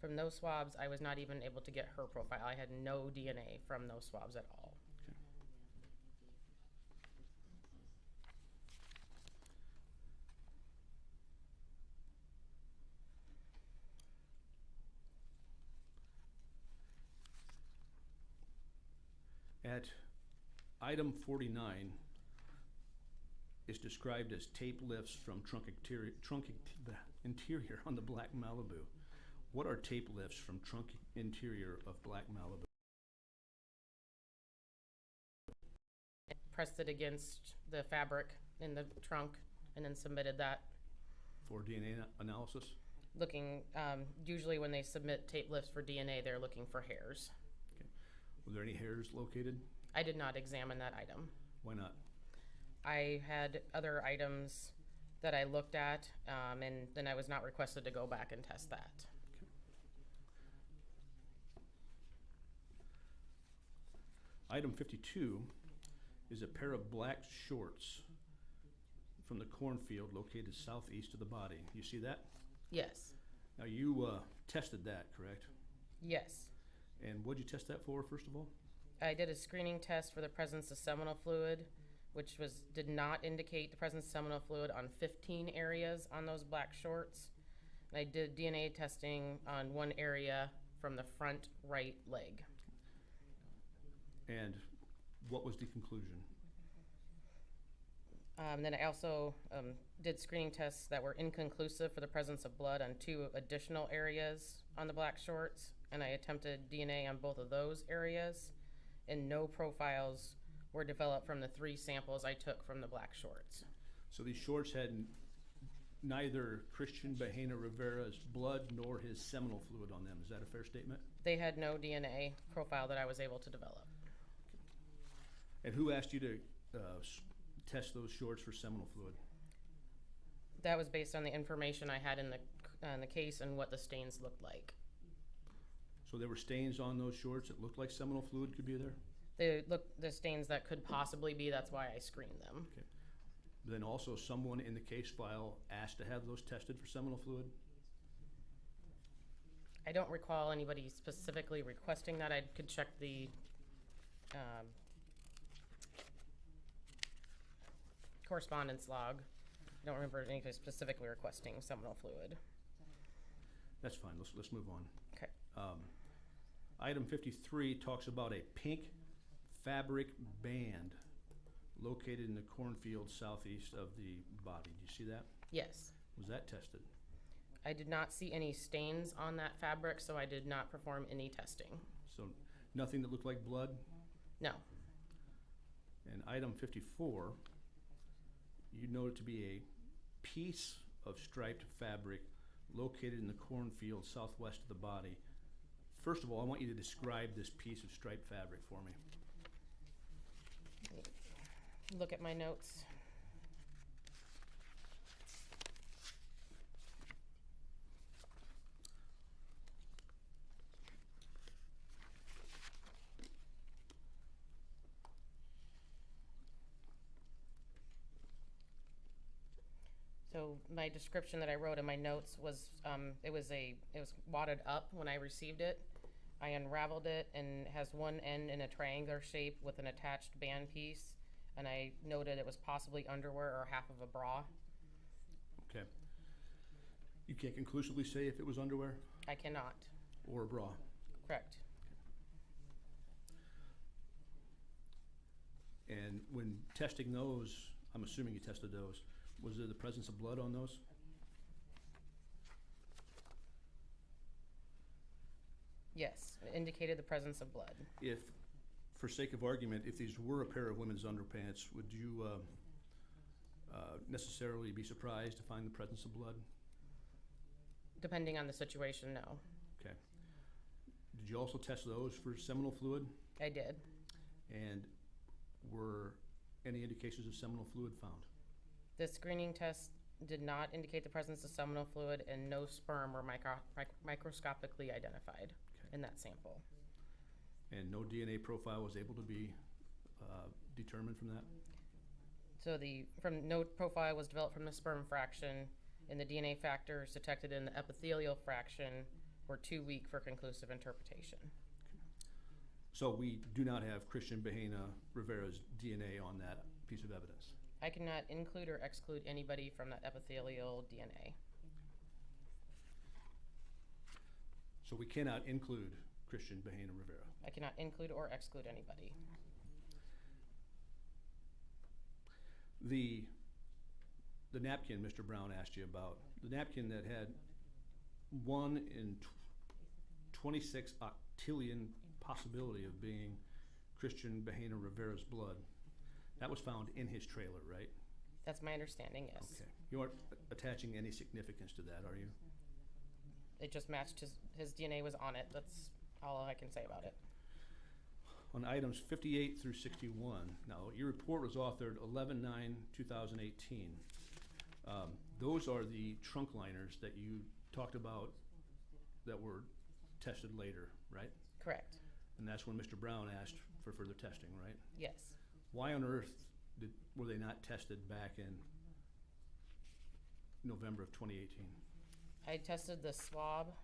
Speaker 10: From those swabs, I was not even able to get her profile. I had no DNA from those swabs at all.
Speaker 11: Okay. At item 49, is described as tape lifts from trunk interior on the black Malibu. What are tape lifts from trunk interior of black Malibu?
Speaker 10: Pressed it against the fabric in the trunk and then submitted that.
Speaker 11: For DNA analysis?
Speaker 10: looking, usually when they submit tape lifts for DNA, they're looking for hairs.
Speaker 11: Okay. Were there any hairs located?
Speaker 10: I did not examine that item.
Speaker 11: Why not?
Speaker 10: I had other items that I looked at, and then I was not requested to go back and test that.
Speaker 11: Item 52 is a pair of black shorts from the cornfield located southeast of the body. You see that?
Speaker 10: Yes.
Speaker 11: Now you tested that, correct?
Speaker 10: Yes.
Speaker 11: And what'd you test that for, first of all?
Speaker 10: I did a screening test for the presence of seminal fluid, which did not indicate the presence of seminal fluid on 15 areas on those black shorts. And I did DNA testing on one area from the front right leg.
Speaker 11: And what was the conclusion?
Speaker 10: Then I also did screening tests that were inconclusive for the presence of blood on 2 additional areas on the black shorts, and I attempted DNA on both of those areas, and no profiles were developed from the 3 samples I took from the black shorts.
Speaker 11: So these shorts had neither Cristhian Bahena Rivera's blood nor his seminal fluid on them. Is that a fair statement?
Speaker 10: They had no DNA profile that I was able to develop.
Speaker 11: And who asked you to test those shorts for seminal fluid?
Speaker 10: That was based on the information I had in the case and what the stains looked like.
Speaker 11: So there were stains on those shorts that looked like seminal fluid could be there?
Speaker 10: The stains that could possibly be, that's why I screened them.
Speaker 11: Okay. Then also someone in the case file asked to have those tested for seminal fluid?
Speaker 10: I don't recall anybody specifically requesting that. I could check the correspondence log. I don't remember anybody specifically requesting seminal fluid.
Speaker 11: That's fine. Let's move on.
Speaker 10: Okay.
Speaker 11: Item 53 talks about a pink fabric band located in the cornfield southeast of the body. Do you see that?
Speaker 10: Yes.
Speaker 11: Was that tested?
Speaker 10: I did not see any stains on that fabric, so I did not perform any testing.
Speaker 11: So nothing that looked like blood?
Speaker 10: No.
Speaker 11: And item 54, you note it to be a piece of striped fabric located in the cornfield southwest of the body. First of all, I want you to describe this piece of striped fabric for me.
Speaker 10: Look at my notes. So my description that I wrote in my notes was, it was wadded up when I received it. I unraveled it and it has one end in a triangular shape with an attached band piece, and I noted it was possibly underwear or half of a bra.
Speaker 11: Okay. You can't conclusively say if it was underwear?
Speaker 10: I cannot.
Speaker 11: Or a bra?
Speaker 10: Correct.
Speaker 11: And when testing those, I'm assuming you tested those, was there the presence of blood on those?
Speaker 10: Yes, it indicated the presence of blood.
Speaker 11: If, for sake of argument, if these were a pair of women's underpants, would you necessarily be surprised to find the presence of blood?
Speaker 10: Depending on the situation, no.
Speaker 11: Okay. Did you also test those for seminal fluid?
Speaker 10: I did.
Speaker 11: And were any indications of seminal fluid found?
Speaker 10: The screening test did not indicate the presence of seminal fluid, and no sperm were microscopically identified in that sample.
Speaker 11: And no DNA profile was able to be determined from that?
Speaker 10: So no profile was developed from the sperm fraction, and the DNA factors detected in the epithelial fraction were too weak for conclusive interpretation.
Speaker 11: So we do not have Cristhian Bahena Rivera's DNA on that piece of evidence?
Speaker 10: I cannot include or exclude anybody from that epithelial DNA.
Speaker 11: So we cannot include Cristhian Bahena Rivera?
Speaker 10: I cannot include or exclude anybody.
Speaker 11: The napkin Mr. Brown asked you about, the napkin that had 1 in 26 octillion possibility of being Cristhian Bahena Rivera's blood, that was found in his trailer, right?
Speaker 10: That's my understanding, yes.
Speaker 11: Okay. You aren't attaching any significance to that, are you?
Speaker 10: it just matched his DNA was on it. That's all I can say about it.
Speaker 11: On items 58 through 61, now your report was authored 11/9/2018. Those are the trunk liners that you talked about that were tested later, right?
Speaker 10: Correct.
Speaker 11: And that's when Mr. Brown asked for further testing, right?
Speaker 10: Yes.
Speaker 11: Why on earth were they not tested back in November of 2018?
Speaker 10: I tested the swab,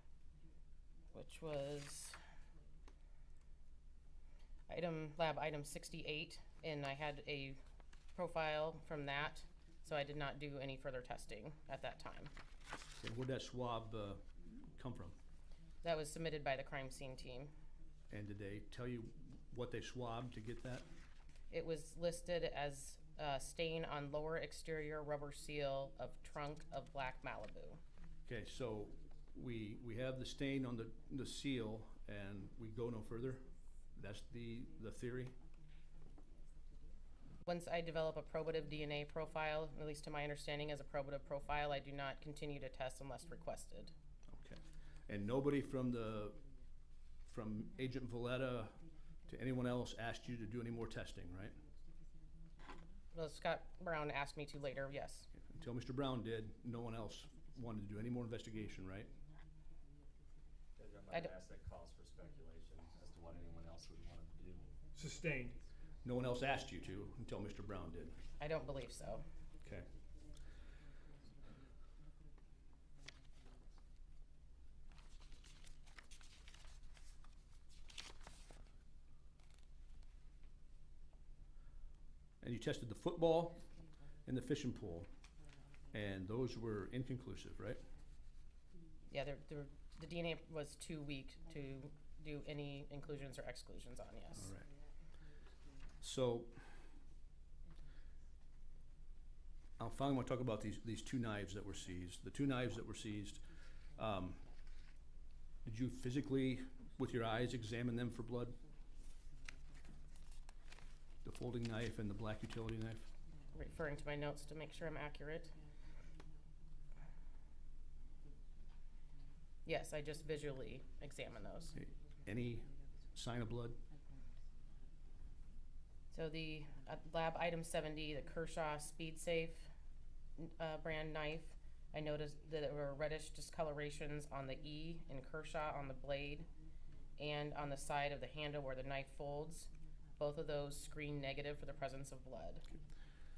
Speaker 10: which was lab item 68, and I had a profile from that, so I did not do any further testing at that time.
Speaker 11: And where'd that swab come from?
Speaker 10: That was submitted by the crime scene team.
Speaker 11: And did they tell you what they swabbed to get that?
Speaker 10: It was listed as stain on lower exterior rubber seal of trunk of black Malibu.
Speaker 11: Okay, so we have the stain on the seal and we go no further? That's the theory?
Speaker 10: Once I develop a probative DNA profile, at least to my understanding as a probative profile, I do not continue to test unless requested.
Speaker 11: Okay. And nobody from Agent Valletta to anyone else asked you to do any more testing, right?
Speaker 10: Well, Scott Brown asked me to later, yes.
Speaker 11: Until Mr. Brown did, no one else wanted to do any more investigation, right?
Speaker 6: I might ask that calls for speculation as to what anyone else would want to do.
Speaker 2: Sustained.
Speaker 11: No one else asked you to until Mr. Brown did.
Speaker 10: I don't believe so.
Speaker 11: Okay. And you tested the football and the fishing pool, and those were inconclusive, right?
Speaker 10: Yeah, the DNA was too weak to do any inclusions or exclusions on, yes.
Speaker 11: All right. So, I finally want to talk about these two knives that were seized. The two knives that were seized, did you physically, with your eyes, examine them for blood? The folding knife and the black utility knife?
Speaker 10: Referring to my notes to make sure I'm accurate. Yes, I just visually examine those.
Speaker 11: Okay. Any sign of blood?
Speaker 10: So the lab item 70, the Kershaw Speed Safe brand knife, I noticed that there were reddish discolorations on the E in Kershaw on the blade and on the side of the handle where the knife folds. Both of those screen negative for the presence of blood. Okay.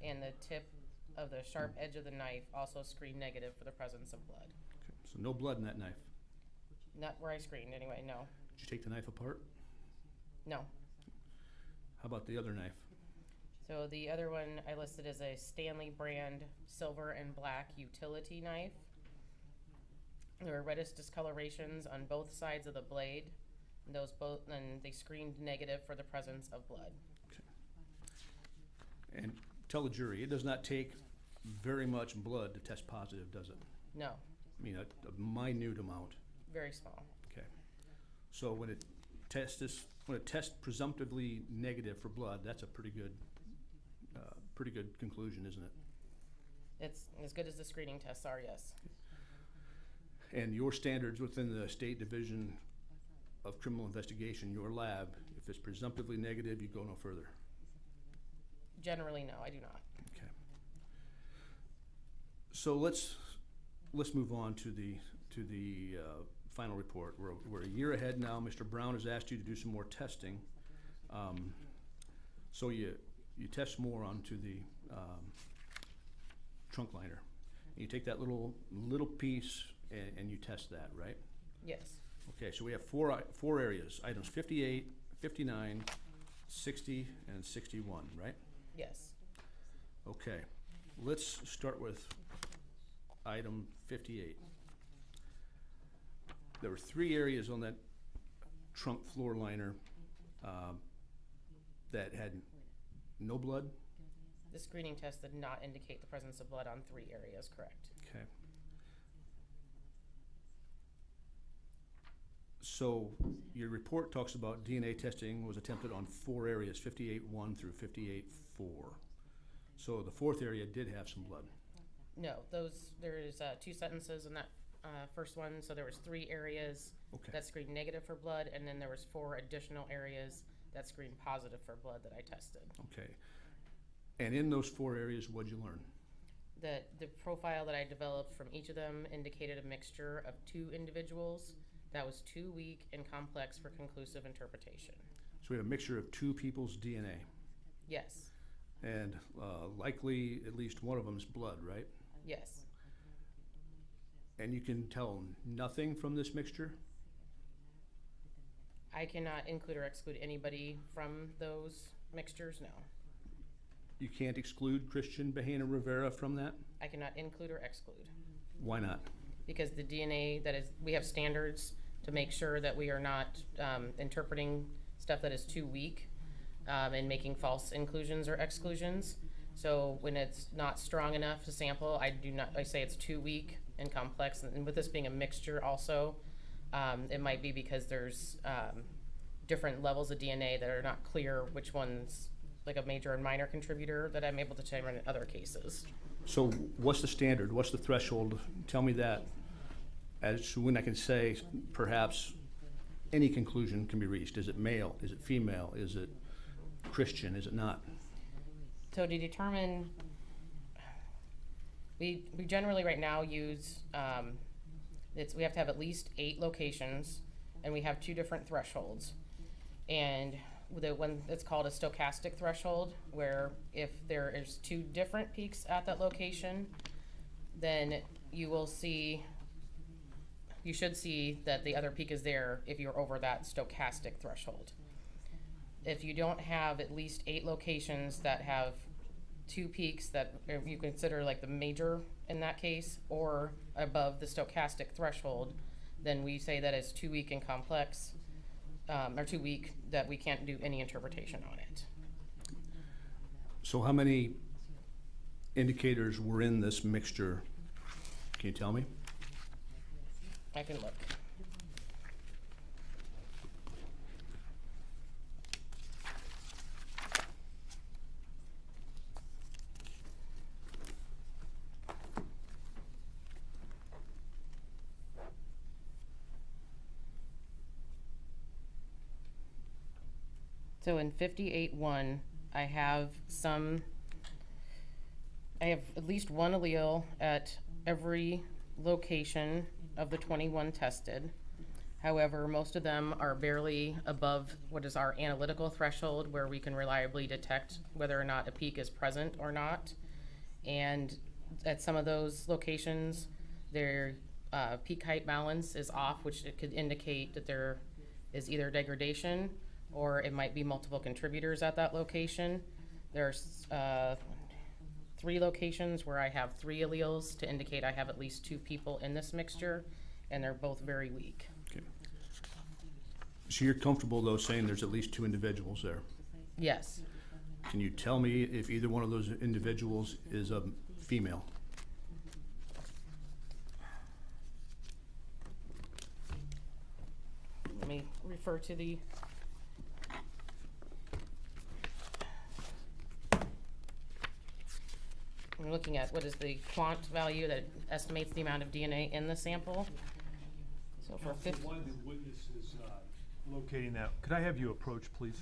Speaker 10: And the tip of the sharp edge of the knife also screened negative for the presence of blood.
Speaker 11: Okay. So no blood in that knife?
Speaker 10: Not where I screened anyway, no.
Speaker 11: Did you take the knife apart?
Speaker 10: No.
Speaker 11: How about the other knife?
Speaker 10: So the other one I listed as a Stanley brand silver and black utility knife. There were reddish discolorations on both sides of the blade. And those both, and they screened negative for the presence of blood.
Speaker 11: Okay. And tell the jury, it does not take very much blood to test positive, does it?
Speaker 10: No.
Speaker 11: I mean, a minute amount.
Speaker 10: Very small.
Speaker 11: Okay. So when it tests presumptively negative for blood, that's a pretty good conclusion, isn't it?
Speaker 10: It's as good as the screening tests are, yes.
Speaker 11: And your standards within the State Division of Criminal Investigation, your lab, if it's presumptively negative, you go no further?
Speaker 10: Generally, no, I do not.
Speaker 11: Okay. So let's move on to the final report. We're a year ahead now. Mr. Brown has asked you to do some more testing. So you test more onto the trunk liner. And you take that little piece and you test that, right?
Speaker 10: Yes.
Speaker 11: Okay, so we have four areas, items 58, 59, 60, and 61, right?
Speaker 10: Yes.
Speaker 11: Okay, let's start with item 58. There were three areas on that trunk floor liner that had no blood?
Speaker 10: The screening test did not indicate the presence of blood on 3 areas, correct?
Speaker 11: Okay. So your report talks about DNA testing was attempted on 4 areas, 58-1 through 58-4. So the 4th area did have some blood.
Speaker 10: No, there is 2 sentences in that first one, so there was 3 areas
Speaker 11: Okay.
Speaker 10: that screened negative for blood, and then there was 4 additional areas that screened positive for blood that I tested.
Speaker 11: Okay. And in those 4 areas, what'd you learn?
Speaker 10: That the profile that I developed from each of them indicated a mixture of 2 individuals that was too weak and complex for conclusive interpretation.
Speaker 11: So we have a mixture of 2 people's DNA,
Speaker 10: Yes,
Speaker 11: and likely at least one of them's blood, right?
Speaker 10: yes.
Speaker 11: And you can tell nothing from this mixture?
Speaker 10: I cannot include or exclude anybody from those mixtures, no.
Speaker 11: You can't exclude Cristhian Bahena Rivera from that?
Speaker 10: I cannot include or exclude.
Speaker 11: Why not?
Speaker 10: Because the DNA that is, we have standards to make sure that we are not interpreting stuff that is too weak and making false inclusions or exclusions. So when it's not strong enough to sample, I say it's too weak and complex. And with this being a mixture also, it might be because there's different levels of DNA that are not clear which one's like a major and minor contributor that I'm able to determine in other cases.
Speaker 11: So what's the standard? What's the threshold? Tell me that, as to when I can say perhaps any conclusion can be reached. Is it male? Is it female? Is it Christian? Is it not?
Speaker 10: So to determine, we generally right now use, we have to have at least 8 locations, and we have 2 different thresholds. And the one that's called a stochastic threshold, where if there is 2 different peaks at that location, then you should see that the other peak is there if you're over that stochastic threshold. If you don't have at least 8 locations that have 2 peaks that you consider like the major in that case, or above the stochastic threshold, then we say that it's too weak and complex, or too weak that we can't do any interpretation on it.
Speaker 11: So how many indicators were in this mixture? Can you tell me?
Speaker 10: I can look. So in 58-1, I have at least 1 allele at every location of the 21 tested. However, most of them are barely above what is our analytical threshold, where we can reliably detect whether or not a peak is present or not. And at some of those locations, their peak height balance is off, which it could indicate that there is either degradation, or it might be multiple contributors at that location. There's 3 locations where I have 3 alleles to indicate I have at least 2 people in this mixture, and they're both very weak.
Speaker 11: Okay. So you're comfortable though saying there's at least 2 individuals there?
Speaker 10: Yes.
Speaker 11: Can you tell me if either one of those individuals is a female?
Speaker 10: Let me refer to the I'm looking at what is the quant value that estimates the amount of DNA in the sample. So for 50.
Speaker 2: One of the witnesses locating that, could I have you approach, please?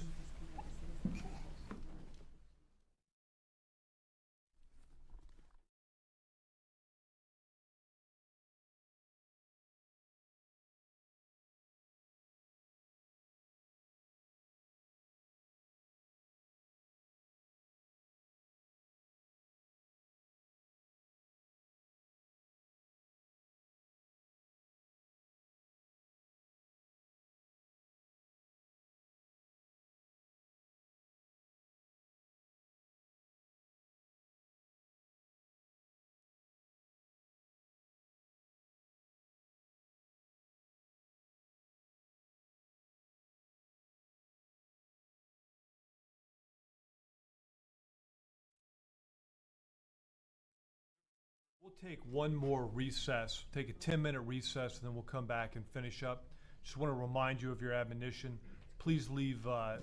Speaker 2: We'll take one more recess, take a 10-minute recess, and then we'll come back and finish up. Just want to remind you of your admonition. Please leave the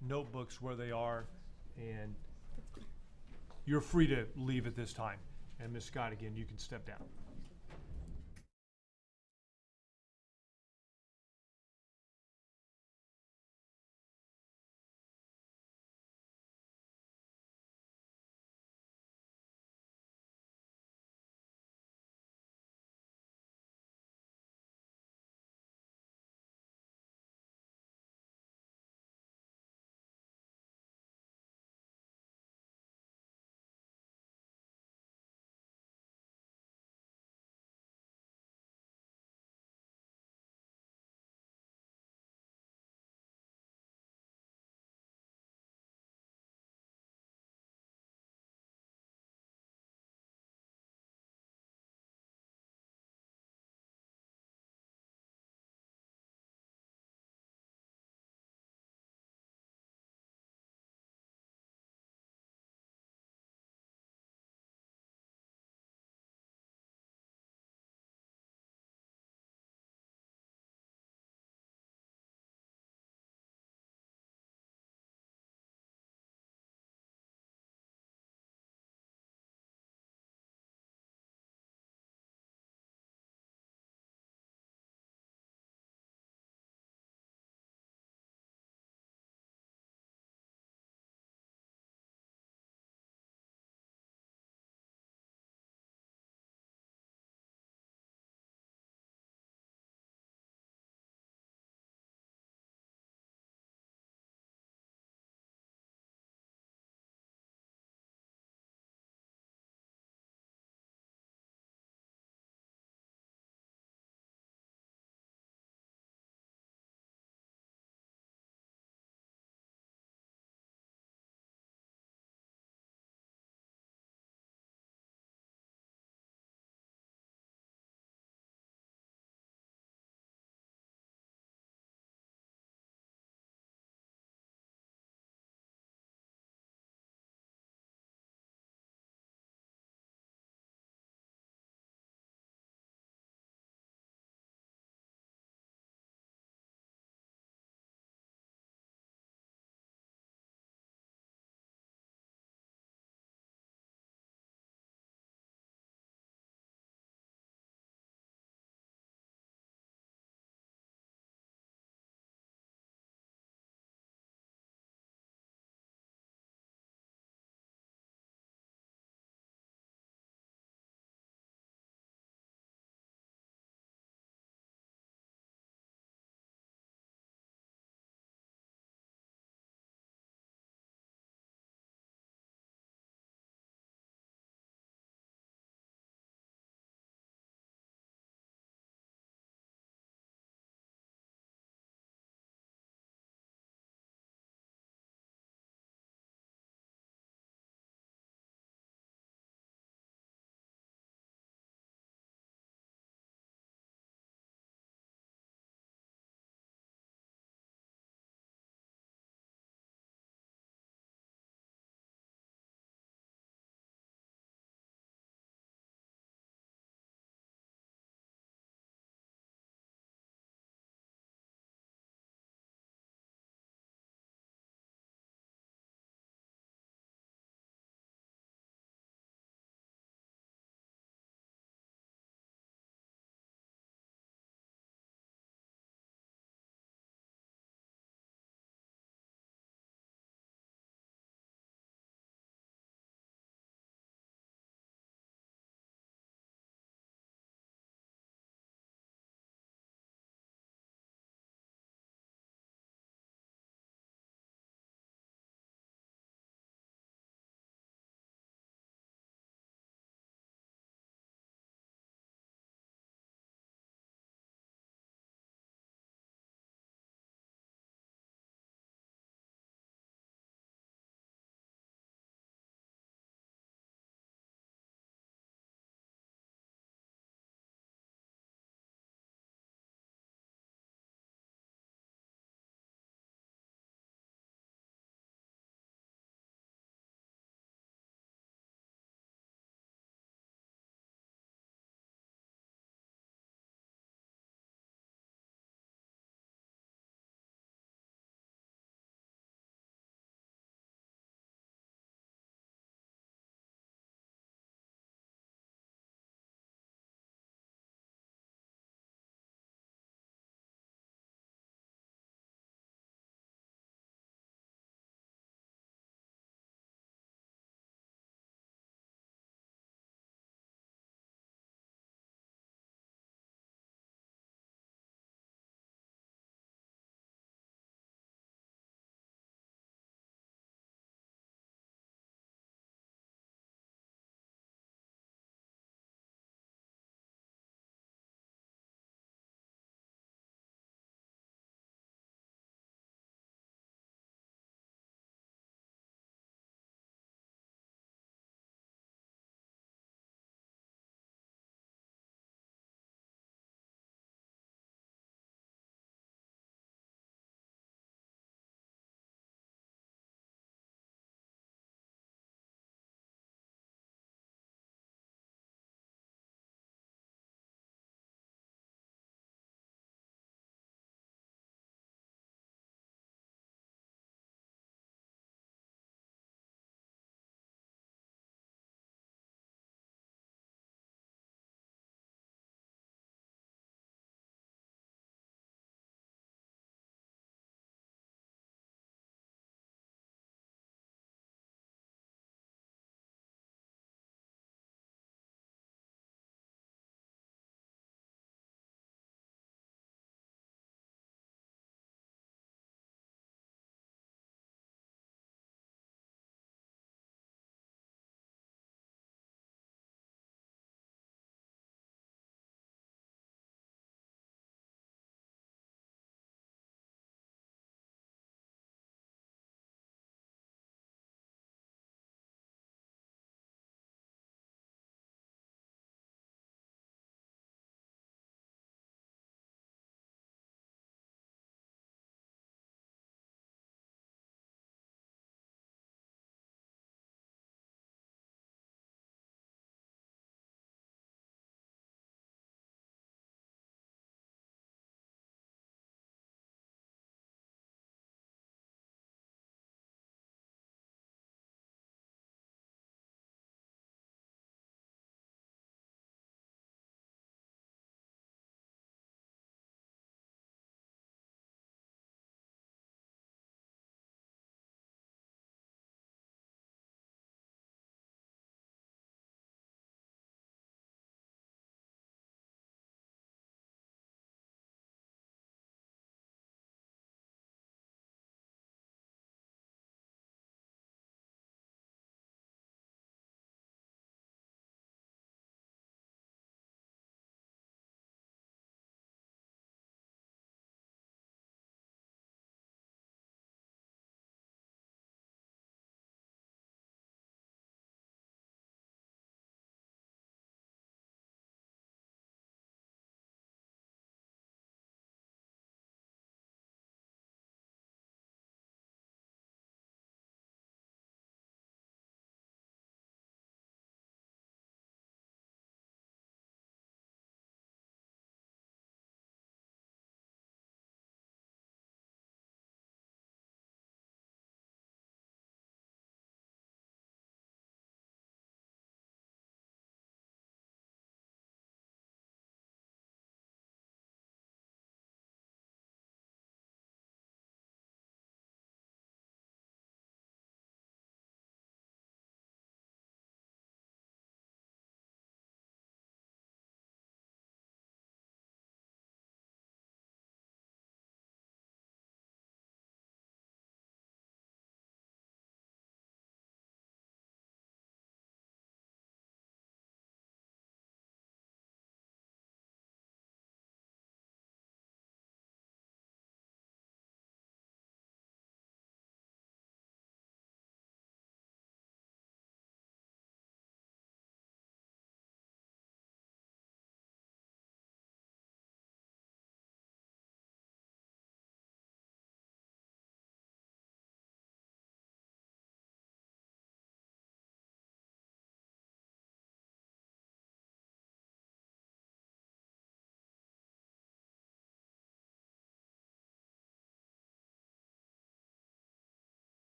Speaker 2: notebooks where they are, and you're free to leave at this time. And Ms. Scott, again, you can step down.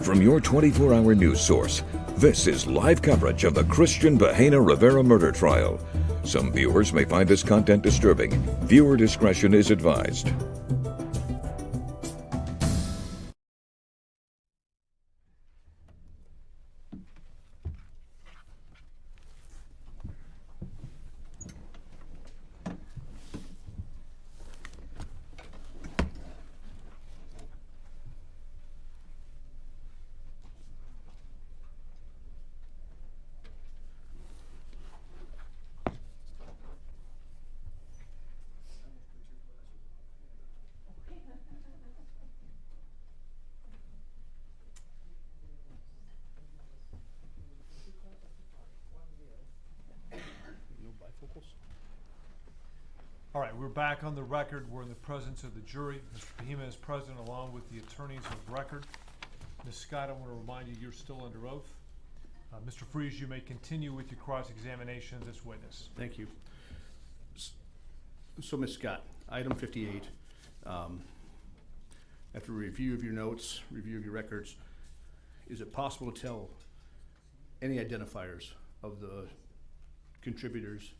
Speaker 1: From your 24-hour news source, this is live coverage of the Cristhian Bahena Rivera murder trial. Some viewers may find this content disturbing. Viewer discretion is advised.
Speaker 11: No bifocals?
Speaker 2: All right, we're back on the record. We're in the presence of the jury. Mr. Bahena is present along with the attorneys of record. Ms. Scott, I want to remind you, you're still under oath. Mr. Freeze, you may continue with your cross-examination of this witness.
Speaker 11: Thank you. So, Ms. Scott, item 58, after a review of your notes, review of your records, is it possible to tell any identifiers of the contributors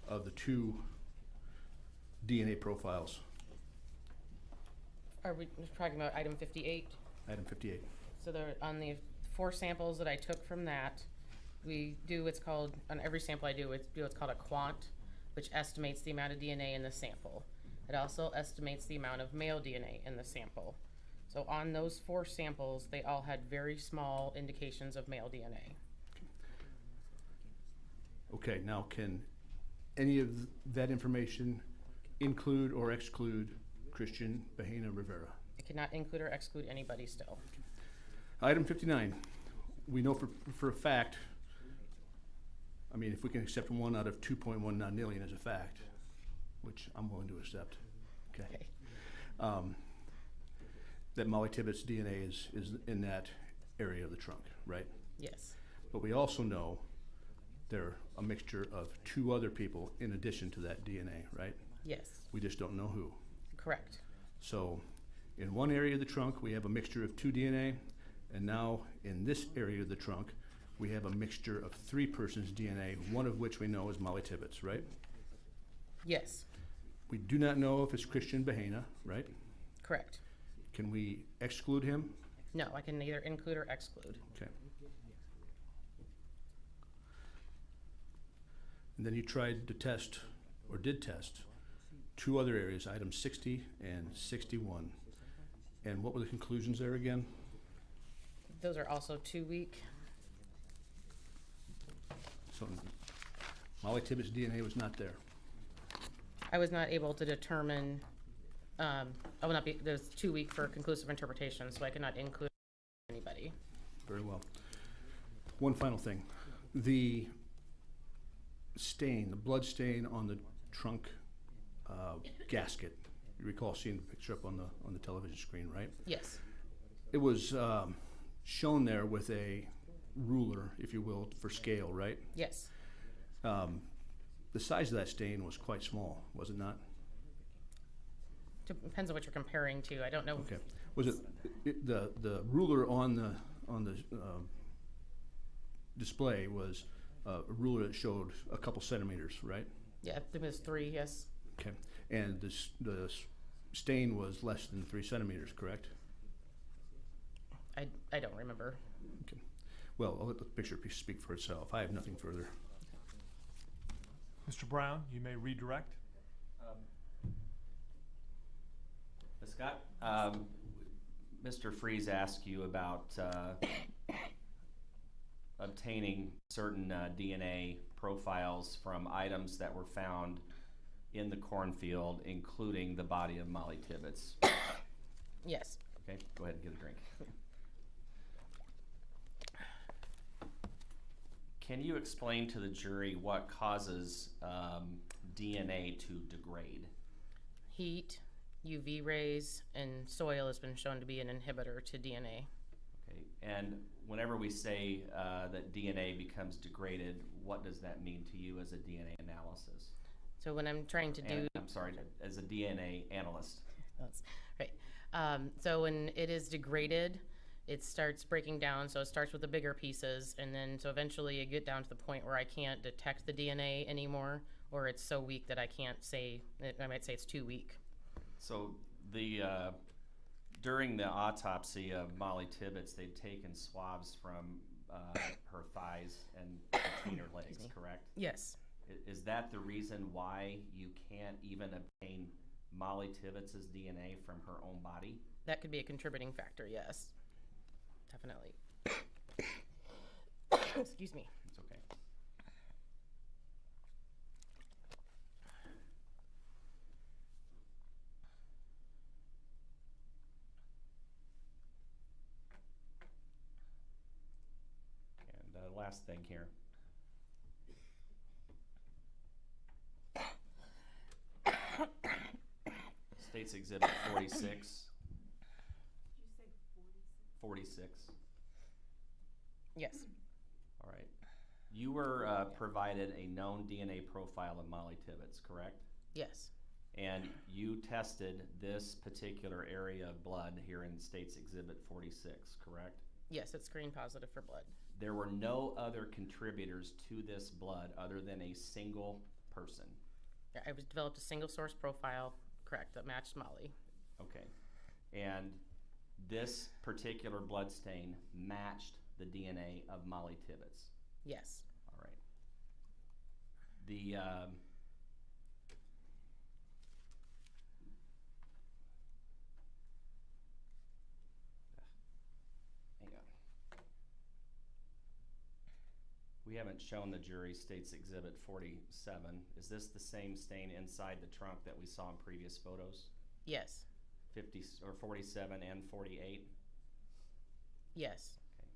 Speaker 11: of the two DNA profiles?
Speaker 10: Are we talking about item 58?
Speaker 11: Item 58.
Speaker 10: So on the 4 samples that I took from that, we do what's called, on every sample I do what's called a quant, which estimates the amount of DNA in the sample. It also estimates the amount of male DNA in the sample. So on those 4 samples, they all had very small indications of male DNA.
Speaker 11: Okay, now can any of that information include or exclude Cristhian Bahena Rivera?
Speaker 10: It cannot include or exclude anybody still.
Speaker 11: Item 59, we know for a fact, I mean, if we can accept 1 out of 2.19 million as a fact, which I'm willing to accept, okay. That Mollie Tibbetts' DNA is in that area of the trunk, right?
Speaker 10: Yes.
Speaker 11: But we also know they're a mixture of 2 other people in addition to that DNA, right?
Speaker 10: Yes.
Speaker 11: We just don't know who.
Speaker 10: Correct.
Speaker 11: So in one area of the trunk, we have a mixture of 2 DNA, and now in this area of the trunk, we have a mixture of 3 persons' DNA, one of which we know is Mollie Tibbetts, right?
Speaker 10: Yes.
Speaker 11: We do not know if it's Cristhian Bahena, right?
Speaker 10: Correct.
Speaker 11: Can we exclude him?
Speaker 10: No, I can neither include or exclude.
Speaker 11: Okay. And then you tried to test, or did test, 2 other areas, items 60 and 61. And what were the conclusions there again?
Speaker 10: Those are also 2 week.
Speaker 11: So Mollie Tibbetts' DNA was not there.
Speaker 10: I was not able to determine, I will not be, there's 2 week for conclusive interpretation, so I cannot include anybody.
Speaker 11: Very well. One final thing. The stain, the blood stain on the trunk gasket, you recall seeing the picture up on the television screen, right?
Speaker 10: Yes.
Speaker 11: It was shown there with a ruler, if you will, for scale, right?
Speaker 10: Yes.
Speaker 11: The size of that stain was quite small, was it not?
Speaker 10: Depends on what you're comparing to. I don't know.
Speaker 11: Okay. Was it the ruler on the display was a ruler that showed a couple centimeters, right?
Speaker 10: Yeah, it was 3, yes.
Speaker 11: Okay. And the stain was less than 3 centimeters, correct?
Speaker 10: I don't remember.
Speaker 11: Okay. Well, I'll let the picture speak for itself. I have nothing further.
Speaker 2: Mr. Brown, you may redirect.
Speaker 6: Ms. Scott, Mr. Freeze asked you about obtaining certain DNA profiles from items that were found in the cornfield, including the body of Mollie Tibbetts.
Speaker 10: Yes.
Speaker 6: Okay, go ahead and get a drink. Can you explain to the jury what causes DNA to degrade?
Speaker 10: Heat, UV rays, and soil has been shown to be an inhibitor to DNA.
Speaker 6: Okay, and whenever we say that DNA becomes degraded, what does that mean to you as a DNA analysis?
Speaker 10: So when I'm trying to do...
Speaker 6: I'm sorry, as a DNA analyst.
Speaker 10: That's right. So when it is degraded, it starts breaking down. So it starts with the bigger pieces, and then so eventually you get down to the point where I can't detect the DNA anymore, or it's so weak that I can't say, I might say it's too weak.
Speaker 6: So the during the autopsy of Mollie Tibbetts, they'd taken swabs from her thighs and between her legs, correct?
Speaker 10: Yes.
Speaker 6: Is that the reason why you can't even obtain Mollie Tibbetts' DNA from her own body?
Speaker 10: That could be a contributing factor, yes. Definitely. Excuse me.
Speaker 6: It's okay. And last thing here. State's Exhibit 46.
Speaker 4: Did you say 46?
Speaker 6: 46.
Speaker 10: Yes.
Speaker 6: All right. You were provided a known DNA profile of Mollie Tibbetts, correct?
Speaker 10: Yes.
Speaker 6: And you tested this particular area of blood here in State's Exhibit 46, correct?
Speaker 10: Yes, it's screen positive for blood.
Speaker 6: There were no other contributors to this blood other than a single person.
Speaker 10: Yeah, I was developed a single source profile, correct, that matched Mollie.
Speaker 6: Okay. And this particular blood stain matched the DNA of Mollie Tibbetts.
Speaker 10: Yes.
Speaker 6: All right. The hang on. We haven't shown the jury State's Exhibit 47. Is this the same stain inside the trunk that we saw in previous photos?
Speaker 10: Yes.
Speaker 6: 50 or 47 and 48?
Speaker 10: Yes.
Speaker 6: Okay.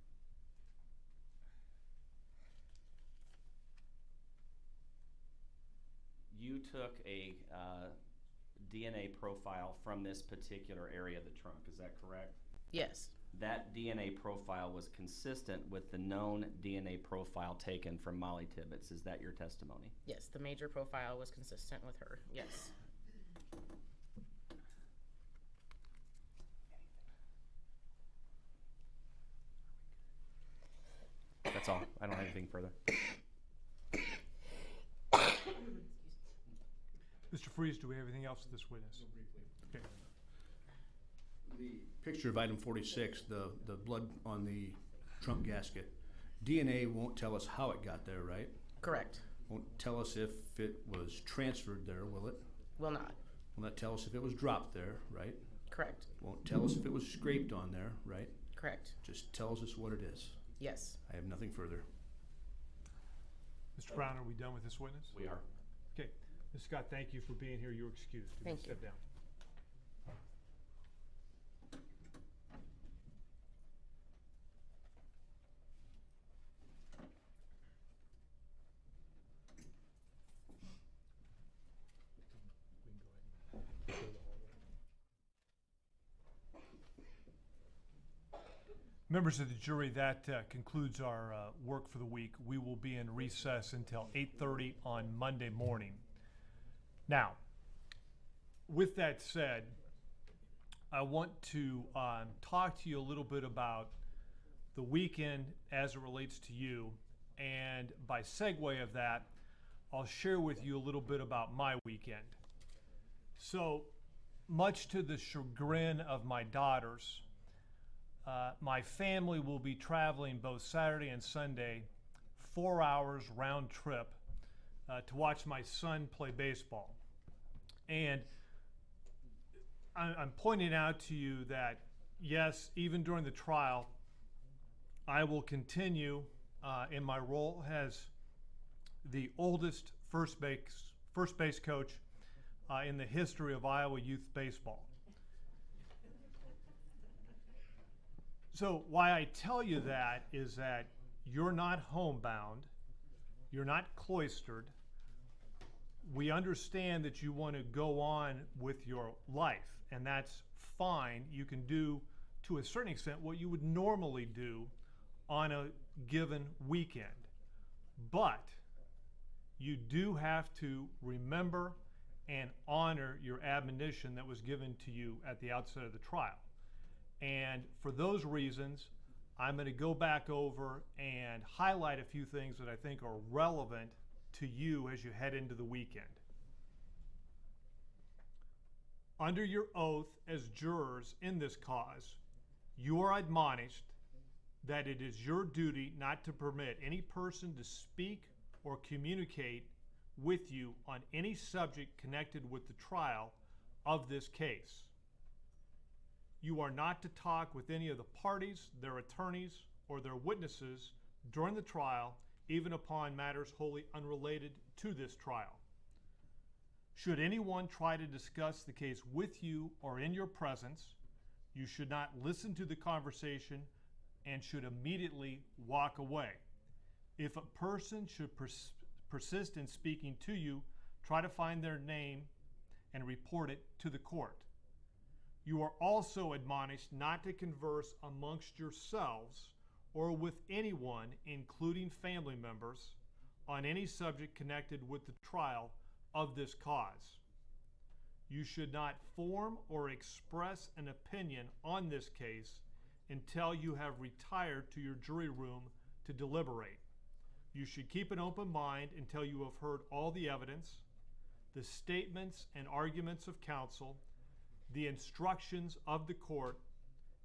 Speaker 6: You took a DNA profile from this particular area of the trunk, is that correct?
Speaker 10: Yes.
Speaker 6: That DNA profile was consistent with the known DNA profile taken from Mollie Tibbetts. Is that your testimony?
Speaker 10: Yes, the major profile was consistent with her. Yes.
Speaker 6: That's all. I don't have anything further.
Speaker 2: Mr. Freeze, do we have anything else to this witness? Okay.
Speaker 11: The picture of item 46, the blood on the trunk gasket, DNA won't tell us how it got there, right?
Speaker 10: Correct.
Speaker 11: Won't tell us if it was transferred there, will it?
Speaker 10: Will not.
Speaker 11: Will not tell us if it was dropped there, right?
Speaker 10: Correct.
Speaker 11: Won't tell us if it was scraped on there, right?
Speaker 10: Correct.
Speaker 11: Just tells us what it is.
Speaker 10: Yes.
Speaker 11: I have nothing further.
Speaker 2: Mr. Brown, are we done with this witness?
Speaker 6: We are.
Speaker 2: Okay. Ms. Scott, thank you for being here. You're excused. You may
Speaker 10: Thank you.
Speaker 2: step down. Members of the jury, that concludes our work for the week. We will be in recess until 8:30 on Monday morning. Now, with that said, I want to talk to you a little bit about the weekend as it relates to you, and by segue of that, I'll share with you a little bit about my weekend. So, much to the chagrin of my daughters, my family will be traveling both Saturday and Sunday, 4 hours round trip, to watch my son play baseball. And I'm pointing out to you that, yes, even during the trial, I will continue in my role as the oldest first base coach in the history of Iowa youth baseball. So why I tell you that is that you're not homebound, you're not cloistered. We understand that you want to go on with your life, and that's fine. You can do, to a certain extent, what you would normally do on a given weekend. But you do have to remember and honor your admonition that was given to you at the outset of the trial. And for those reasons, I'm going to go back over and highlight a few things that I think are relevant to you as you head into the weekend. Under your oath as jurors in this cause, you are admonished that it is your duty not to permit any person to speak or communicate with you on any subject connected with the trial of this case. You are not to talk with any of the parties, their attorneys, or their witnesses during the trial, even upon matters wholly unrelated to this trial. Should anyone try to discuss the case with you or in your presence, you should not listen to the conversation and should immediately walk away. If a person should persist in speaking to you, try to find their name and report it to the court. You are also admonished not to converse amongst yourselves or with anyone, including family members, on any subject connected with the trial of this cause. You should not form or express an opinion on this case until you have retired to your jury room to deliberate. You should keep an open mind until you have heard all the evidence, the statements and arguments of counsel, the instructions of the court,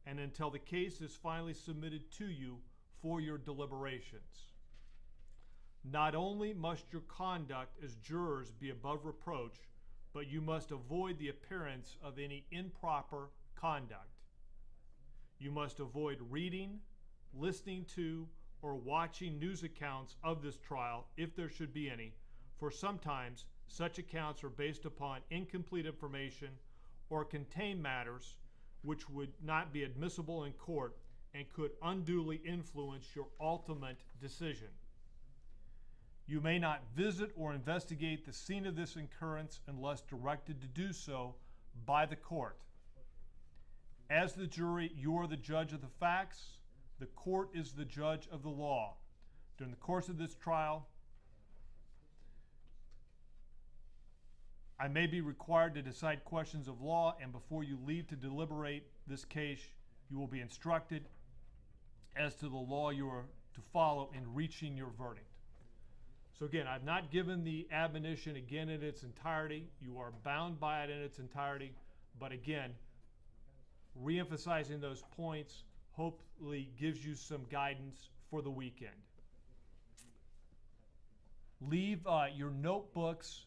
Speaker 2: and until the case is finally submitted to you for your deliberations. Not only must your conduct as jurors be above reproach, but you must avoid the appearance of any improper conduct. You must avoid reading, listening to, or watching news accounts of this trial, if there should be any, for sometimes such accounts are based upon incomplete information or contain matters which would not be admissible in court and could unduly influence your ultimate decision. You may not visit or investigate the scene of this occurrence unless directed to do so by the court. As the jury, you are the judge of the facts. The court is the judge of the law. During the course of this trial, I may be required to decide questions of law, and before you leave to deliberate this case, you will be instructed as to the law you are to follow in reaching your verdict. So again, I've not given the admonition again in its entirety. You are bound by it in its entirety. But again, reemphasizing those points hopefully gives you some guidance for the weekend. Leave your notebooks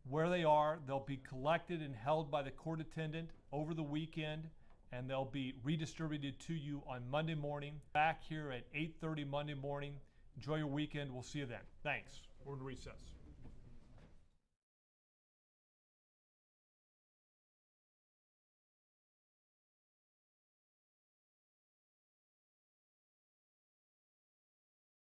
Speaker 2: where they are. They'll be collected and held by the court attendant over the weekend, and they'll be redistributed to you on Monday morning. Back here at 8:30 Monday morning. Enjoy your weekend. We'll see you then. Thanks. We're in recess.